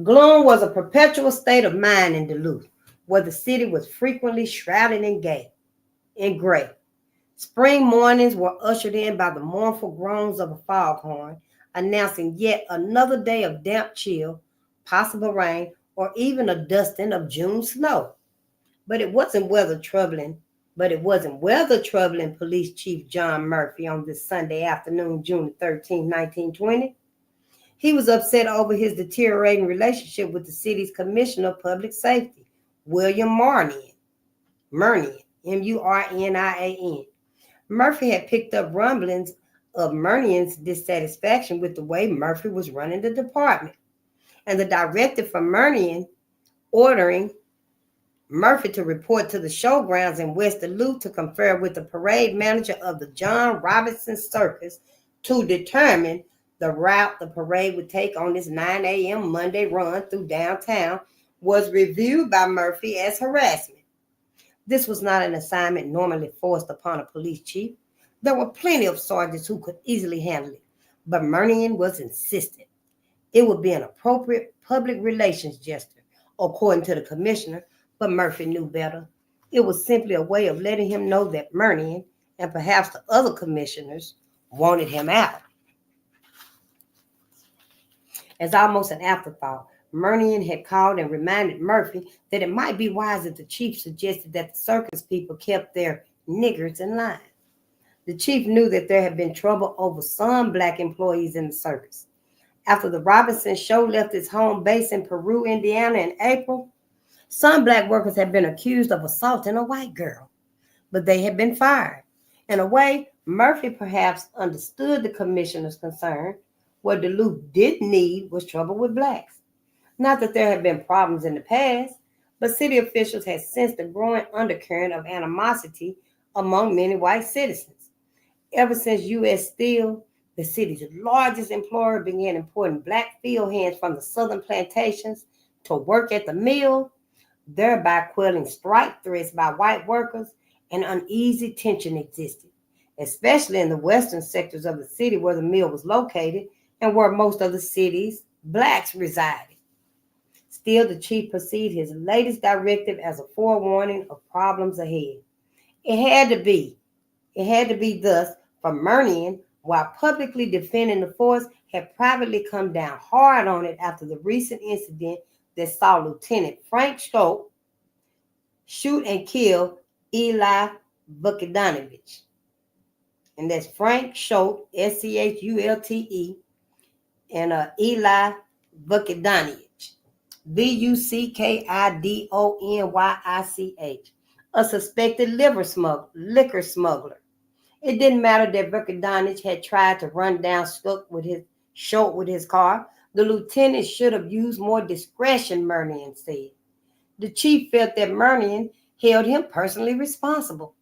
Gloom was a perpetual state of mind in Duluth, where the city was frequently shrouded in gray. Spring mornings were ushered in by the mournful groans of a foghorn, announcing yet another day of damp chill, possible rain, or even a dusting of June snow. But it wasn't weather troubling Police Chief John Murphy on this Sunday afternoon, June 13, 1920. He was upset over his deteriorating relationship with the city's Commissioner of Public Safety, William Murnian, Murnian. Murphy had picked up rumblings of Murnian's dissatisfaction with the way Murphy was running the department, and the directive from Murnian ordering Murphy to report to the showgrounds in West Duluth to confer with the parade manager of the John Robinson Circus to determine the route the parade would take on its 9 a.m. Monday run through downtown was reviewed by Murphy as harassment. This was not an assignment normally forced upon a police chief. There were plenty of sergeants who could easily handle it, but Murnian was insistent. It would be an appropriate public relations gesture, according to the commissioner, but Murphy knew better. It was simply a way of letting him know that Murnian and perhaps the other commissioners wanted him out. As almost an afterthought, Murnian had called and reminded Murphy that it might be wise if the chief suggested that the circus people kept their niggers in line. The chief knew that there had been trouble over some black employees in the circus. After the Robinson show left its home base in Peru, Indiana in April, some black workers had been accused of assaulting a white girl, but they had been fired. In a way, Murphy perhaps understood the commissioner's concern. What Duluth didn't need was trouble with blacks. Not that there had been problems in the past, but city officials had sensed a growing undercurrent of animosity among many white citizens. Ever since U.S. Steel, the city's largest employer, began importing black field hands from the southern plantations to work at the mill, thereby quelling strike threats by white workers, and uneasy tension existed, especially in the western sectors of the city where the mill was located and where most of the city's blacks resided. Still, the chief perceived his latest directive as a forewarning of problems ahead. It had to be thus, for Murnian, while publicly defending the force, had privately come down hard on it after the recent incident that saw Lieutenant Frank Schultz shoot and kill Eli Vukidanovich. And that's Frank Schultz, Schulte, and Eli Vukidanovich, Vuckidonyich, a suspected liquor smuggler. It didn't matter that Vukidanovich had tried to run down Schultz with his car. The lieutenant should have used more discretion, Murnian said. The chief felt that Murnian held him personally responsible.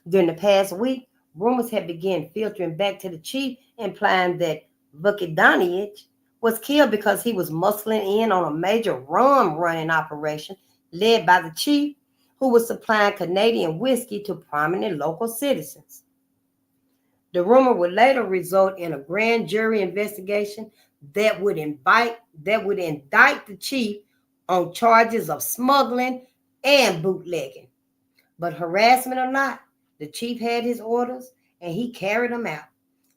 During the past week, rumors had begun filtering back to the chief, implying that Vukidanovich was killed because he was muscling in on a major rum running operation led by the chief, who was supplying Canadian whiskey to prominent local citizens. The rumor would later result in a grand jury investigation that would indict the chief on charges of smuggling and bootlegging. But harassment or not, the chief had his orders and he carried them out.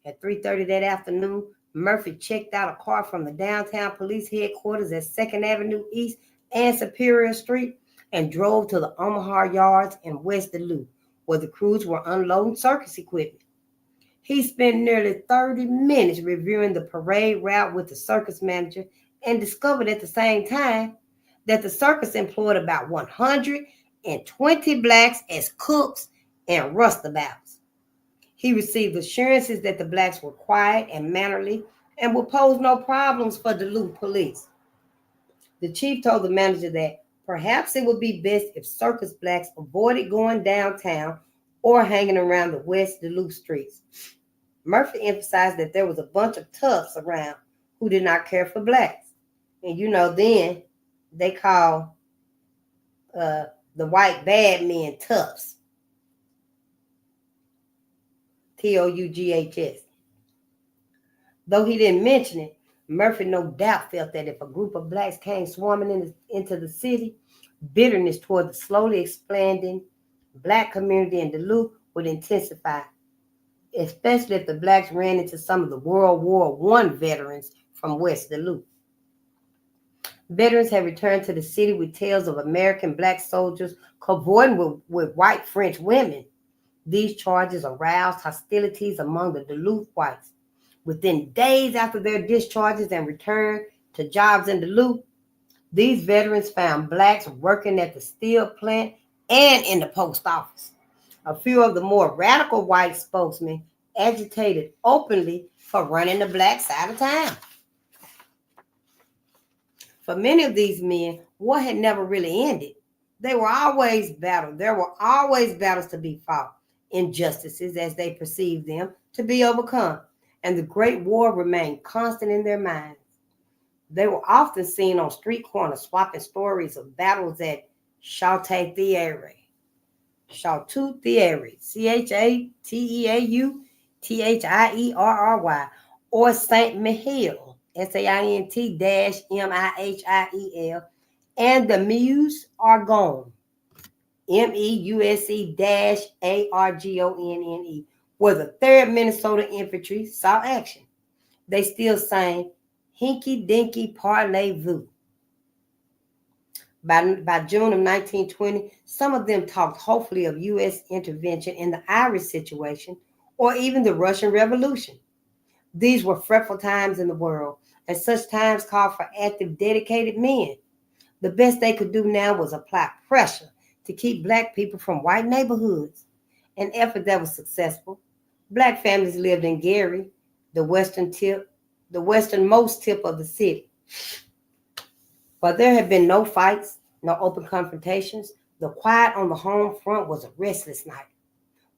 At 3:30 that afternoon, Murphy checked out a car from the downtown police headquarters at 2nd Avenue East and Superior Street and drove to the Omaha Yards in West Duluth, where the crews were unloading circus equipment. He spent nearly 30 minutes reviewing the parade route with the circus manager and discovered at the same time that the circus employed about 120 blacks as cooks and roustabouts. He received assurances that the blacks were quiet and mannerly and would pose no problems for Duluth police. The chief told the manager that perhaps it would be best if circus blacks avoided going downtown or hanging around the West Duluth streets. Murphy emphasized that there was a bunch of toughs around who did not care for blacks. And then they call the white bad men toughs. Toughs. Though he didn't mention it, Murphy no doubt felt that if a group of blacks came swarming into the city, bitterness toward the slowly expanding black community in Duluth would intensify, especially if the blacks ran into some of the World War I veterans from West Duluth. Veterans had returned to the city with tales of American black soldiers cavorting with white French women. These charges aroused hostilities among the Duluth whites. Within days after their discharges and return to jobs in Duluth, these veterans found blacks working at the steel plant and in the post office. A few of the more radical white spokesmen agitated openly for running the black side of town. For many of these men, war had never really ended. There were always battles to be fought, injustices as they perceived them to be overcome, and the Great War remained constant in their minds. They were often seen on street corners swapping stories of battles at Château Thierry. Chateauthierry, Chateauthieri, or Saint Mihiel, Saint-Mihiel, and the Meuse Argonne, Meuse-Argonne, where the 3rd Minnesota Infantry saw action. They still sang Hinky Dinky Parlez-vous. By June of 1920, some of them talked hopefully of U.S. intervention in the Irish situation or even the Russian Revolution. These were fretful times in the world, and such times called for active, dedicated men. The best they could do now was apply pressure to keep Black people from white neighborhoods, an effort that was successful. Black families lived in Gary, the westernmost tip of the city. But there had been no fights, no open confrontations. The quiet on the home front was a restless night.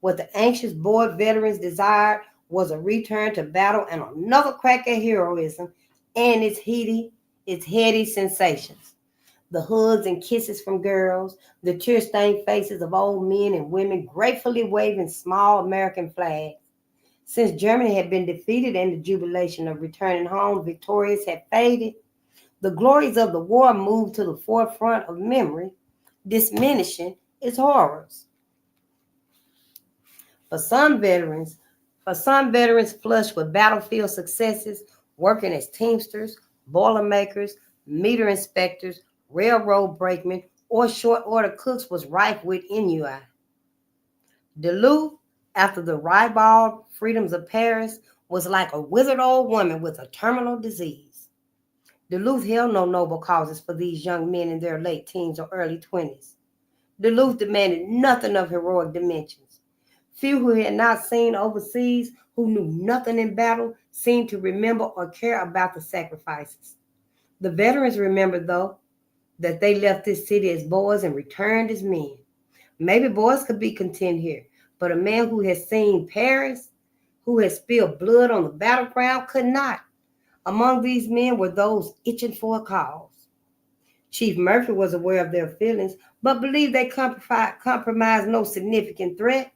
What the anxious bored veterans desired was a return to battle and another crack at heroism and its heady sensations. The hugs and kisses from girls, the tear-stained faces of old men and women gratefully waving small American flags. Since Germany had been defeated and the jubilation of returning home victorious had faded, the glories of the war moved to the forefront of memory, diminishing its horrors. For some veterans flushed with battlefield successes, working as teamsters, boilermakers, meter inspectors, railroad brakemen, or short order cooks was rife with ennui. Duluth, after the ribald freedoms of Paris, was like a withered old woman with a terminal disease. Duluth held no noble causes for these young men in their late teens or early 20s. Duluth demanded nothing of heroic dimensions. Few who had not seen overseas, who knew nothing in battle, seemed to remember or care about the sacrifices. The veterans remembered, though, that they left this city as boys and returned as men. Maybe boys could be content here, but a man who had seen Paris, who had spilled blood on the battleground, could not. Among these men were those itching for a cause. Chief Murphy was aware of their feelings, but believed they compromised no significant threat.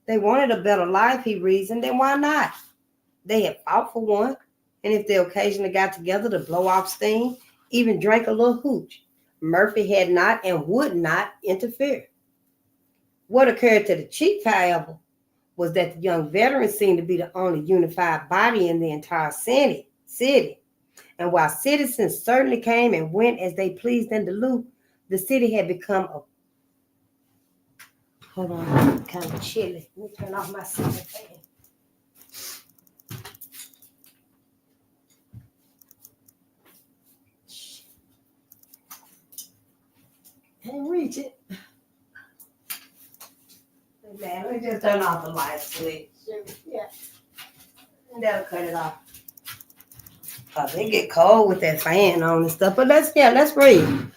They wanted a better life, he reasoned, and why not? They had fought for one, and if they occasionally got together to blow off steam, even drank a little hooch, Murphy had not and would not interfere. What occurred to the chief, however, was that the young veterans seemed to be the only unified body in the entire city. And while citizens certainly came and went as they pleased in Duluth, the city had become a... Hold on, kind of chilly. Let me turn off my ceiling fan. Can't reach it. Man, let me just turn off the light switch. Yeah. And that'll cut it off. They get cold with that fan on and stuff. But let's read.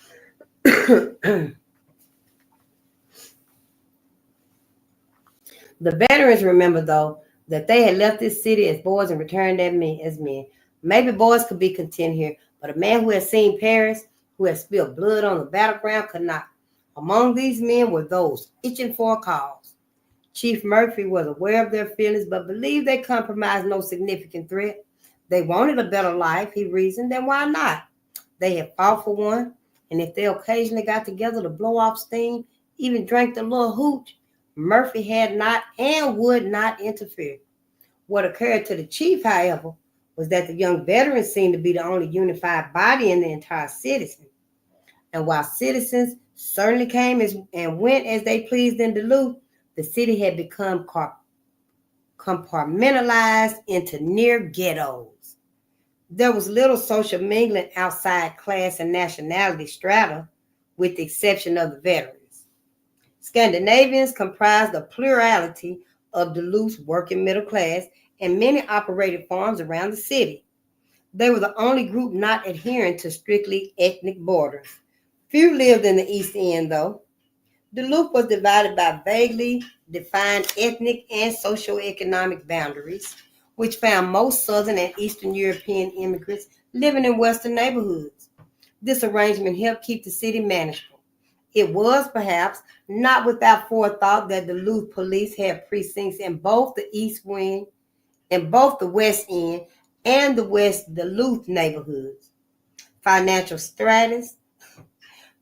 The veterans remember, though, that they had left this city as boys and returned as men. Maybe boys could be content here, but a man who had seen Paris, who had spilled blood on the battleground, could not. Among these men were those itching for a cause. Chief Murphy was aware of their feelings, but believed they compromised no significant threat. They wanted a better life, he reasoned, then why not? They had fought for one, and if they occasionally got together to blow off steam, even drank the little hooch, Murphy had not and would not interfere. What occurred to the chief, however, was that the young veterans seemed to be the only unified body in the entire city. And while citizens certainly came and went as they pleased in Duluth, the city had become compartmentalized into near ghettos. There was little social mingling outside class and nationality strata, with the exception of the veterans. Scandinavians comprised a plurality of Duluth's working middle class, and many operated farms around the city. They were the only group not adhering to strictly ethnic borders. Few lived in the East End, though. Duluth was divided by vaguely defined ethnic and socioeconomic boundaries, which found most Southern and Eastern European immigrants living in Western neighborhoods. This arrangement helped keep the city manageable. It was perhaps not without forethought that Duluth police had precincts in both the East Wing, in both the West End and the West Duluth neighborhoods. Financial status,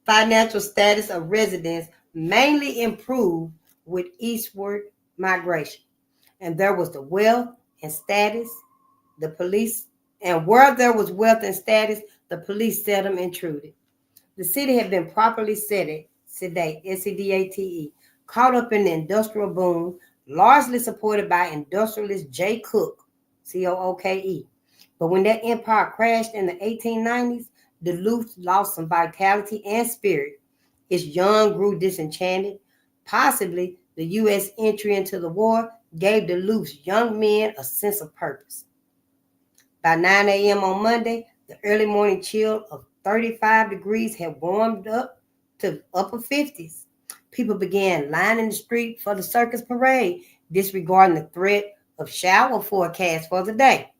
financial status of residents mainly improved with eastward migration, and there was the wealth and status. The police, and where there was wealth and status, the police seldom intruded. The city had been properly sedate, S-E-D-A-T-E, caught up in the industrial boom, largely supported by industrialist J. Cook, C-O-O-K-E. But when that empire crashed in the 1890s, Duluth lost some vitality and spirit. Its young grew disenchanted. Possibly the U.S. entry into the war gave Duluth's young men a sense of purpose. By 9 a.m. on Monday, the early morning chill of 35 degrees had warmed up to upper 50s. People began lining the street for the circus parade, disregarding the threat of shower forecasts for the day.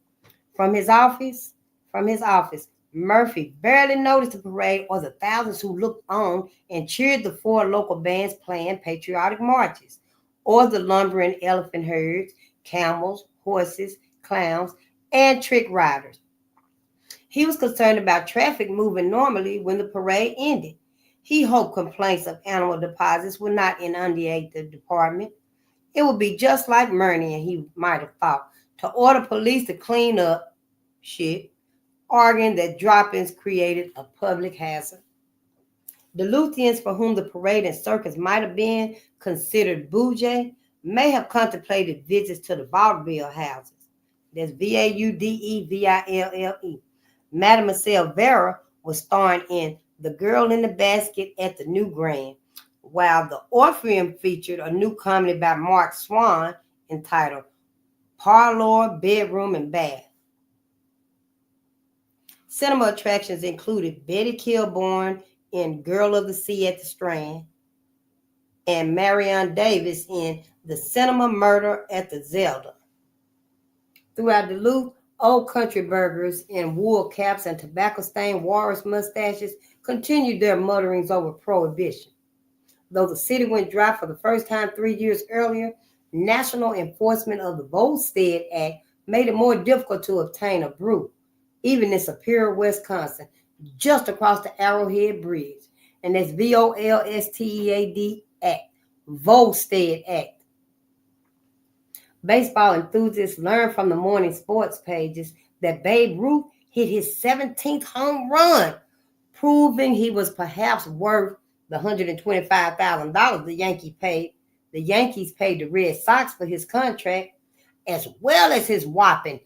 From his office, Murphy barely noticed the parade or the thousands who looked on and cheered the four local bands playing patriotic marches, or the lumbering elephant herds, camels, horses, clowns, and trick riders. He was concerned about traffic moving normally when the parade ended. He hoped complaints of animal deposits would not inundate the department. It would be just like Murnian, he might have thought, to order police to clean up shit, arguing that drop-ins created a public hazard. Duluthians for whom the parade and circus might have been considered bougie may have contemplated visits to the vaudeville houses. That's Vaudeville. Mademoiselle Vera was starring in The Girl in the Basket at the New Grand, while the Orpheum featured a new comedy by Mark Swan entitled Parlor, Bedroom, and Bath. Cinema attractions included Betty Kilbourne in Girl of the Sea at the Strand and Marion Davis in The Cinema Murder at the Zelda. Throughout Duluth, old country burghers in wool caps and tobacco-stained walrus mustaches continued their mutterings over prohibition. Though the city went dry for the first time 3 years earlier, national enforcement of the Volstead Act made it more difficult to obtain a brew, even in Superior, Wisconsin, just across the Arrowhead Bridge. And that's Volstead Act, Volstead Act. Baseball enthusiasts learned from the morning sports pages that Babe Ruth hit his 17th home run, proving he was perhaps worth the $125,000 the Yankees paid the Red Sox for his contract, as well as his whopping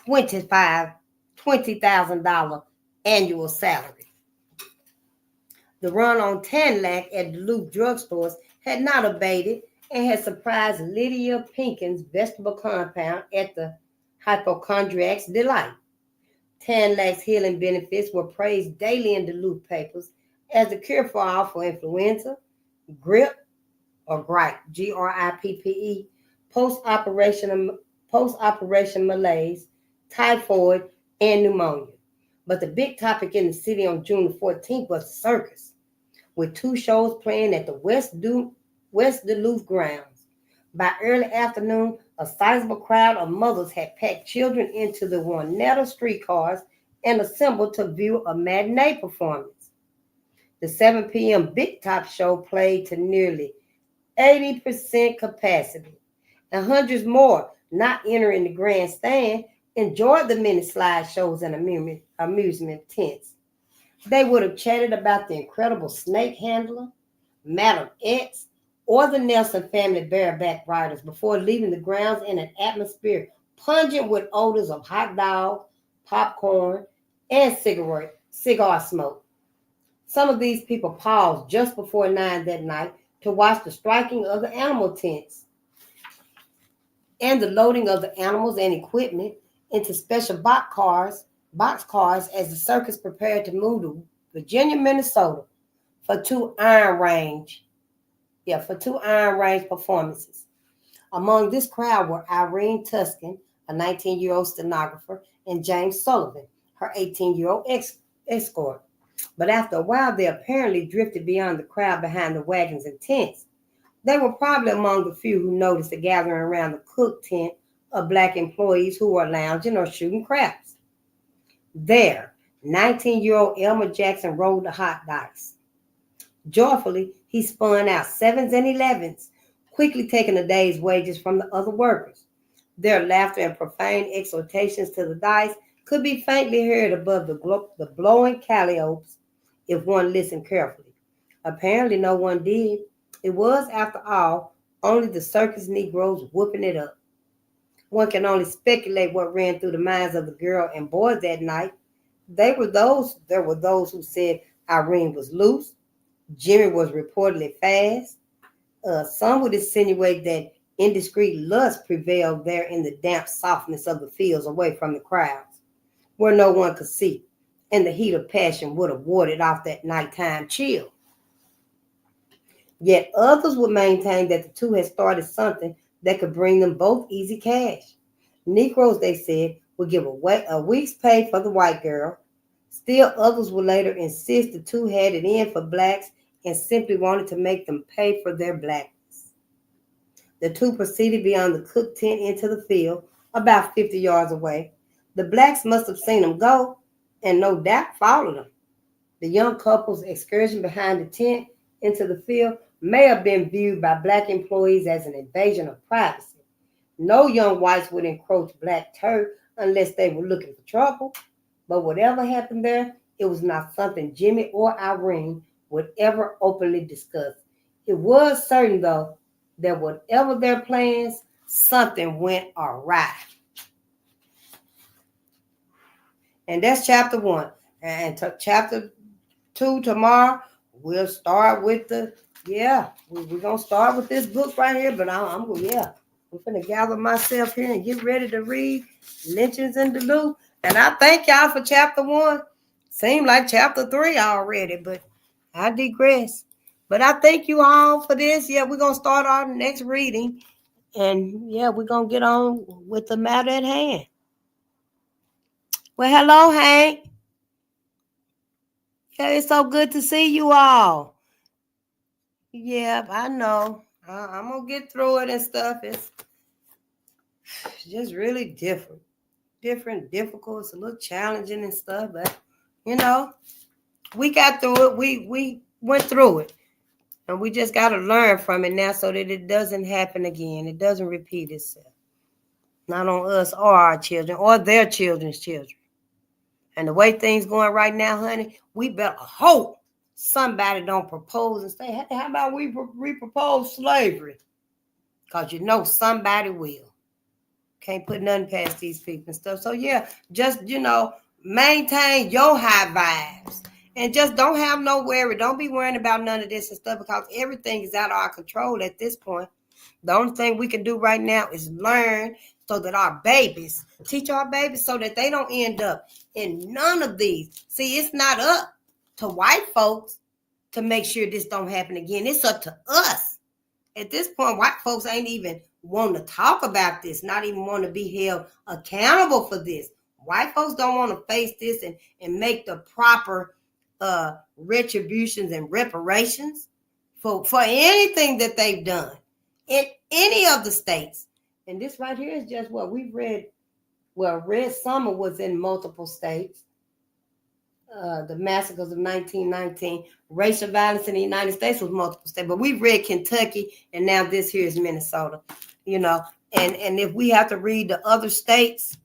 $20,000 annual salary. The run on Tanlac at Duluth drugstores had not abated and had surprised Lydia Pinkin's vegetable compound at the hypochondriac's delight. Tanlac's healing benefits were praised daily in Duluth papers as the cure for awful influenza, grippe, or gripe, Grippe, post-operation malaise, typhoid, and pneumonia. But the big topic in the city on June the 14th was the circus, with 2 shows playing at the West Duluth grounds. By early afternoon, a sizable crowd of mothers had packed children into the Juanetta streetcars and assembled to view a matinee performance. The 7 p.m. Big Top show played to nearly 80% capacity, and hundreds more, not entering the grandstand, enjoyed the many slide shows and amusement tents. They would have chatted about the incredible snake handler, Madam X, or the Nelson family bareback riders before leaving the grounds in an atmosphere pungent with odors of hot dog, popcorn, and cigar smoke. Some of these people paused just before 9 that night to watch the striking of the animal tents and the loading of the animals and equipment into special box cars as the circus prepared to move to Virginia, Minnesota for 2 Iron Range performances. Among this crowd were Irene Tuscan, a 19-year-old stenographer, and James Sullivan, her 18-year-old escort. But after a while, they apparently drifted beyond the crowd behind the wagons and tents. They were probably among the few who noticed the gathering around the cook tent of black employees who were lounging or shooting craps. There, 19-year-old Elmer Jackson rolled the hot dice. Joyfully, he spun out 7s and 11s, quickly taking the day's wages from the other workers. Their laughter and profane exhortations to the dice could be faintly heard above the blowing calliopes if one listened carefully. Apparently, no one did. It was, after all, only the circus Negroes whooping it up. One can only speculate what ran through the minds of the girl and boys that night. There were those who said Irene was loose. Jimmy was reportedly fast. Some would insinuate that indiscreet lust prevailed there in the damp softness of the fields away from the crowds, where no one could see, and the heat of passion would have warded off that nighttime chill. Yet others would maintain that the two had started something that could bring them both easy cash. Negroes, they said, would give a week's pay for the white girl. Still others would later insist the two had it in for blacks and simply wanted to make them pay for their blackness. The two proceeded beyond the cook tent into the field, about 50 yards away. The blacks must have seen them go, and no doubt followed them. The young couple's excursion behind the tent into the field may have been viewed by black employees as an invasion of privacy. No young whites would encroach black turf unless they were looking for trouble. But whatever happened there, it was not something Jimmy or Irene would ever openly discuss. It was certain, though, that whatever their plans, something went awry. And that's chapter 1. And chapter 2 tomorrow, we'll start with we're going to start with this book right here, but I'm going to gather myself here and get ready to read Lynchings in Duluth. And I thank y'all for chapter 1. Seemed like chapter 3 already, but I digress. But I thank you all for this. Yeah, we're going to start our next reading. And yeah, we're going to get on with the matter at hand. Well, hello, Hank. Yeah, it's so good to see you all. Yeah, I know. I'm going to get through it and stuff. It's just really difficult. It's a little challenging and stuff, but we got through it. We went through it, and we just got to learn from it now so that it doesn't happen again. It doesn't repeat itself, not on us or our children or their children's children. And the way things going right now, honey, we better hope somebody don't propose and say, hey, how about we propose slavery? Because somebody will. Can't put nothing past these people and stuff. So yeah, just, maintain your high vibes and just don't have no worry. Don't be worrying about none of this and stuff because everything is out of our control at this point. The only thing we can do right now is learn so that teach our babies so that they don't end up in none of these. See, it's not up to white folks to make sure this don't happen again. It's up to us. At this point, white folks ain't even want to talk about this, not even want to be held accountable for this. White folks don't want to face this and make the proper retributions and reparations for anything that they've done in any of the states. And this right here is just what we've read. Well, Red Summer was in multiple states. The massacres of 1919, racial violence in the United States was multiple states. But we've read Kentucky, and now this here is Minnesota. And if we have to read the other states,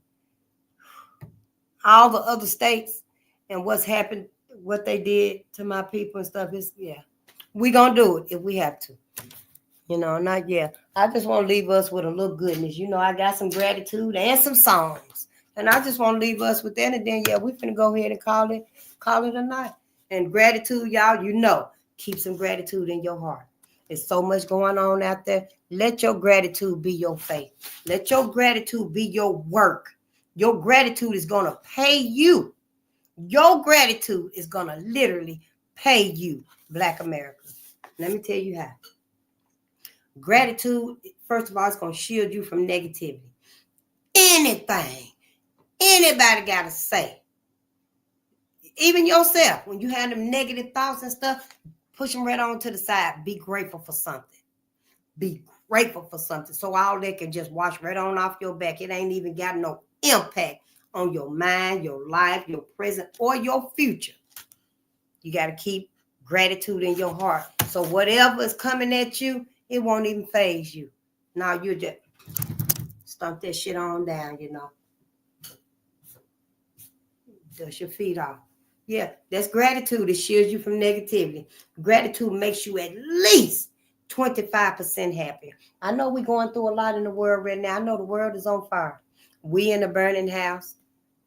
all the other states, and what's happened, what they did to my people and stuff, we're going to do it if we have to. Not yet. I just want to leave us with a little goodness. I got some gratitude and some songs. And I just want to leave us with that. And then, we're going to go ahead and call it a night. And gratitude, y'all, keep some gratitude in your heart. There's so much going on out there. Let your gratitude be your faith. Let your gratitude be your work. Your gratitude is going to pay you. Your gratitude is going to literally pay you, Black America. Let me tell you how. Gratitude, first of all, is going to shield you from negativity. Anything anybody got to say, even yourself, when you have them negative thoughts and stuff, push them right on to the side. Be grateful for something. Be grateful for something. So all that can just wash right on off your back. It ain't even got no impact on your mind, your life, your present, or your future. You got to keep gratitude in your heart. So whatever is coming at you, it won't even faze you. Now you just stomp that shit on down, Dust your feet off. Yeah, that's gratitude. It shields you from negativity. Gratitude makes you at least 25% happier. I know we're going through a lot in the world right now. I know the world is on fire. We in a burning house.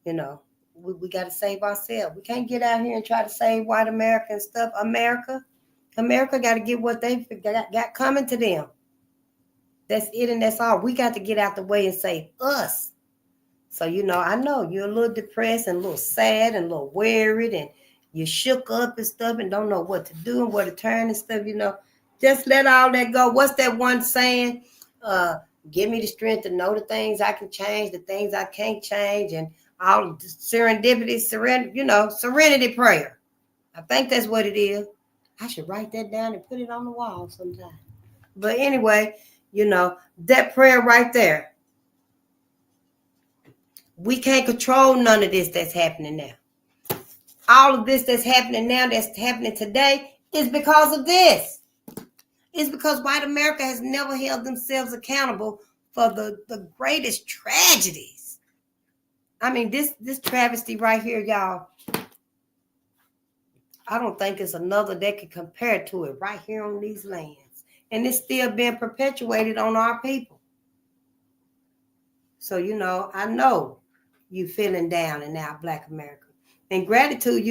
We got to save ourselves. We can't get out here and try to save white America and stuff. America got to get what they got coming to them. That's it, and that's all. We got to get out the way and save us. So, I know you're a little depressed and a little sad and a little worried and you shook up and stuff and don't know what to do and where to turn and stuff, Just let all that go. What's that one saying? Give me the strength to know the things I can change, the things I can't change, and all the serenity prayer. I think that's what it is. I should write that down and put it on the wall sometime. But anyway, that prayer right there. We can't control none of this that's happening now. All of this that's happening now, that's happening today, is because of this. It's because white America has never held themselves accountable for the greatest tragedies. I mean, this travesty right here, y'all, I don't think it's another that can compare to it right here on these lands. And it's still being perpetuated on our people. So, I know you feeling down and out, Black America. And gratitude,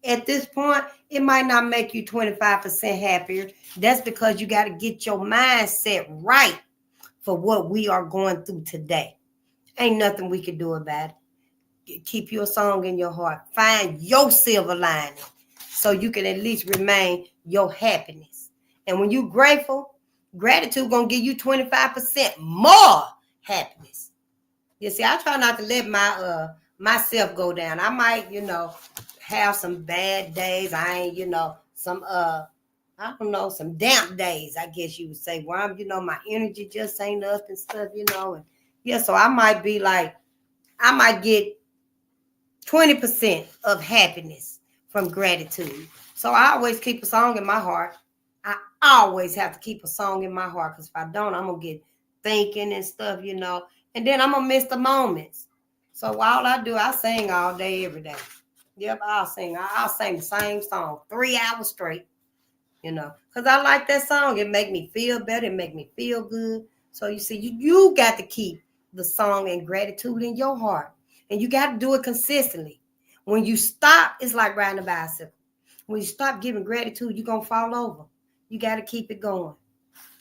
at this point, it might not make you 25% happier. That's because you got to get your mindset right for what we are going through today. Ain't nothing we can do about it. Keep your song in your heart. Find your silver lining so you can at least remain your happiness. And when you're grateful, gratitude going to give you 25% more happiness. You see, I try not to let myself go down. I might, have some bad days. I ain't, some some damp days, I guess you would say, where I'm, my energy just ain't up and stuff, and so I might be like, I might get 20% of happiness from gratitude. So I always keep a song in my heart. I always have to keep a song in my heart, because if I don't, I'm gonna get thinking and stuff, and then I'm gonna miss the moments. So all I do, I sing all day, every day. Yep, I'll sing the same song 3 hours straight, because I like that song. It make me feel better. It make me feel good. So you see, you got to keep the song and gratitude in your heart, and you got to do it consistently. When you stop, it's like riding a bicycle. When you stop giving gratitude, you're gonna fall over. You got to keep it going.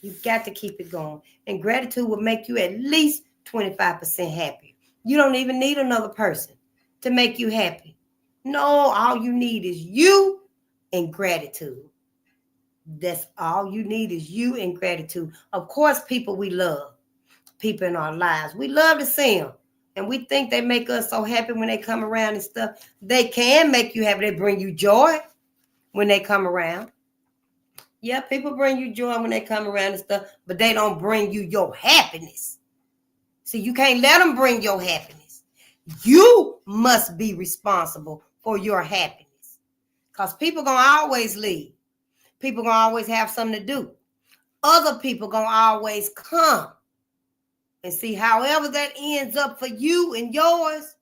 You've got to keep it going, and gratitude will make you at least 25% happier. You don't even need another person to make you happy. No, all you need is you and gratitude. That's all you need is you and gratitude. Of course, people we love, people in our lives, we love to see them. And we think they make us so happy when they come around and stuff. They can make you happy. They bring you joy when they come around. Yeah, people bring you joy when they come around and stuff, but they don't bring you your happiness. See, you can't let them bring your happiness. You must be responsible for your happiness, because people going to always leave. People going to always have something to do. Other people going to always come. And see, however that ends up for you and yours,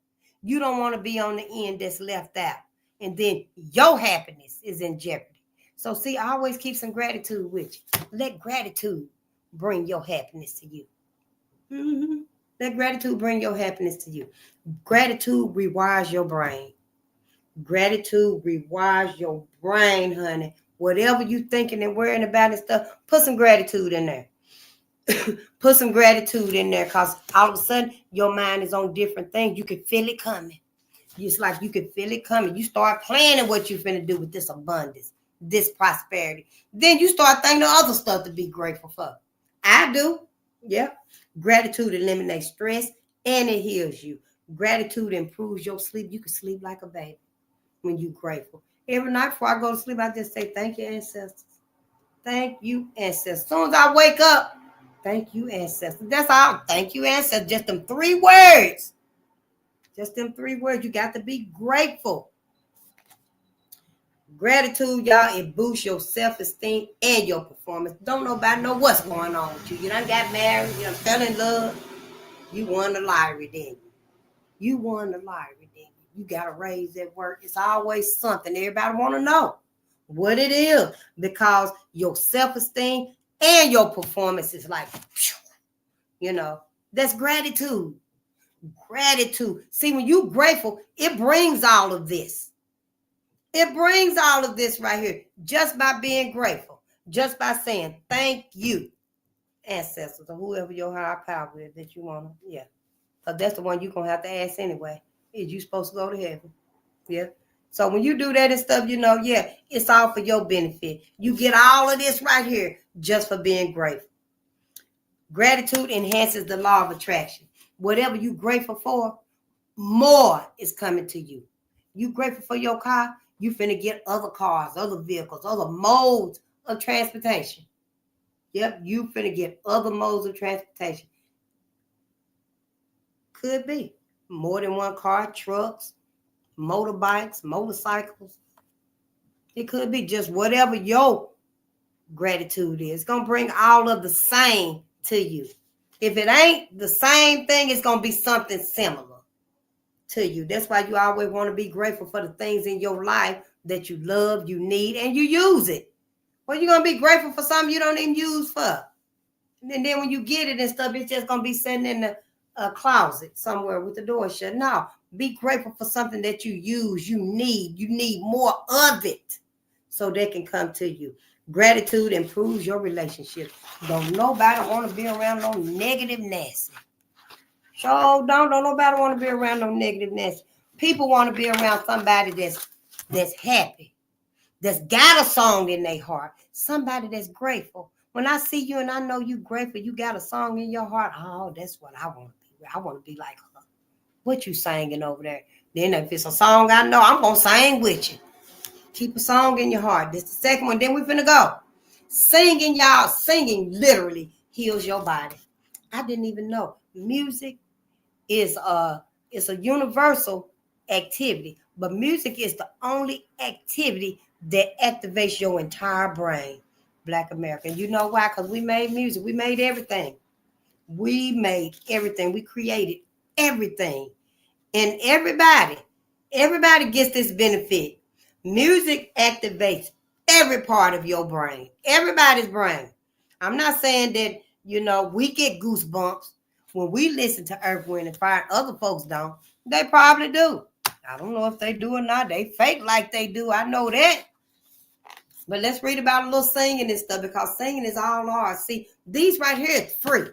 you don't want to be on the end that's left out. And then your happiness is in jeopardy. So see, always keep some gratitude with you. Let gratitude bring your happiness to you. Mm-hmm. Let gratitude bring your happiness to you. Gratitude rewires your brain. Gratitude rewires your brain, honey. Whatever you thinking and worrying about and stuff, put some gratitude in there. Put some gratitude in there, because all of a sudden your mind is on different things. You can feel it coming. It's like you can feel it coming. You start planning what you're finna do with this abundance, this prosperity. Then you start thinking of other stuff to be grateful for. I do. Yeah. Gratitude eliminates stress and it heals you. Gratitude improves your sleep. You can sleep like a baby. when you're grateful. Every night before I go to sleep, I just say, thank you, ancestors. Thank you, ancestors. As soon as I wake up, thank you, ancestors. That's all. Thank you, ancestors. Just them 3 words. Just them 3 words. You got to be grateful. Gratitude, y'all, it boosts your self-esteem and your performance. Don't nobody know what's going on with you. You done got married, you done fell in love. You won the lottery, didn't you? You won the lottery, didn't you? You got to raise that work. It's always something. Everybody want to know what it is because your self-esteem and your performance is like, you know, that's gratitude. Gratitude. See, when you're grateful, it brings all of this. It brings all of this right here just by being grateful, just by saying thank you, ancestors, or whoever your higher power is that you want to, yeah. Because that's the one you're going to have to ask anyway. Is you supposed to go to heaven? Yeah. So when you do that and stuff, you know, yeah, it's all for your benefit. You get all of this right here just for being grateful. Gratitude enhances the law of attraction. Whatever you're grateful for, more is coming to you. You grateful for your car, you finna get other cars, other vehicles, other modes of transportation. Yep, you finna get other modes of transportation. Could be more than one car, trucks, motorbikes, motorcycles. It could be just whatever your gratitude is. It's gonna bring all of the same to you. If it ain't the same thing, it's gonna be something similar to you. That's why you always want to be grateful for the things in your life that you love, you need, and you use it. Well, you're going to be grateful for something you don't even use for. And then when you get it and stuff, it's just going to be sitting in the closet somewhere with the door shut. No, be grateful for something that you use, you need. You need more of it so they can come to you. Gratitude improves your relationship. Don't nobody want to be around no negative nasty. So don't nobody want to be around no negative nasty. People want to be around somebody that's happy, that's got a song in their heart, somebody that's grateful. When I see you and I know you grateful, you got a song in your heart. Oh, that's what I want to be. I want to be like her. What you singing over there? Then if it's a song I know, I'm gonna sing with you. Keep a song in your heart. This is the second one. Then we finna go. Singing, y'all. Singing literally heals your body. I didn't even know music is a universal activity, but music is the only activity that activates your entire brain. Black American. You know why? Because we made music. We made everything. We made everything. We created everything. And everybody gets this benefit. Music activates every part of your brain. Everybody's brain. I'm not saying that, you know, we get goosebumps when we listen to Earth, Wind, and Fire. Other folks don't. They probably do. I don't know if they do or not. They fake like they do. I know that. But let's read about a little singing and stuff because singing is all ours. See, these right here is free.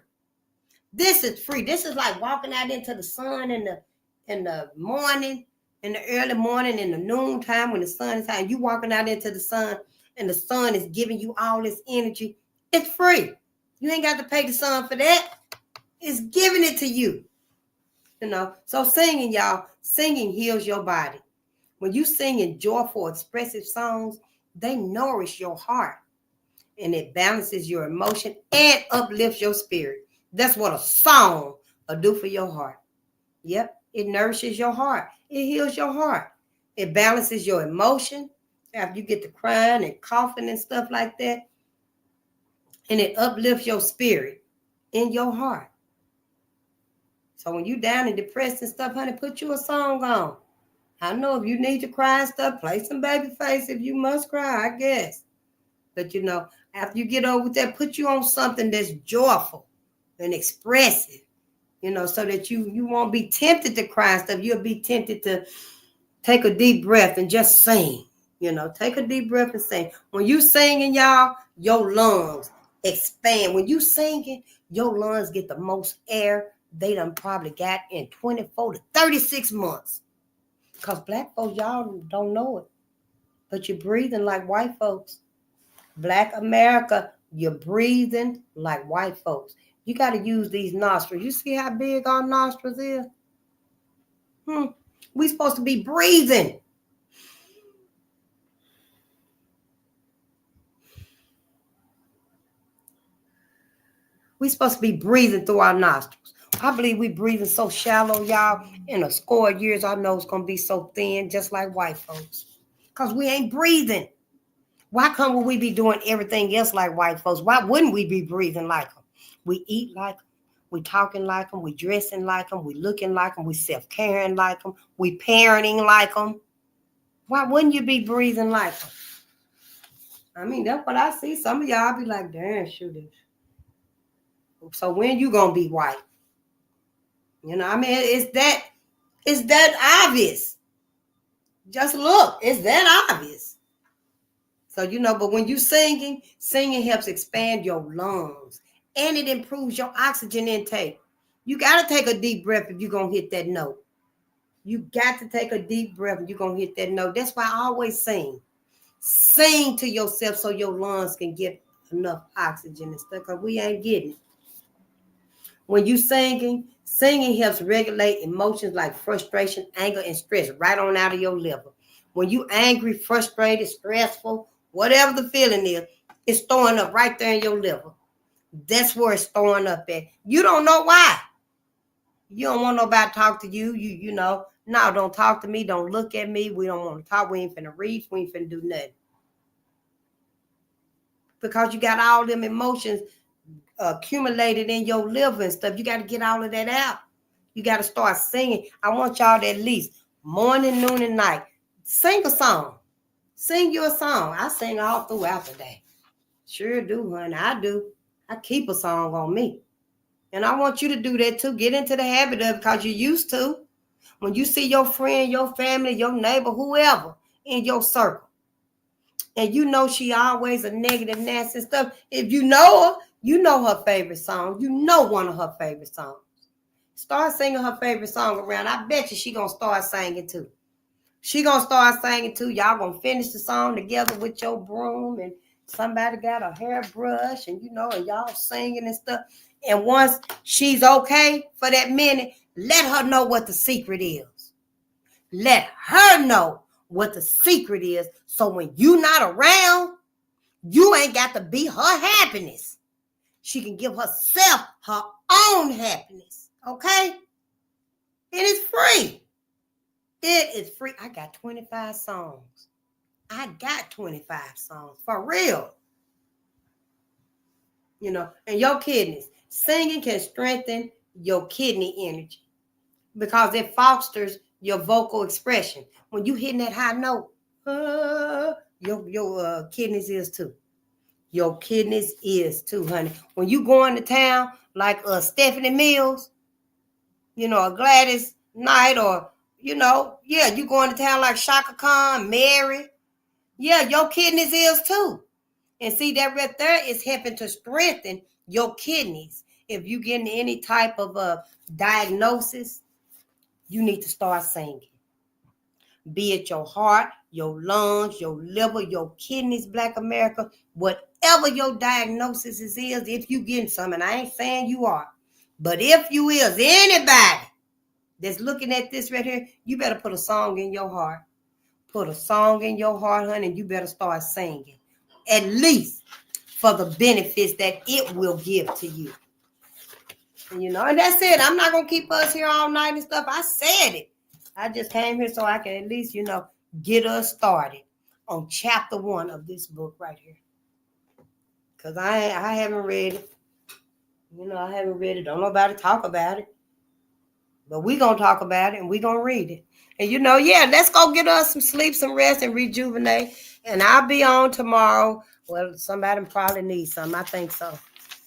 This is free. This is like walking out into the sun in the morning, in the early morning, in the noontime when the sun is out. You walking out into the sun and the sun is giving you all this energy. It's free. You ain't got to pay the sun for that. It's giving it to you. You know, so singing, y'all, singing heals your body. When you sing in joyful, expressive songs, they nourish your heart and it balances your emotion and uplifts your spirit. That's what a song will do for your heart. Yep, it nourishes your heart. It heals your heart. It balances your emotion after you get to crying and coughing and stuff like that. And it uplifts your spirit in your heart. So when you down and depressed and stuff, honey, put you a song on. I know if you need to cry and stuff, play some Babyface if you must cry, I guess. But, you know, after you get over with that, put you on something that's joyful and expressive, you know, so that you won't be tempted to cry and stuff. You'll be tempted to take a deep breath and just sing, you know. Take a deep breath and sing. When you singing, y'all, your lungs expand. When you singing, your lungs get the most air they done probably got in 24 to 36 months. Because black folks, y'all don't know it. But you're breathing like white folks. Black America, you're breathing like white folks. You got to use these nostrils. You see how big our nostrils is? We supposed to be breathing. We're supposed to be breathing through our nostrils. I believe we breathing so shallow, y'all. In a score of years, our nose going to be so thin, just like white folks. Because we ain't breathing. Why come would we be doing everything else like white folks? Why wouldn't we be breathing like them? We eat like them. We talking like them. We dressing like them. We looking like them. We self-caring like them. We parenting like them. Why wouldn't you be breathing like them? I mean, that's what I see. Some of y'all be like, damn, shoot it. So when you gonna be white? You know, I mean, it's that obvious. Just look, it's that obvious. So, you know, but when you singing helps expand your lungs and it improves your oxygen intake. You got to take a deep breath if you're going to hit that note. You got to take a deep breath if you're going to hit that note. That's why I always sing. Sing to yourself so your lungs can get enough oxygen and stuff, because we ain't getting it. When you singing helps regulate emotions like frustration, anger, and stress right on out of your liver. When you angry, frustrated, stressful, whatever the feeling is, it's throwing up right there in your liver. That's where it's throwing up at. You don't know why. You don't want nobody to talk to you. You know, no, don't talk to me. Don't look at me. We don't want to talk. We ain't finna reach. We ain't finna do nothing. Because you got all them emotions accumulated in your liver and stuff. You got to get all of that out. You got to start singing. I want y'all to at least morning, noon, and night, sing a song. Sing your song. I sing all throughout the day. Sure do, honey. I do. I keep a song on me. And I want you to do that too. Get into the habit of it, because you used to. When you see your friend, your family, your neighbor, whoever in your circle, and you know she always a negative, nasty stuff, if you know her, you know her favorite song. You know one of her favorite songs. Start singing her favorite song around. I bet you she going to start singing too. She going to start singing too. Y'all going to finish the song together with your broom, and somebody got a hairbrush, and you know, and y'all singing and stuff. And once she's okay for that minute, let her know what the secret is. Let her know what the secret is. So when you not around, you ain't got to be her happiness. She can give herself her own happiness. Okay? It is free. It is free. I got 25 songs. I got 25 songs. For real. You know, and your kidneys. Singing can strengthen your kidney energy because it fosters your vocal expression. When you hitting that high note, your kidneys is too. Your kidneys is too, honey. When you go into town like Stephanie Mills, you know, Gladys Knight, or, you know, yeah, you going to town like Shaka Khan, Mary. Yeah, your kidneys is too. And see, that right there is helping to strengthen your kidneys. If you getting any type of diagnosis, you need to start singing. Be it your heart, your lungs, your liver, your kidneys, Black America, whatever your diagnosis is, if you getting some, and I ain't saying you are, but if you is, anybody that's looking at this right here, you better put a song in your heart. Put a song in your heart, honey, and you better start singing. At least for the benefits that it will give to you. And, you know, and that's it. I'm not going to keep us here all night and stuff. I said it. I just came here so I can at least, you know, get us started on chapter 1 of this book right here. Because I haven't read it. You know, I haven't read it. Don't nobody talk about it. But we going to talk about it, and we going to read it. And, you know, yeah, let's go get us some sleep, some rest, and rejuvenate. And I'll be on tomorrow. Well, somebody probably needs something. I think so.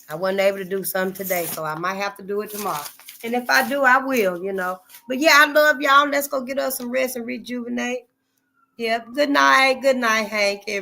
I wasn't able to do something today, so I might have to do it tomorrow. And if I do, I will, you know. But, yeah, I love y'all. Let's go get us some rest and rejuvenate. Yeah, good night. Good night, Hank.